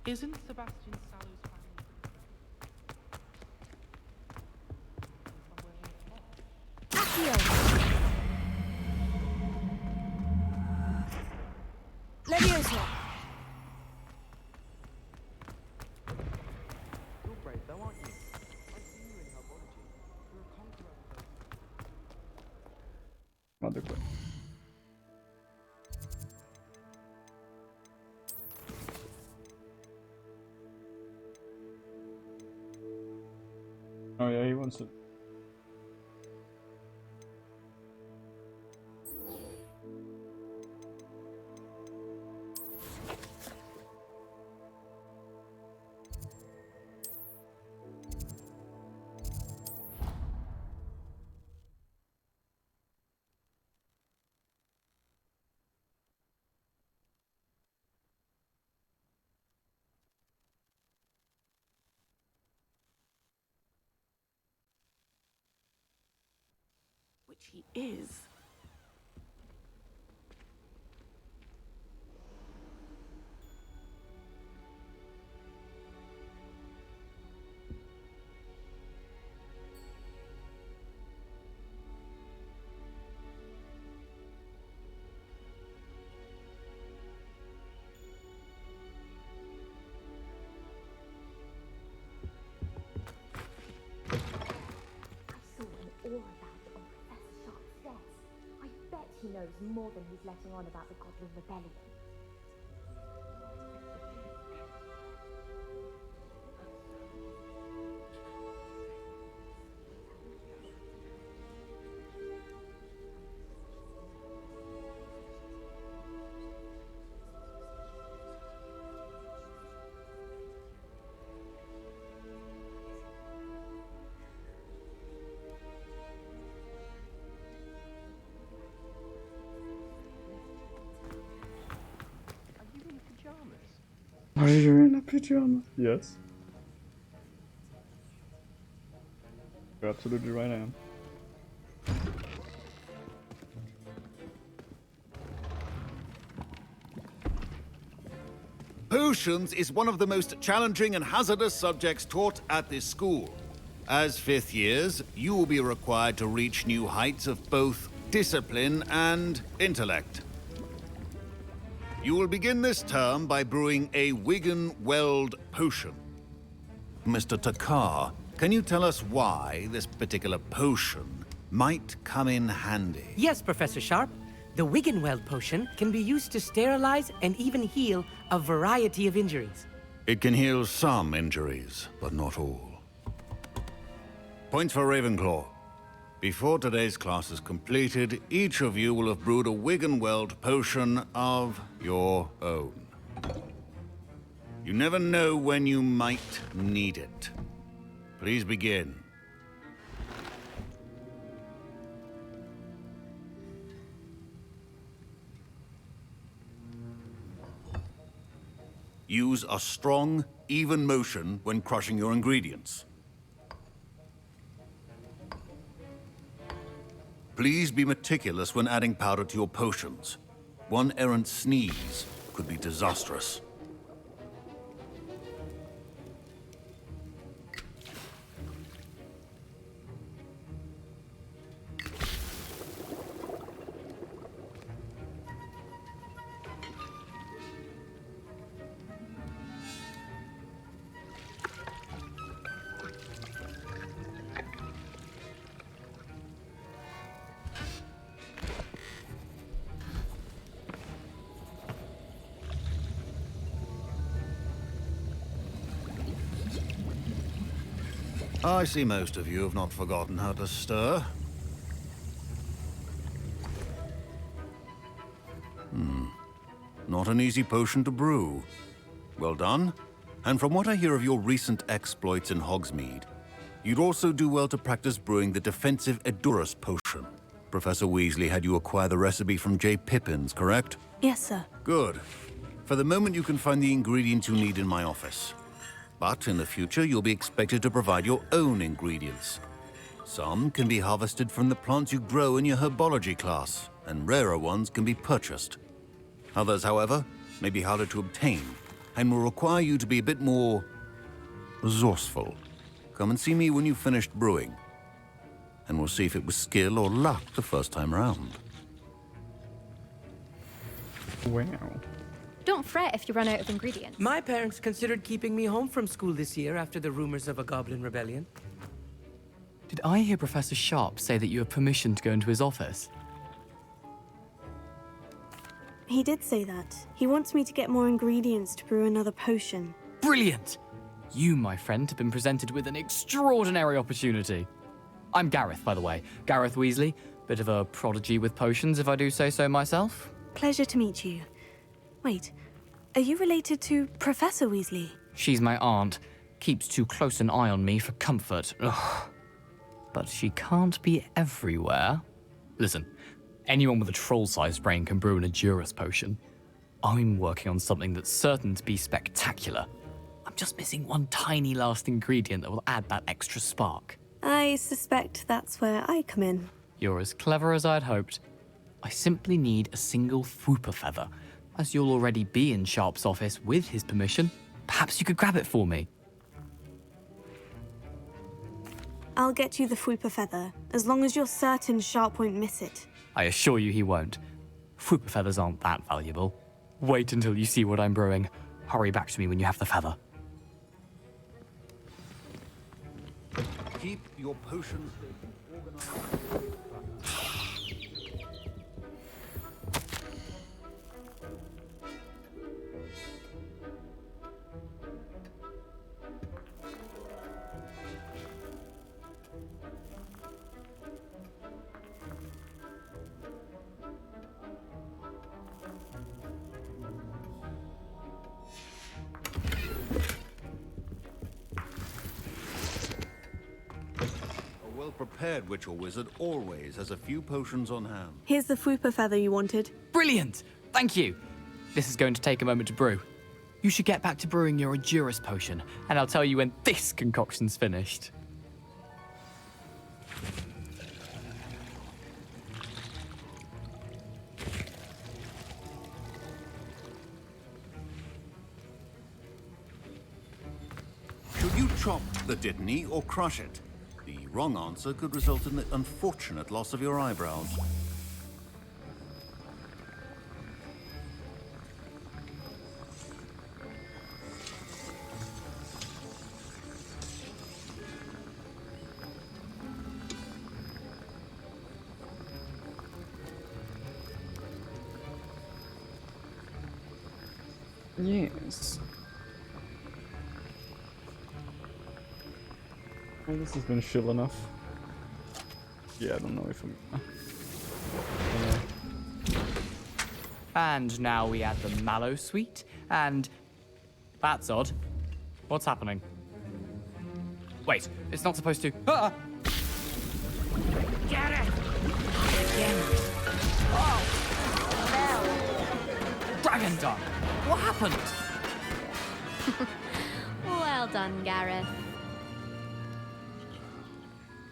Isn't Sebastian Sallow's family somewhere Accio. Leviosa. You're brave though, aren't you? I've seen you in herbology. You're a conqueror of those. Other way. Oh yeah, he wants it. Which he is. All about it on Professor Sharp's desk. I bet he knows more than he's letting on about the Goblin Rebellion. Are you in a pajama? Yes. You're absolutely right, I am. Potions is one of the most challenging and hazardous subjects taught at this school. As fifth years, you will be required to reach new heights of both discipline and intellect. You will begin this term by brewing a Wiggenweld potion. Mr. Takar, can you tell us why this particular potion might come in handy? Yes, Professor Sharp. The Wiggenweld potion can be used to sterilize and even heal a variety of injuries. It can heal some injuries, but not all. Points for Ravenclaw. Before today's class is completed, each of you will have brewed a Wiggenweld potion of your own. You never know when you might need it. Please begin. Use a strong, even motion when crushing your ingredients. Please be meticulous when adding powder to your potions. One errant sneeze could be disastrous. I see most of you have not forgotten how to stir. Not an easy potion to brew. Well done. And from what I hear of your recent exploits in Hogsmeade, you'd also do well to practice brewing the defensive Edurus potion. Professor Weasley had you acquire the recipe from J. Pippins, correct? Yes, sir. Good. For the moment, you can find the ingredients you need in my office. But in the future, you'll be expected to provide your own ingredients. Some can be harvested from the plants you grow in your herbology class, and rarer ones can be purchased. Others, however, may be harder to obtain, and will require you to be a bit more resourceful. Come and see me when you've finished brewing, and we'll see if it was skill or luck the first time round. Wow. Don't fret if you run out of ingredients. My parents considered keeping me home from school this year after the rumors of a goblin rebellion. Did I hear Professor Sharp say that you have permission to go into his office? He did say that. He wants me to get more ingredients to brew another potion. Brilliant! You, my friend, have been presented with an extraordinary opportunity. I'm Gareth, by the way. Gareth Weasley. Bit of a prodigy with potions, if I do say so myself. Pleasure to meet you. Wait, are you related to Professor Weasley? She's my aunt. Keeps too close an eye on me for comfort. Ugh. But she can't be everywhere. Listen, anyone with a troll-sized brain can brew an Edurus potion. I'm working on something that's certain to be spectacular. I'm just missing one tiny last ingredient that will add that extra spark. I suspect that's where I come in. You're as clever as I'd hoped. I simply need a single Fwooper feather. As you'll already be in Sharp's office with his permission, perhaps you could grab it for me. I'll get you the Fwooper feather, as long as you're certain Sharp won't miss it. I assure you he won't. Fwooper feathers aren't that valuable. Wait until you see what I'm brewing. Hurry back to me when you have the feather. Keep your potions organized. Prepared witch or wizard always has a few potions on hand. Here's the Fwooper feather you wanted. Brilliant! Thank you! This is going to take a moment to brew. You should get back to brewing your Endurus potion, and I'll tell you when this concoction's finished. Should you chop the Dittany or crush it? The wrong answer could result in the unfortunate loss of your eyebrows. Yes. Well, this has been chill enough. Yeah, I don't know if I'm... And now we add the mallow sweet, and... That's odd. What's happening? Wait, it's not supposed to... Ah! Get it! Dragon Dung! What happened? Well done, Gareth.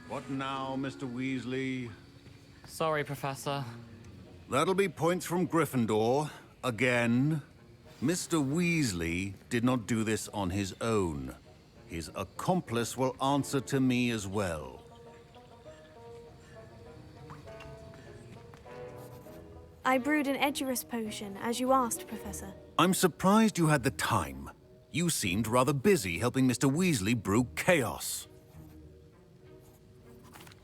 What now, Mr. Weasley? Sorry, Professor. That'll be points from Gryffindor. Again. Mr. Weasley did not do this on his own. His accomplice will answer to me as well. I brewed an Edurus potion, as you asked, Professor. I'm surprised you had the time. You seemed rather busy helping Mr. Weasley brew chaos.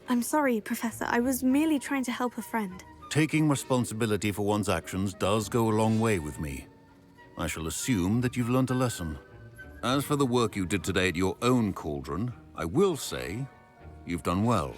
I'm sorry, Professor. I was merely trying to help a friend. Taking responsibility for one's actions does go a long way with me. I shall assume that you've learnt a lesson. As for the work you did today at your own cauldron, I will say you've done well.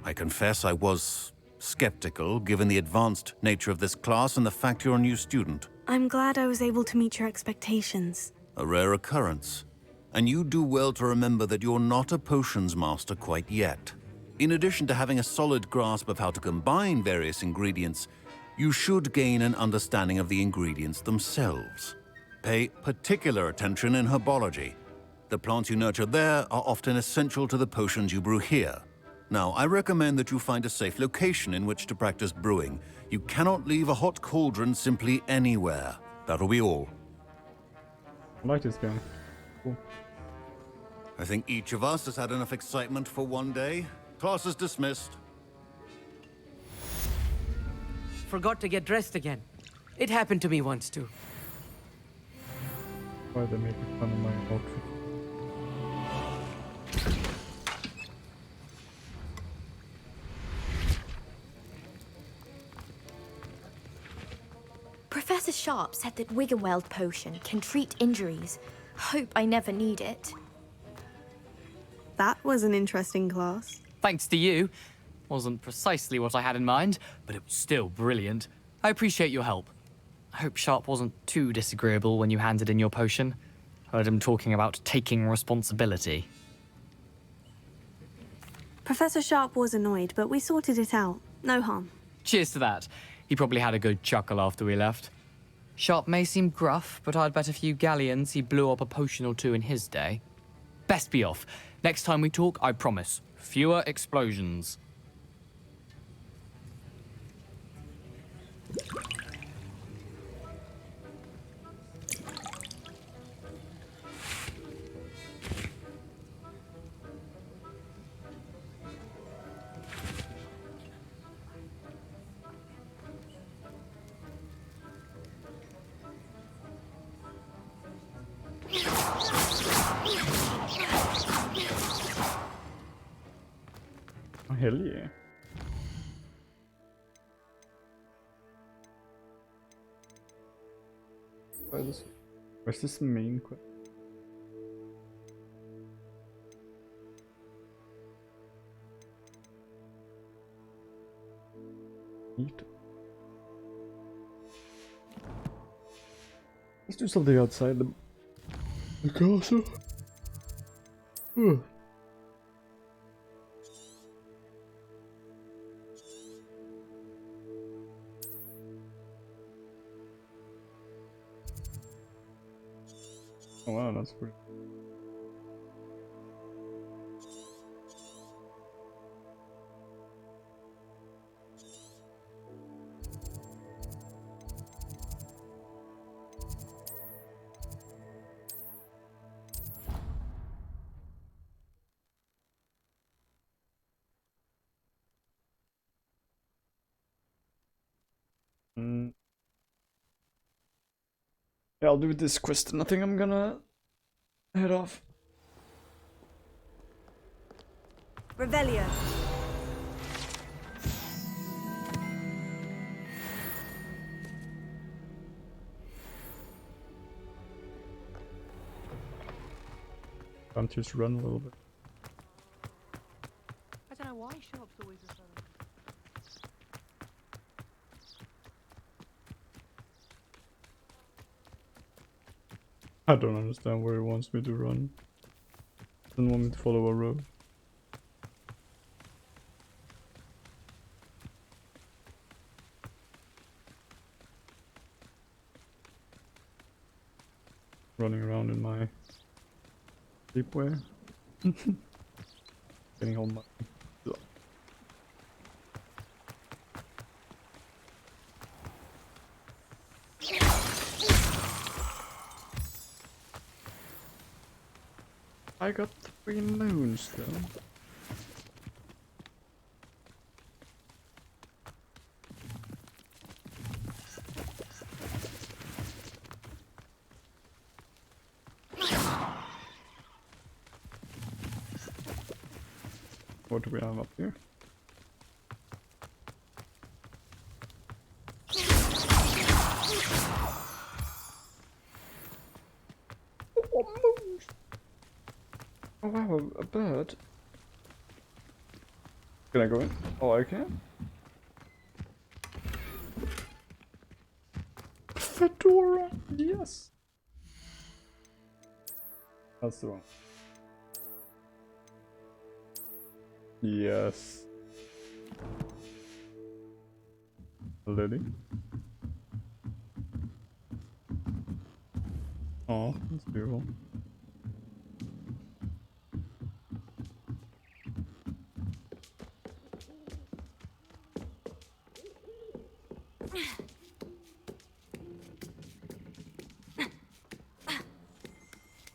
I confess I was skeptical, given the advanced nature of this class and the fact you're a new student. I'm glad I was able to meet your expectations. A rare occurrence. And you do well to remember that you're not a potions master quite yet. In addition to having a solid grasp of how to combine various ingredients, you should gain an understanding of the ingredients themselves. Pay particular attention in herbology. The plants you nurture there are often essential to the potions you brew here. Now, I recommend that you find a safe location in which to practice brewing. You cannot leave a hot cauldron simply anywhere. That'll be all. I like this game. Cool. I think each of us has had enough excitement for one day. Class is dismissed. Forgot to get dressed again. It happened to me once too. Why are they making fun of my outfit? Professor Sharp said that Wiggenweld potion can treat injuries. Hope I never need it. That was an interesting class. Thanks to you. Wasn't precisely what I had in mind, but it was still brilliant. I appreciate your help. I hope Sharp wasn't too disagreeable when you handed in your potion. Heard him talking about taking responsibility. Professor Sharp was annoyed, but we sorted it out. No harm. Cheers to that. He probably had a good chuckle after we left. Sharp may seem gruff, but I'd bet a few galleons he blew up a potion or two in his day. Best be off. Next time we talk, I promise, fewer explosions. Oh, hell yeah. Where's this main quest? Neat. Let's do something outside the castle. Oh wow, that's pretty. Yeah, I'll do this quest and I think I'm gonna head off. Revelio. Can't just run a little bit. I don't know why Sharp's always a fellow. I don't understand where he wants me to run. Doesn't want me to follow a road. Running around in my sleepwear. Getting all my... I got 3 moons though. What do we have up here? Oh wow, a bird. Can I go in? Oh, I can? Fedora! Yes! That's the one. Yes. Lily. Oh, that's beautiful.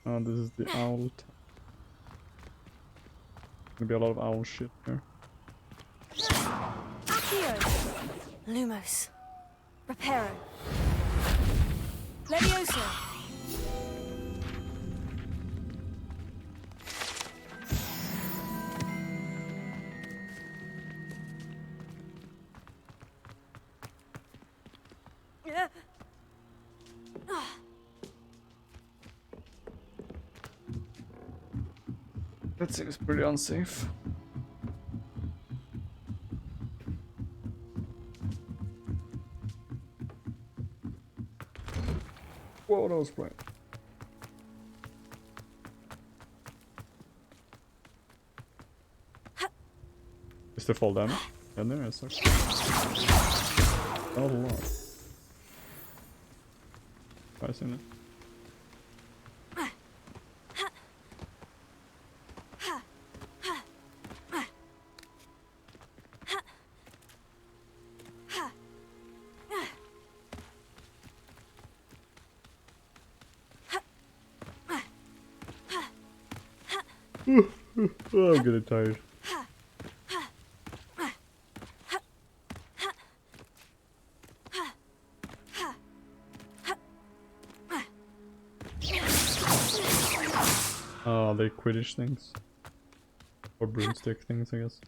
Oh, this is the owl. Gonna be a lot of owl shit here. Accio. Lumos. Reparo. Levioso. Yeah. That seems pretty unsafe. Whoa, that was bright. Is the fall damage? Yeah, there is. Okay. Not a lot. Surprisingly. Oh, I'm getting tired. Oh, they Quidditch things. Or broomstick things, I guess.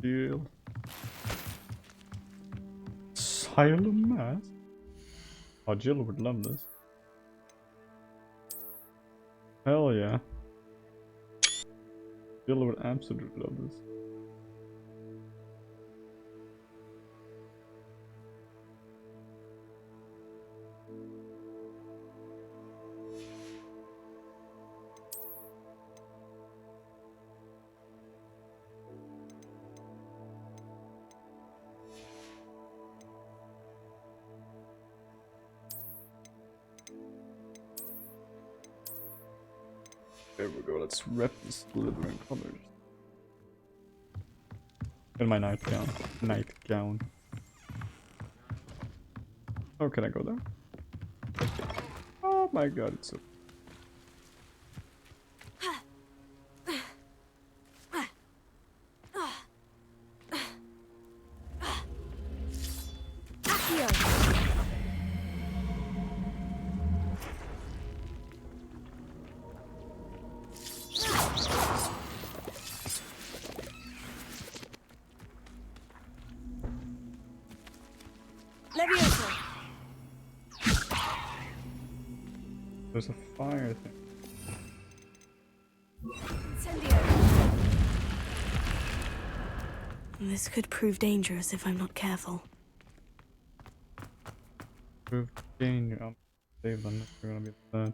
Deal. Asylum Mass? Oh, Jill would love this. Hell yeah. Jill would absolutely love this. There we go, let's wrap this glittering colors. In my nightgown. Nightgown. Oh, can I go there? Oh my god, it's so... There's a fire thing. This could prove dangerous if I'm not careful. Prove danger. I'll save them if they're gonna be bad.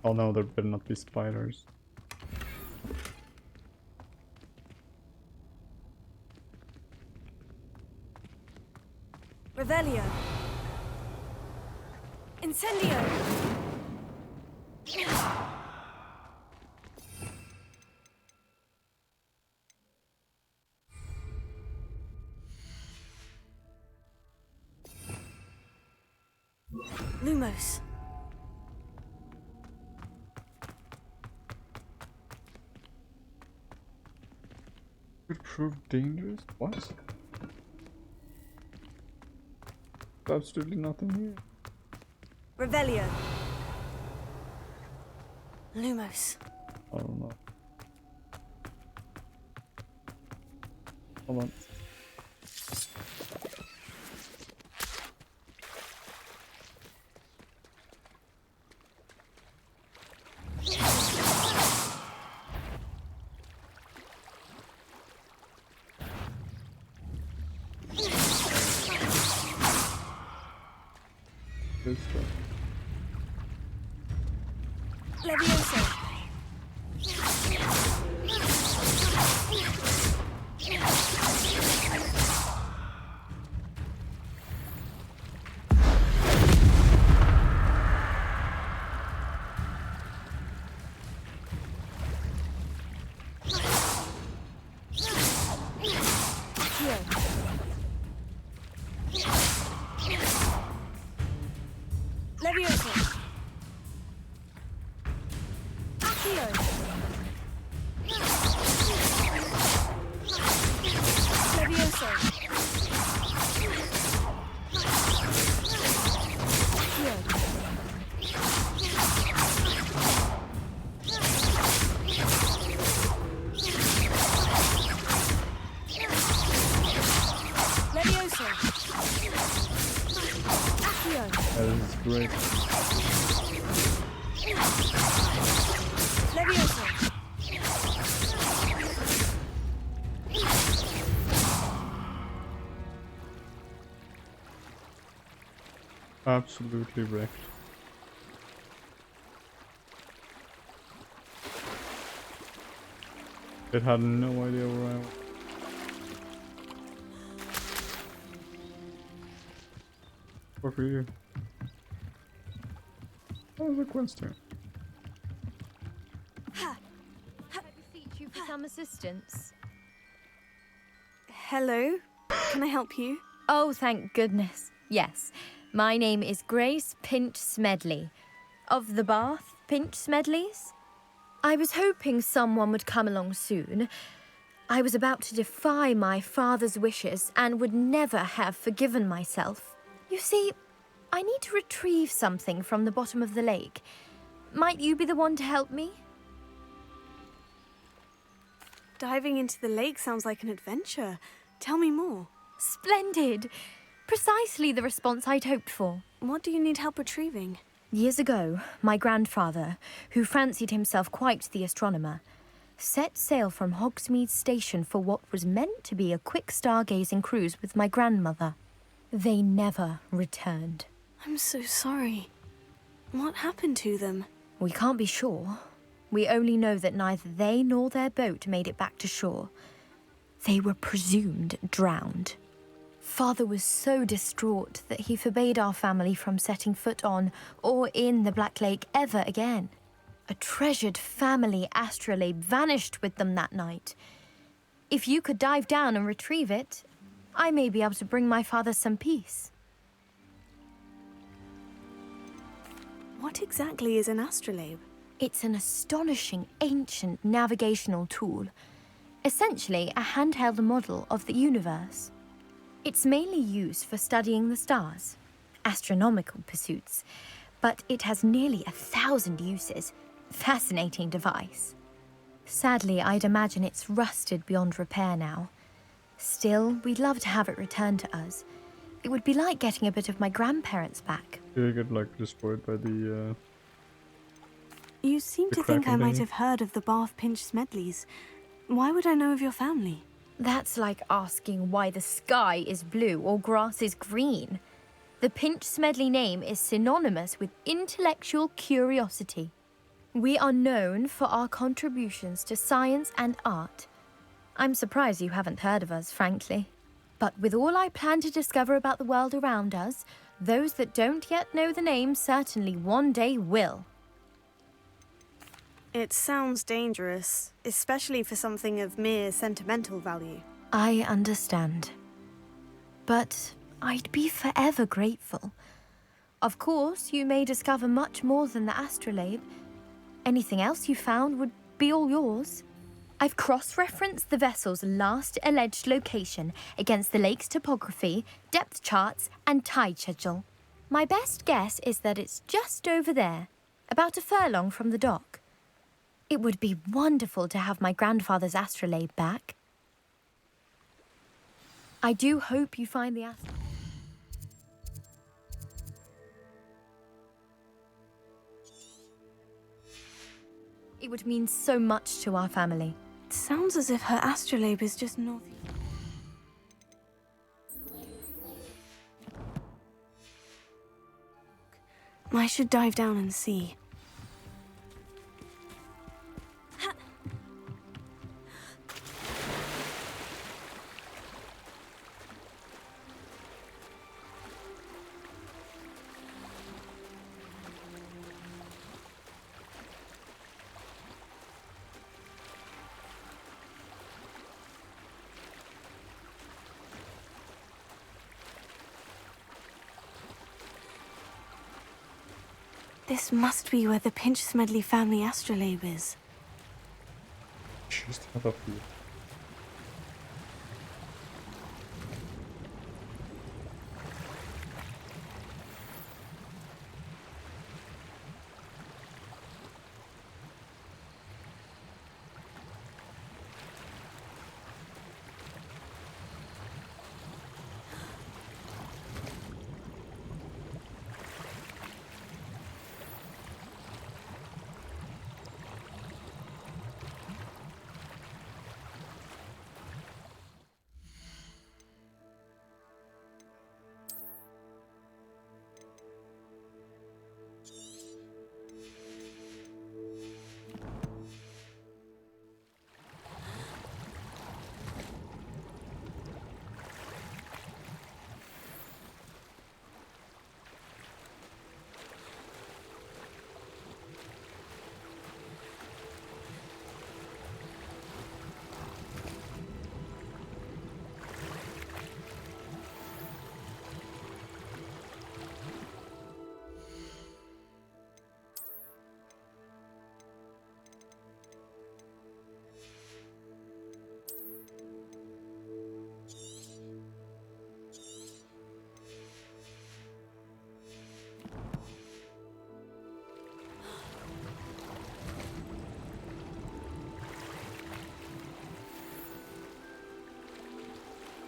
Oh no, there better not be spiders. Revelio. Incendio. Lumos. Could prove dangerous? What? Absolutely nothing here. Revelio. Lumos. I don't know. Hold on. Good stuff. Levioso. Levioso. Accio. Levioso. Levioso. Accio. That is great. Levioso. Absolutely wrecked. It had no idea where I was. What for you? Oh, there's a quest here. I beseech you for some assistance. Hello. Can I help you? Oh, thank goodness. Yes. My name is Grace Pinch Smedley. Of the Bath Pinch Smedleys. I was hoping someone would come along soon. I was about to defy my father's wishes and would never have forgiven myself. You see, I need to retrieve something from the bottom of the lake. Might you be the one to help me? Diving into the lake sounds like an adventure. Tell me more. Splendid! Precisely the response I'd hoped for. What do you need help retrieving? Years ago, my grandfather, who fancied himself quite the astronomer, set sail from Hogsmeade Station for what was meant to be a quick stargazing cruise with my grandmother. They never returned. I'm so sorry. What happened to them? We can't be sure. We only know that neither they nor their boat made it back to shore. They were presumed drowned. Father was so distraught that he forbade our family from setting foot on or in the Black Lake ever again. A treasured family astrolabe vanished with them that night. If you could dive down and retrieve it, I may be able to bring my father some peace. What exactly is an astrolabe? It's an astonishing ancient navigational tool. Essentially a handheld model of the universe. It's mainly used for studying the stars, astronomical pursuits, but it has nearly 1,000 uses. Fascinating device. Sadly, I'd imagine it's rusted beyond repair now. Still, we'd love to have it returned to us. It would be like getting a bit of my grandparents back. Did it get like destroyed by the You seem the to think I might Kraken have heard of the Bath Pinch Smedleys. Why would I know of your family? That's like asking why the sky is blue or grass is green. The Pinch Smedley name is synonymous with intellectual curiosity. We are known for our contributions to science and art. I'm surprised you haven't heard of us, frankly. But with all I plan to discover about the world around us, those that don't yet know the name certainly one day will. It sounds dangerous, especially for something of mere sentimental value. I understand. But I'd be forever grateful. Of course, you may discover much more than the astrolabe. Anything else you found would be all yours. I've cross-referenced the vessel's last alleged location against the lake's topography, depth charts, and tide schedule. My best guess is that it's just over there, about a furlong from the dock. It would be wonderful to have my grandfather's astrolabe back. I do hope you find the astrolabe. It would mean so much to our family. It sounds as if her astrolabe is just north. I should dive down and see. This must be where the Pinch Smedley family astrolabe is. Just head up here.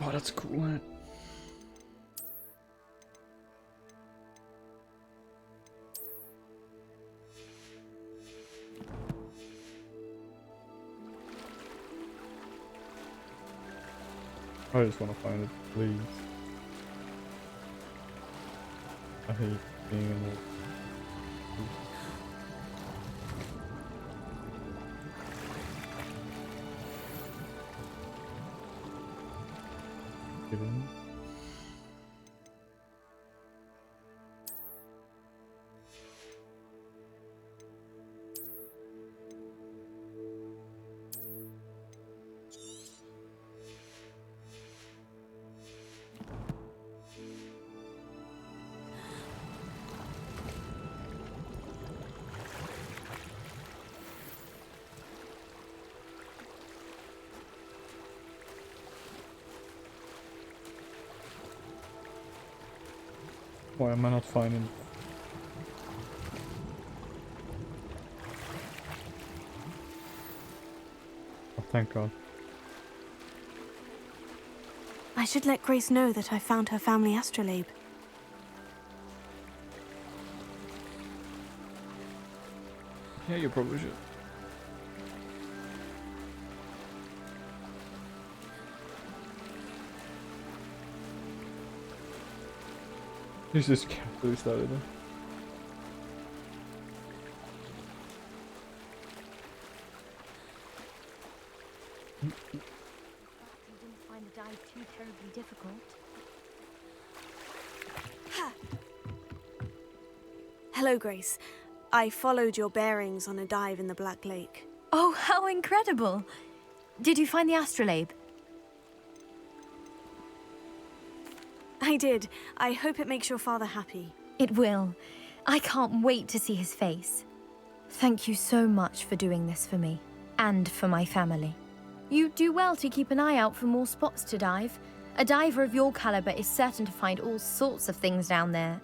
Oh, that's cool. I just want to find it, please. I hate being in the... Kidding. Why am I not finding? Oh, thank God. I should let Grace know that I found her family astrolabe. Yeah, you probably should. He's just carefully started it. You didn't find the dive too terribly difficult. Hello, Grace. I followed your bearings on a dive in the Black Lake. Oh, how incredible! Did you find the astrolabe? I did. I hope it makes your father happy. It will. I can't wait to see his face. Thank you so much for doing this for me, and for my family. You do well to keep an eye out for more spots to dive. A diver of your caliber is certain to find all sorts of things down there.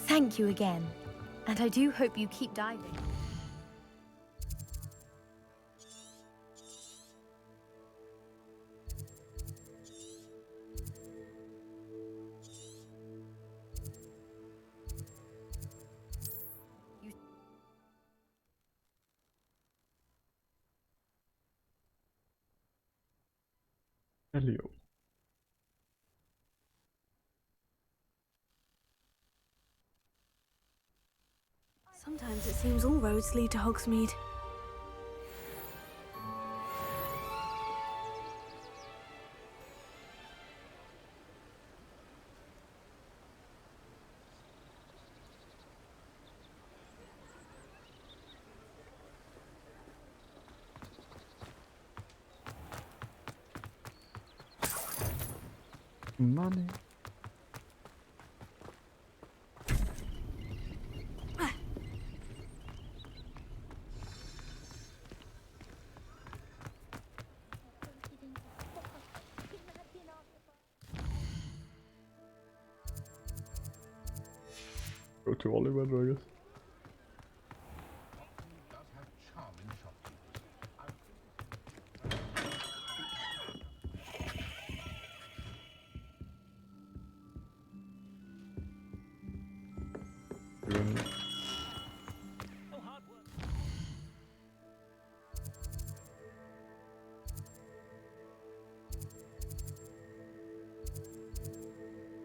Thank you again, and I do hope you keep diving. Elio. Sometimes it seems all roads lead to Hogsmeade. Money. Go to Oliver, I guess.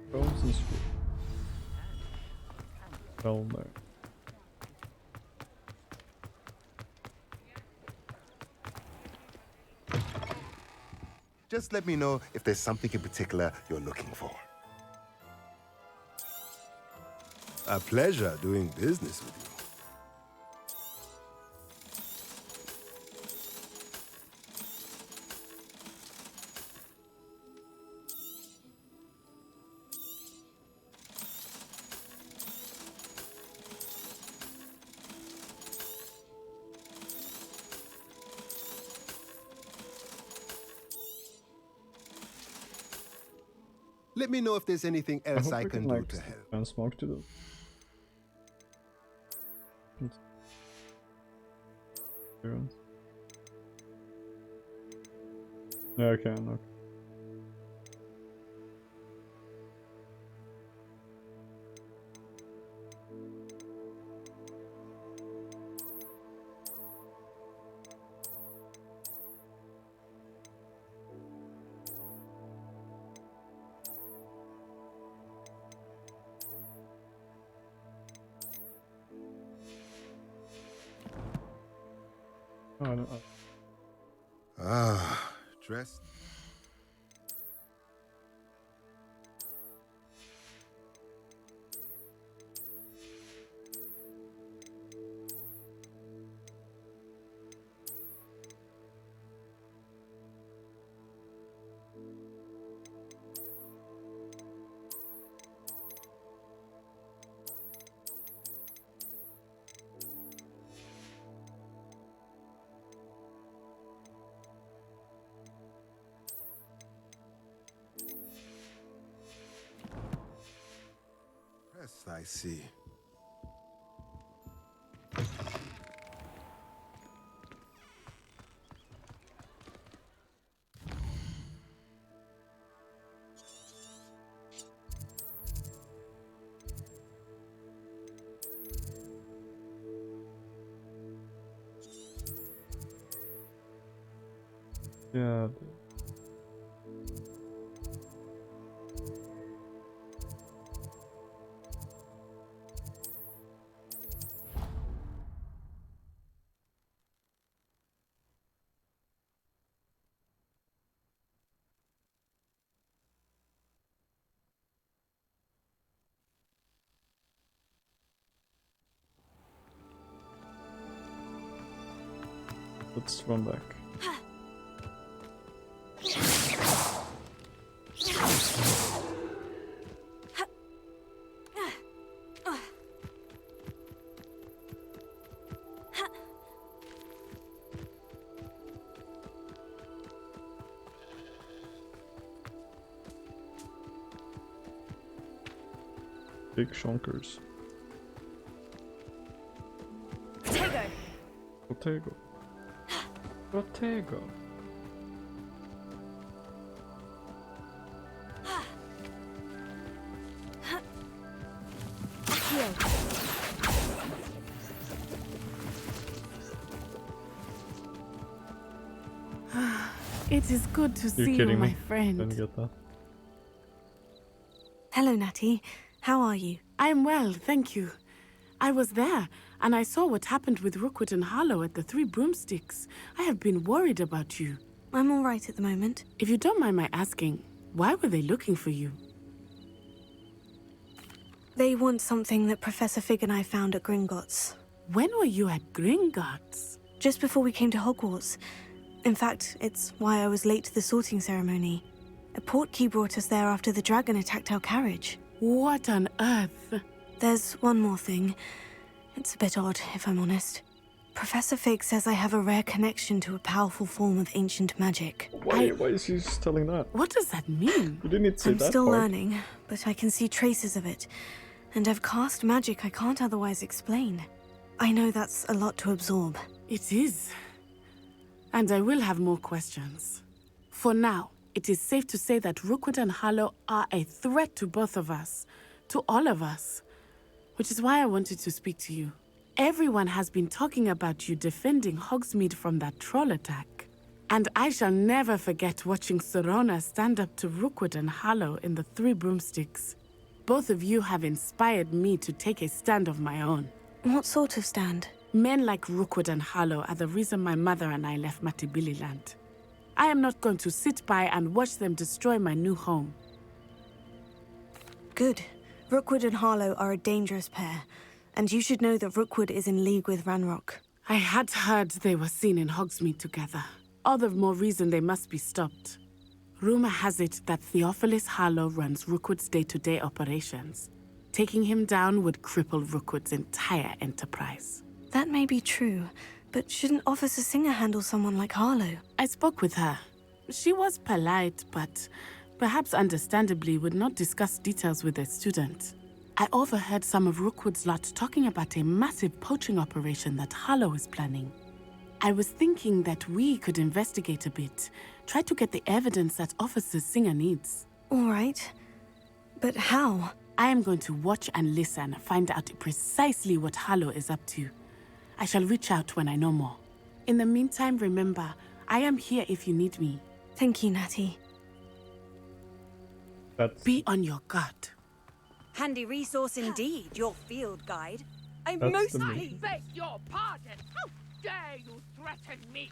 Johnson Street. Well, no. Just let me know if there's something in particular you're looking for. A pleasure doing business with you. Let me know if there's anything else I can do to help. And smoke to them. Yeah, I can. Okay. Oh, I don't know. Ah, dressed. I see. Yeah. Let's run back. Big shonkers. Protego. Protego. It is good to see you, kidding my me? friend. Didn't get that. Hello, Natty. How are you? I'm well, thank you. I was there, and I saw what happened with Rookwood and Harlow at the Three Broomsticks. I have been worried about you. I'm all right at the moment. If you don't mind my asking, why were they looking for you? They want something that Professor Fig and I found at Gringotts. When were you at Gringotts? Just before we came to Hogwarts. In fact, it's why I was late to the sorting ceremony. A portkey brought us there after the dragon attacked our carriage. What on earth? There's one more thing. It's a bit odd, if I'm honest. Professor Fig says I have a rare connection to a powerful form of ancient magic. Why is he just telling that? What does that mean? You didn't need to say I'm that still part. learning, but I can see traces of it. And I've cast magic I can't otherwise explain. I know that's a lot to absorb. It is. And I will have more questions. For now, it is safe to say that Rookwood and Harlow are a threat to both of us. To all of us. Which is why I wanted to speak to you. Everyone has been talking about you defending Hogsmeade from that troll attack. And I shall never forget watching Serona stand up to Rookwood and Harlow in the Three Broomsticks. Both of you have inspired me to take a stand of my own. What sort of stand? Men like Rookwood and Harlow are the reason my mother and I left Matibililand. I am not going to sit by and watch them destroy my new home. Good. Rookwood and Harlow are a dangerous pair, and you should know that Rookwood is in league with Ranrock. I had heard they were seen in Hogsmeade together. All the more reason they must be stopped. Rumor has it that Theophilus Harlow runs Rookwood's day-to-day operations. Taking him down would cripple Rookwood's entire enterprise. That may be true, but shouldn't Officer Singer handle someone like Harlow? I spoke with her. She was polite, but perhaps understandably would not discuss details with a student. I overheard some of Rookwood's lot talking about a massive poaching operation that Harlow is planning. I was thinking that we could investigate a bit, try to get the evidence that Officer Singer needs. All right. But how? I am going to watch and listen, find out precisely what Harlow is up to. I shall reach out when I know more. In the meantime, remember, I am here if you need me. Thank you, Natty. Be on your guard. Handy resource indeed, your field guide. I That's most the pleased. move. Beg your pardon. How dare you threaten me?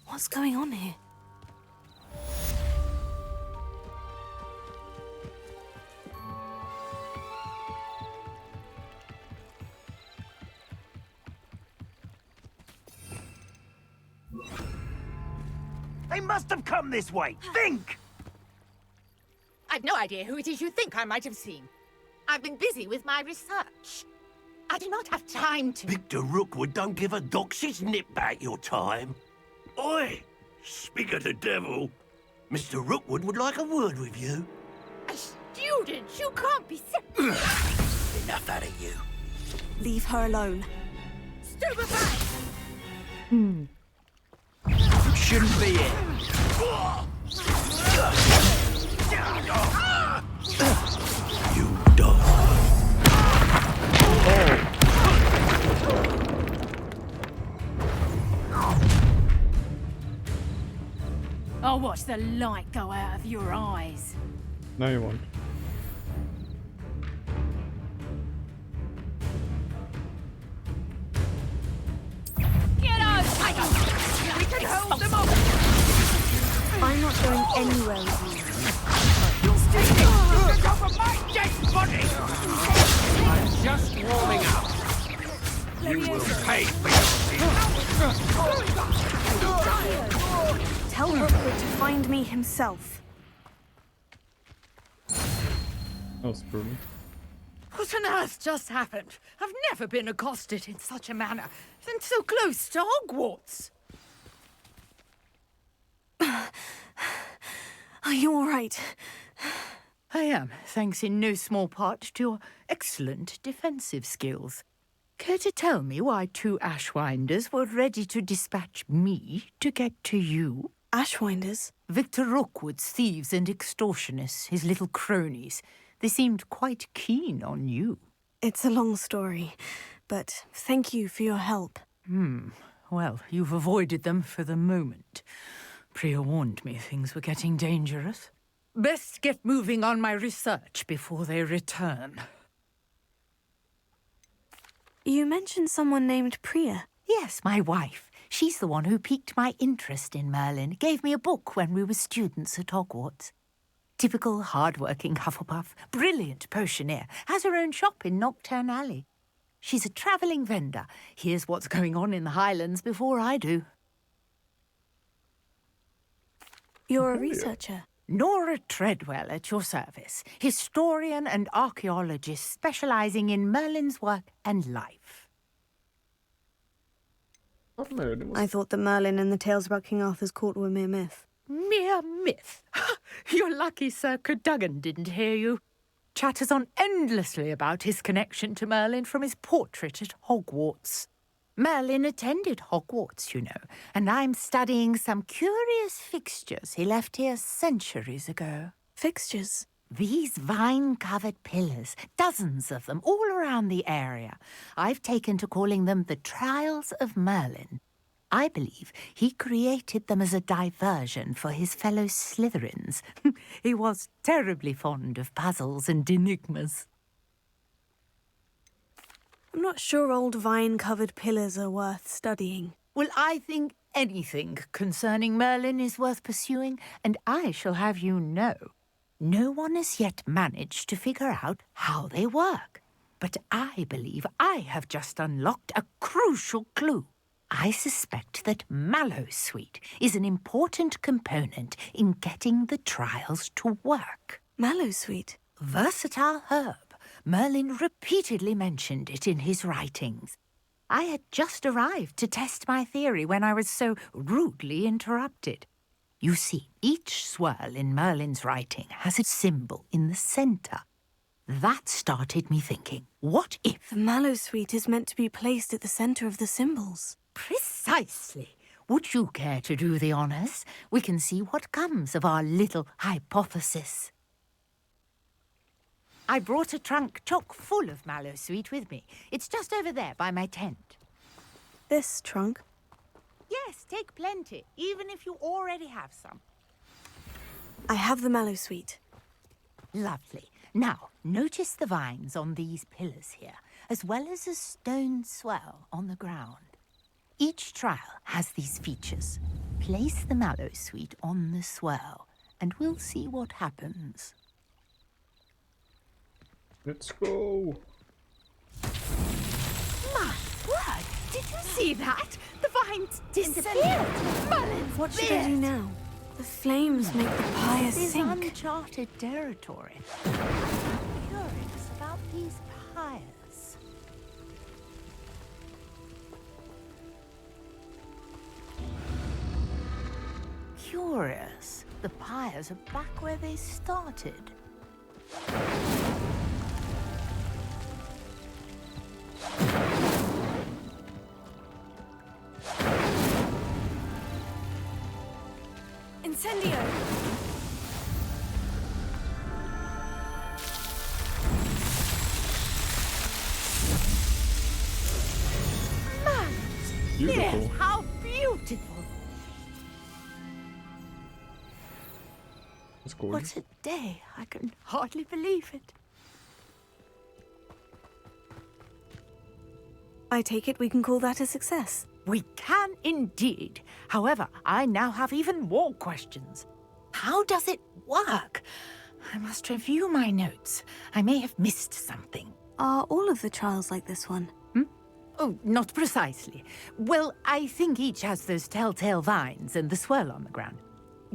What's going on here? They must have come this way. Think! I've no idea who it is you think I might have seen. I've been busy with my research. I do not have time to... Victor Rookwood don't give a doxy's nip back your time. Oi! Speak of the devil. Mr. Rookwood would like a word with you. A student? You can't be... enough out of you. Leave her alone. Shouldn't be it. You die. I'll watch the light go out of your eyes. No, you won't. Get out! We can hold them off! I'm not going anywhere with you. You'll stay here. You can go for my dead body. I'm just warming up. You will pay for your sins. Tell Rookwood to find me himself. That was brutal. What on earth just happened? I've never been accosted in such a manner, and so close to Hogwarts. Are you all right? I am, thanks in no small part to your excellent defensive skills. Care to tell me why two Ashwinders were ready to dispatch me to get to you? Ashwinders? Victor Rookwood's thieves and extortionists, his little cronies. They seemed quite keen on you. It's a long story, but thank you for your help. Well, you've avoided them for the moment. Priya warned me things were getting dangerous. Best get moving on my research before they return. You mentioned someone named Priya. Yes, my wife. She's the one who piqued my interest in Merlin. Gave me a book when we were students at Hogwarts. Typical hard-working Hufflepuff, brilliant potioneer, has her own shop in Knockturn Alley. She's a travelling vendor. Hears what's going on in the Highlands before I do. You're a researcher. Nora Treadwell at your service, historian and archaeologist specialising in Merlin's work and life. I thought that Merlin and the tales about King Arthur's court were mere myth. Mere myth? You're lucky Sir Cadogan didn't hear you. Chatters on endlessly about his connection to Merlin from his portrait at Hogwarts. Merlin attended Hogwarts, you know, and I'm studying some curious fixtures he left here centuries ago. Fixtures? These vine-covered pillars, dozens of them, all around the area. I've taken to calling them the Trials of Merlin. I believe he created them as a diversion for his fellow Slytherins. He was terribly fond of puzzles and enigmas. I'm not sure old vine-covered pillars are worth studying. Well, I think anything concerning Merlin is worth pursuing, and I shall have you know, no one has yet managed to figure out how they work. But I believe I have just unlocked a crucial clue. I suspect that Mallowsweet is an important component in getting the trials to work. Mallowsweet? Versatile herb. Merlin repeatedly mentioned it in his writings. I had just arrived to test my theory when I was so rudely interrupted. You see, each swirl in Merlin's writing has a symbol in the centre. That started me thinking, what if... The Mallowsweet is meant to be placed at the centre of the symbols. Precisely. Would you care to do the honours? We can see what comes of our little hypothesis. I brought a trunk chock full of Mallowsweet with me. It's just over there by my tent. This trunk? Yes, take plenty, even if you already have some. I have the Mallowsweet. Lovely. Now, notice the vines on these pillars here, as well as a stone swell on the ground. Each trial has these features. Place the Mallowsweet on the swell, and we'll see what happens. Let's go. My word! Did you see that? The vines disappeared! Merlin's What should I do now? The flames make the pyre This is sink. uncharted territory. I'm curious about these pyres. Curious. The pyres are back where they started. Incendio! Beautiful. Yes, how beautiful! That's gorgeous. What a day! I can hardly believe it. I take it we can call that a success. We can indeed. However, I now have even more questions. How does it work? I must review my notes. I may have missed something. Are all of the trials like this one? Oh, not precisely. Well, I think each has those telltale vines and the swirl on the ground.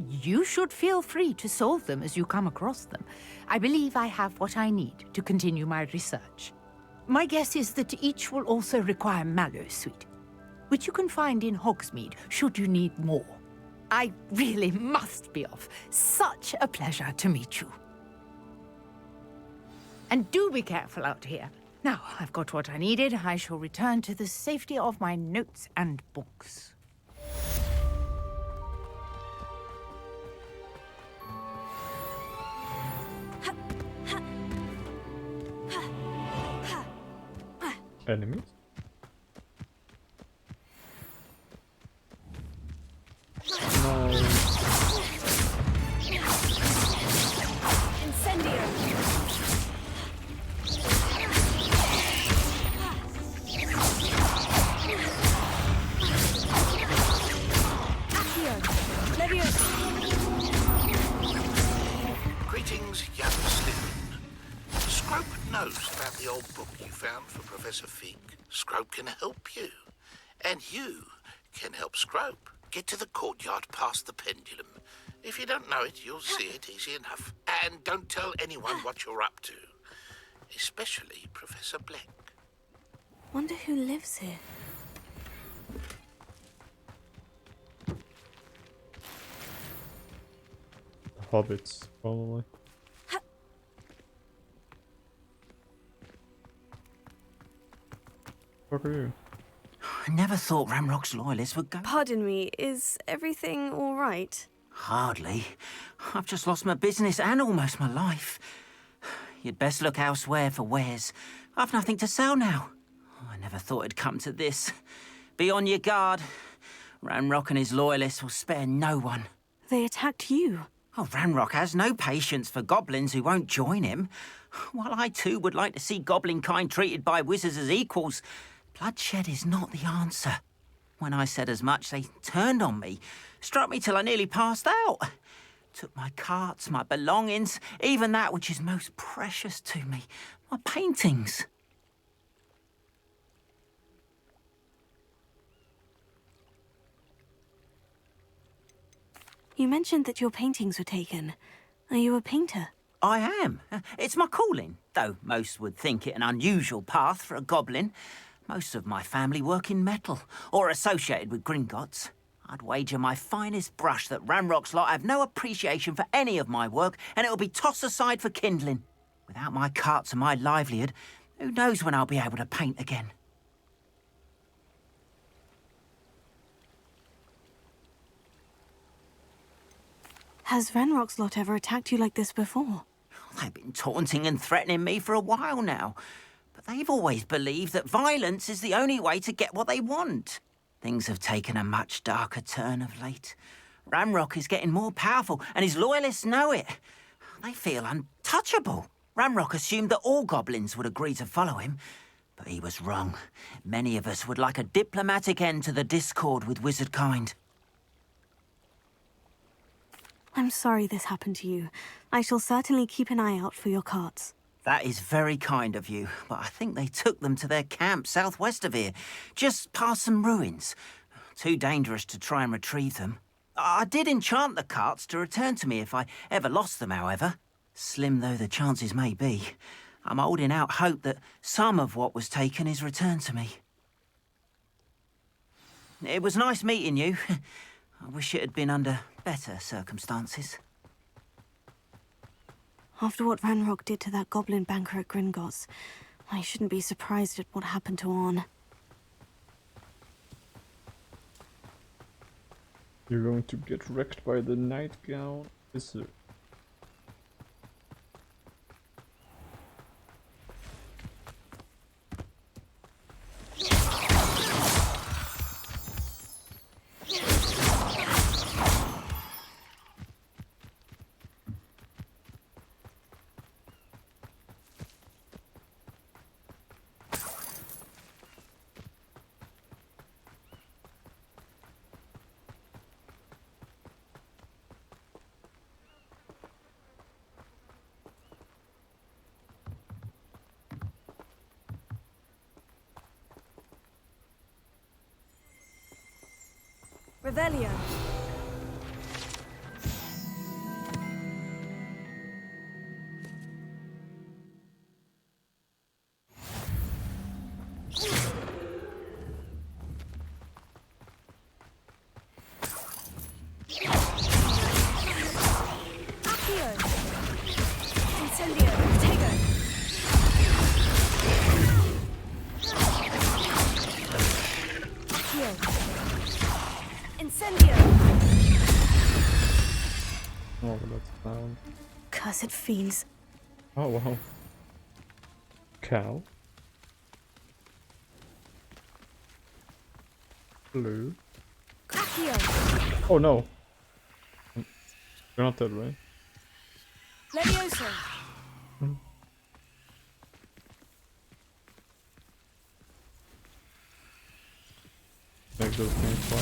You should feel free to solve them as you come across them. I believe I have what I need to continue my research. My guess is that each will also require mallow sweet, which you can find in Hogsmeade should you need more. I really must be off. Such a pleasure to meet you. And do be careful out here. Now, I've got what I needed. I shall return to the safety of my notes and books. Enemies? No. Incendio! Greetings, young Slytherin. Scrope knows about the old book you found for Professor Fig. Scrope can help you. And you can help Scrope. Get to the courtyard past the pendulum. If you don't know it, you'll see it easy enough. And don't tell anyone what you're up to. Especially Professor Black. Wonder who lives here. Hobbits, probably. What are you? I never thought Ramrock's loyalists would go. Pardon me, is everything all right? Hardly. I've just lost my business and almost my life. You'd best look elsewhere for wares. I've nothing to sell now. I never thought it'd come to this. Be on your guard. Ramrock and his loyalists will spare no one. They attacked you. Oh, Ramrock has no patience for goblins who won't join him. While I too would like to see goblin kind treated by wizards as equals, bloodshed is not the answer. When I said as much, they turned on me, struck me till I nearly passed out. Took my carts, my belongings, even that which is most precious to me, my paintings. You mentioned that your paintings were taken. Are you a painter? I am. It's my calling, though most would think it an unusual path for a goblin. Most of my family work in metal, or associated with Gringotts. I'd wager my finest brush that Ramrock's lot have no appreciation for any of my work, and it'll be tossed aside for kindling. Without my carts and my livelihood, who knows when I'll be able to paint again? Has Ranrock's lot ever attacked you like this before? They've been taunting and threatening me for a while now. But they've always believed that violence is the only way to get what they want. Things have taken a much darker turn of late. Ramrock is getting more powerful, and his loyalists know it. They feel untouchable. Ramrock assumed that all goblins would agree to follow him. But he was wrong. Many of us would like a diplomatic end to the discord with wizard kind. I'm sorry this happened to you. I shall certainly keep an eye out for your carts. That is very kind of you, but I think they took them to their camp southwest of here, just past some ruins. Too dangerous to try and retrieve them. I did enchant the carts to return to me if I ever lost them, however. Slim though the chances may be, I'm holding out hope that some of what was taken is returned to me. It was nice meeting you. I wish it had been under better circumstances. After what Ranrock did to that goblin banker at Gringotts, I shouldn't be surprised at what happened to Orn. You're going to get wrecked by the nightgown wizard. Revelio. Accio. Incendio. Tego. Accio. Incendio. Oh, that's found. Cursed fiends. Oh wow. Cow. Blue. Accio. Oh no. You're not dead, right? Levioso. Make those things fly.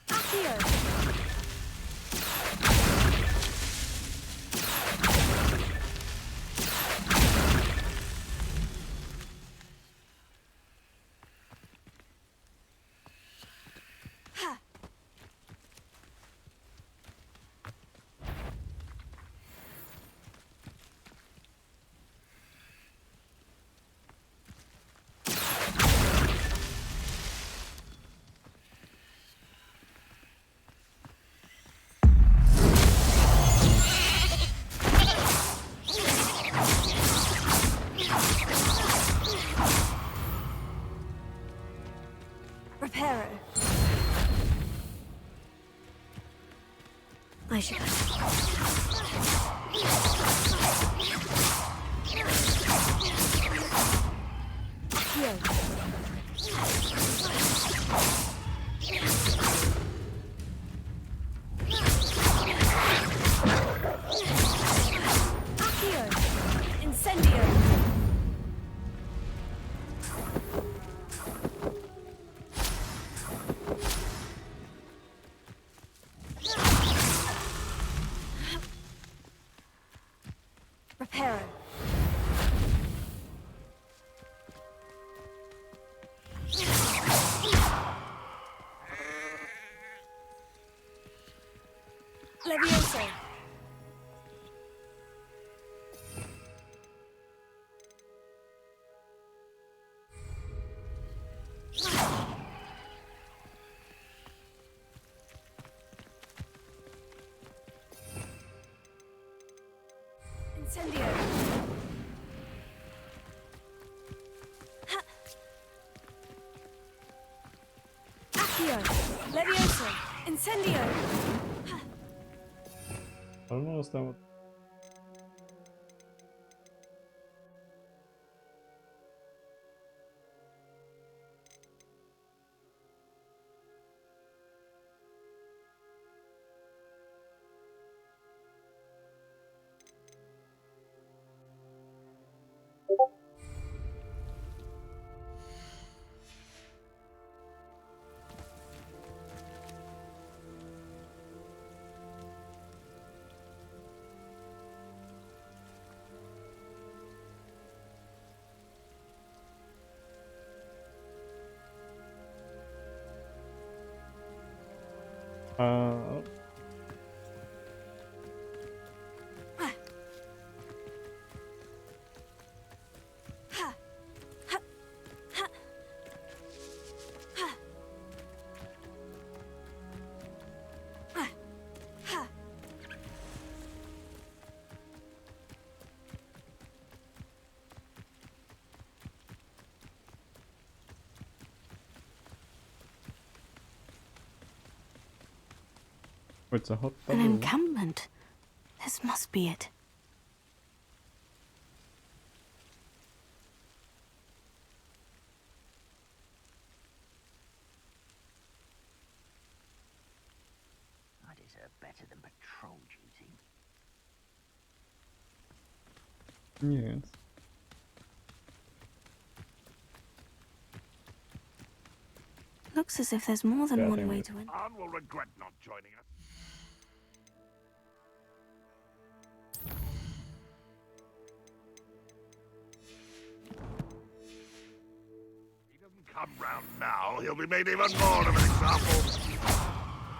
Accio. Ha. Reparo. I should. Accio. Incendio. Reparo. Levioso. Incendio. Ha. Accio. Levioso. Incendio. Ha. I don't understand what. Ha. Ha. Ha. Ha. Ha. Ha. it's a hot An bubble. encampment. This must be it. I deserve better than patrol duty. Yes. Looks as if there's more than one way to enter. Anne will regret not joining us. He doesn't come round now, he'll be made even more of an example.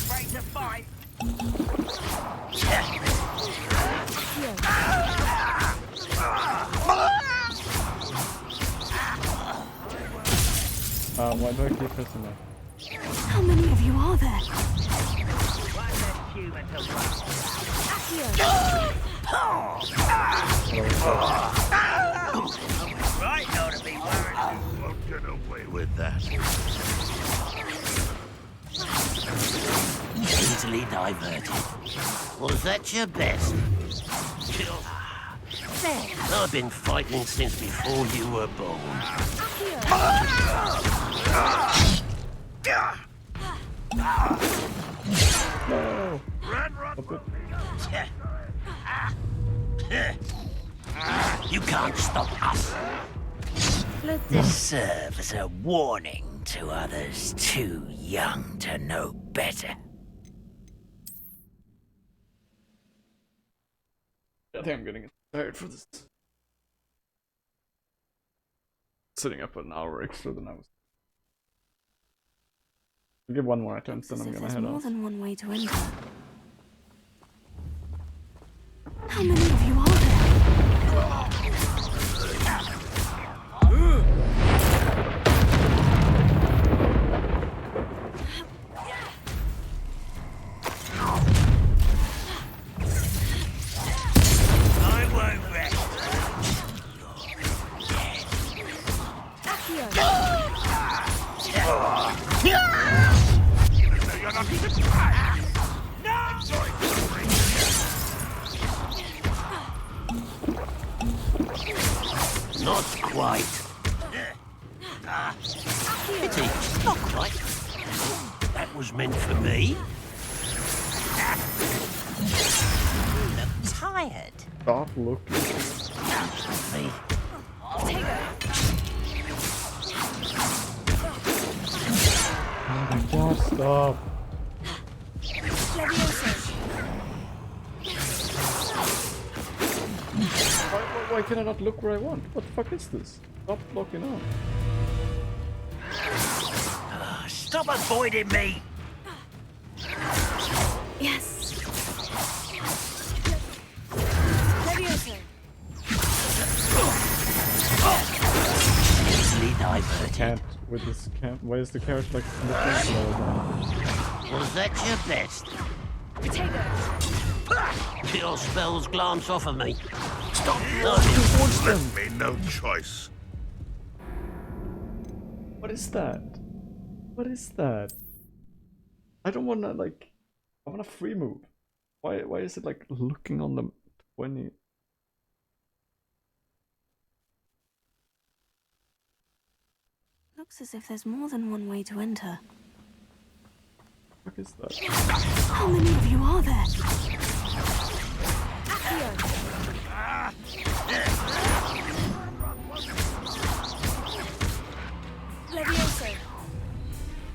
Afraid to fight. Why do I keep pressing that? How many of you are there? Right, now to be worried. You won't get away with that. Easily diverted. Was that your best? I've been fighting since before you were born. No! You can't stop us. Let this serve as a warning to others too young to know better. I think I'm getting tired for this. Sitting up an hour extra than I was. I'll give one more attempt, then I'm gonna head There's more off. than one way to enter. How many of you are there? I won't rest. You're not even trying. Not quite. Pity, not quite. That was meant for me. You look tired. Stop looking. Me. Oh my god, stop. Why can I not look where I want? What the fuck is this? Stop blocking out. Stop avoiding me. Yes. Easily diverted. Can't with this camp. Why is the carrot like looking all the time? Was that your best? Your spells glance off of me. Stop Left me no choice. What is that? What is that? I don't wanna like. I want a free move. Why is it like looking on the 20? Looks as if there's more than one way to enter. What is that? How many of you are there?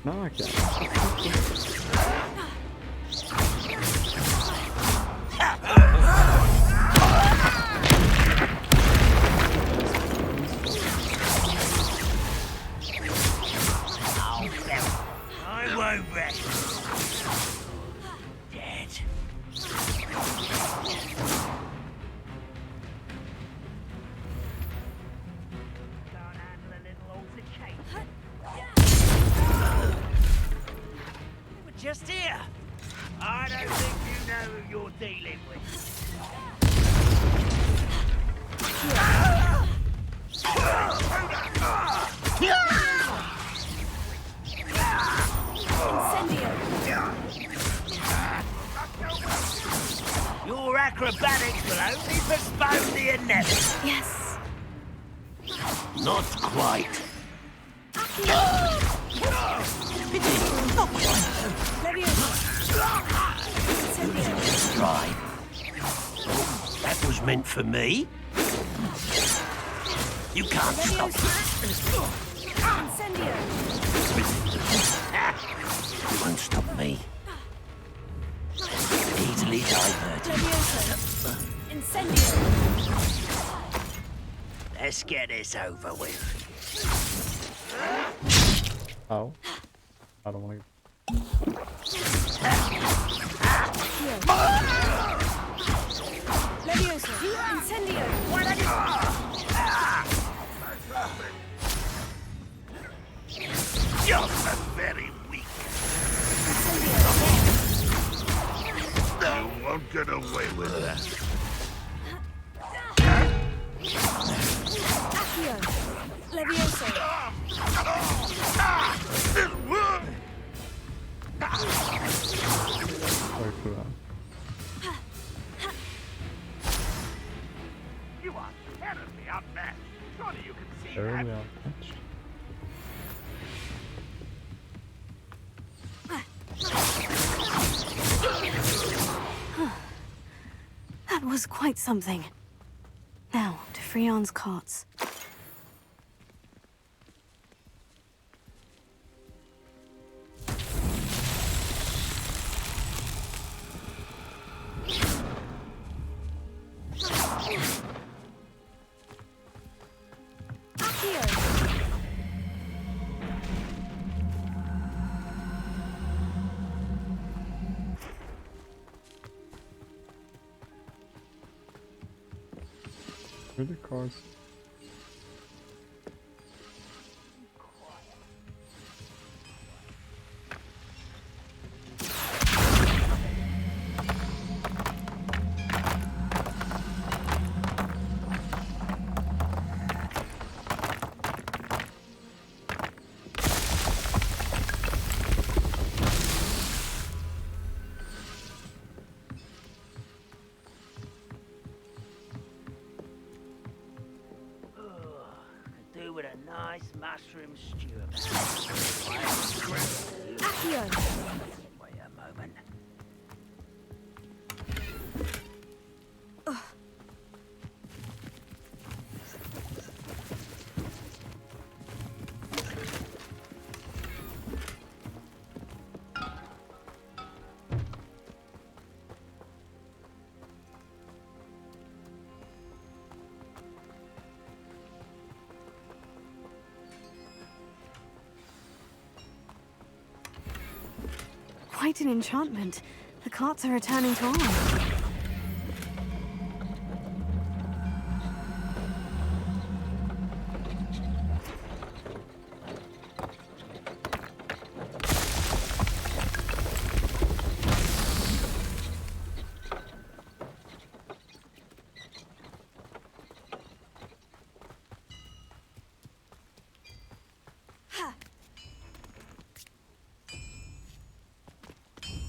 No, I can't. I won't rest. Dead. Just here. I don't think you know who you're dealing with. Your acrobatics will only postpone the inevitable. Yes. Not quite. Right. Oh, that was meant for me. You can't stop You won't stop me. Easily diverted. Let's get this over with. Oh. I don't want to. You're very weak. You won't get away with that. Sorry for that. You are terribly outmatched. Surely you can see Terribly that. outmatched. That was quite something. Now, to Freon's carts. Where are the cars? Do with a nice mushroom stew. Wait a moment. Quite an enchantment. The carts are returning to arms.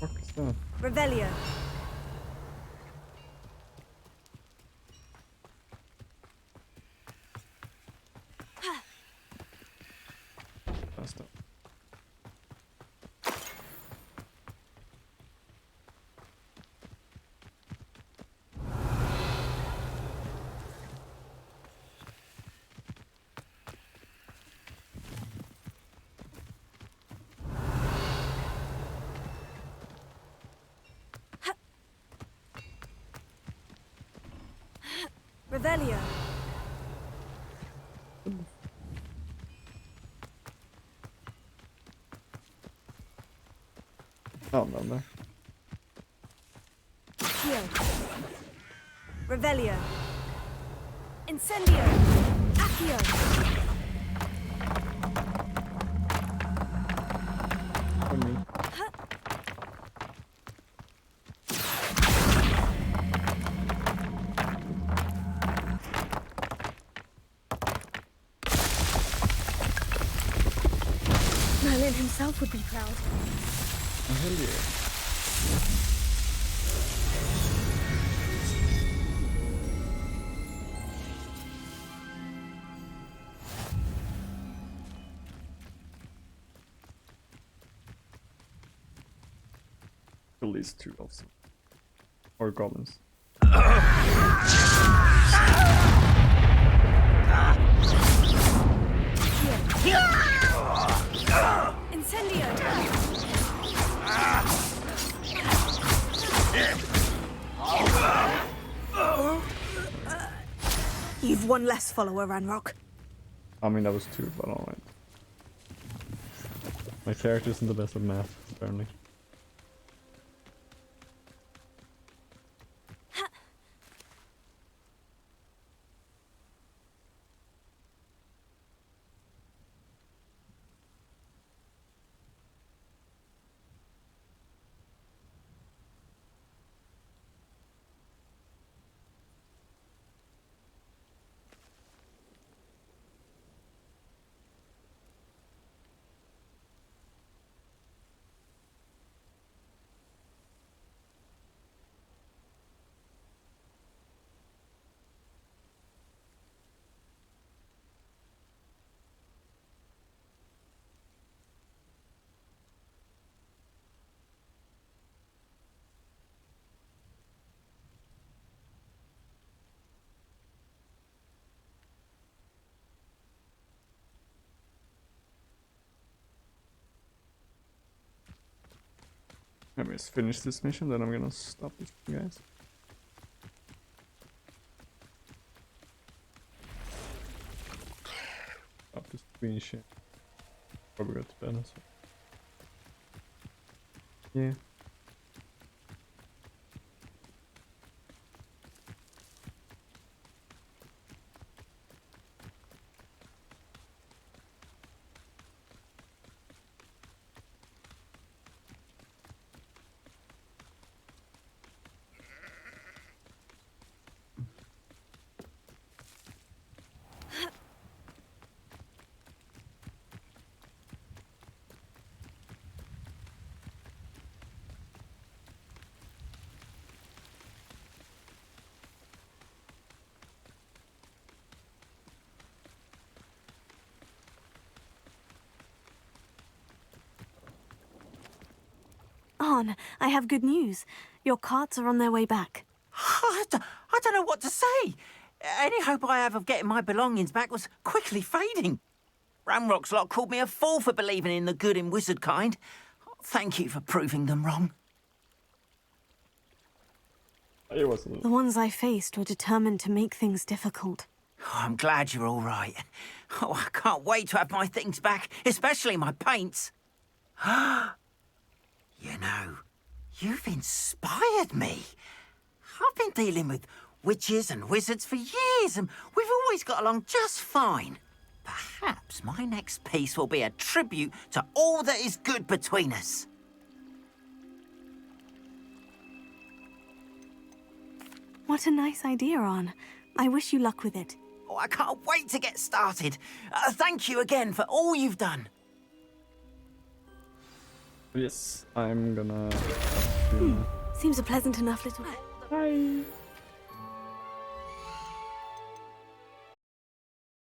What is that? Revelio. That's that. Revelio. Oh, no, no. Accio. Revelio. Incendio. Accio. For me. Merlin himself would be proud. Oh, hell yeah. At least 2 elves. Or goblins. Incendio! You've one less follower, Ranrock. I mean, that was 2, but alright. My character isn't the best at math, apparently. Let me just finish this mission, then I'm gonna stop this, guys. Stop this screen shit. Probably got to bed as well. Yeah. Arn, I have good news. Your carts are on their way back. I don't know what to say. Any hope I have of getting my belongings back was quickly fading. Ramrock's lot called me a fool for believing in the good in wizard kind. Thank you for proving them wrong. It wasn't. The ones I faced were determined to make things difficult. Oh, I'm glad you're all right. Oh, I can't wait to have my things back, especially my paints. You know, you've inspired me. I've been dealing with witches and wizards for years, and we've always got along just fine. Perhaps my next piece will be a tribute to all that is good between us. What a nice idea, Arn. I wish you luck with it. Oh, I can't wait to get started. Thank you again for all you've done. Yes, I'm gonna... Seems a pleasant enough little... Bye.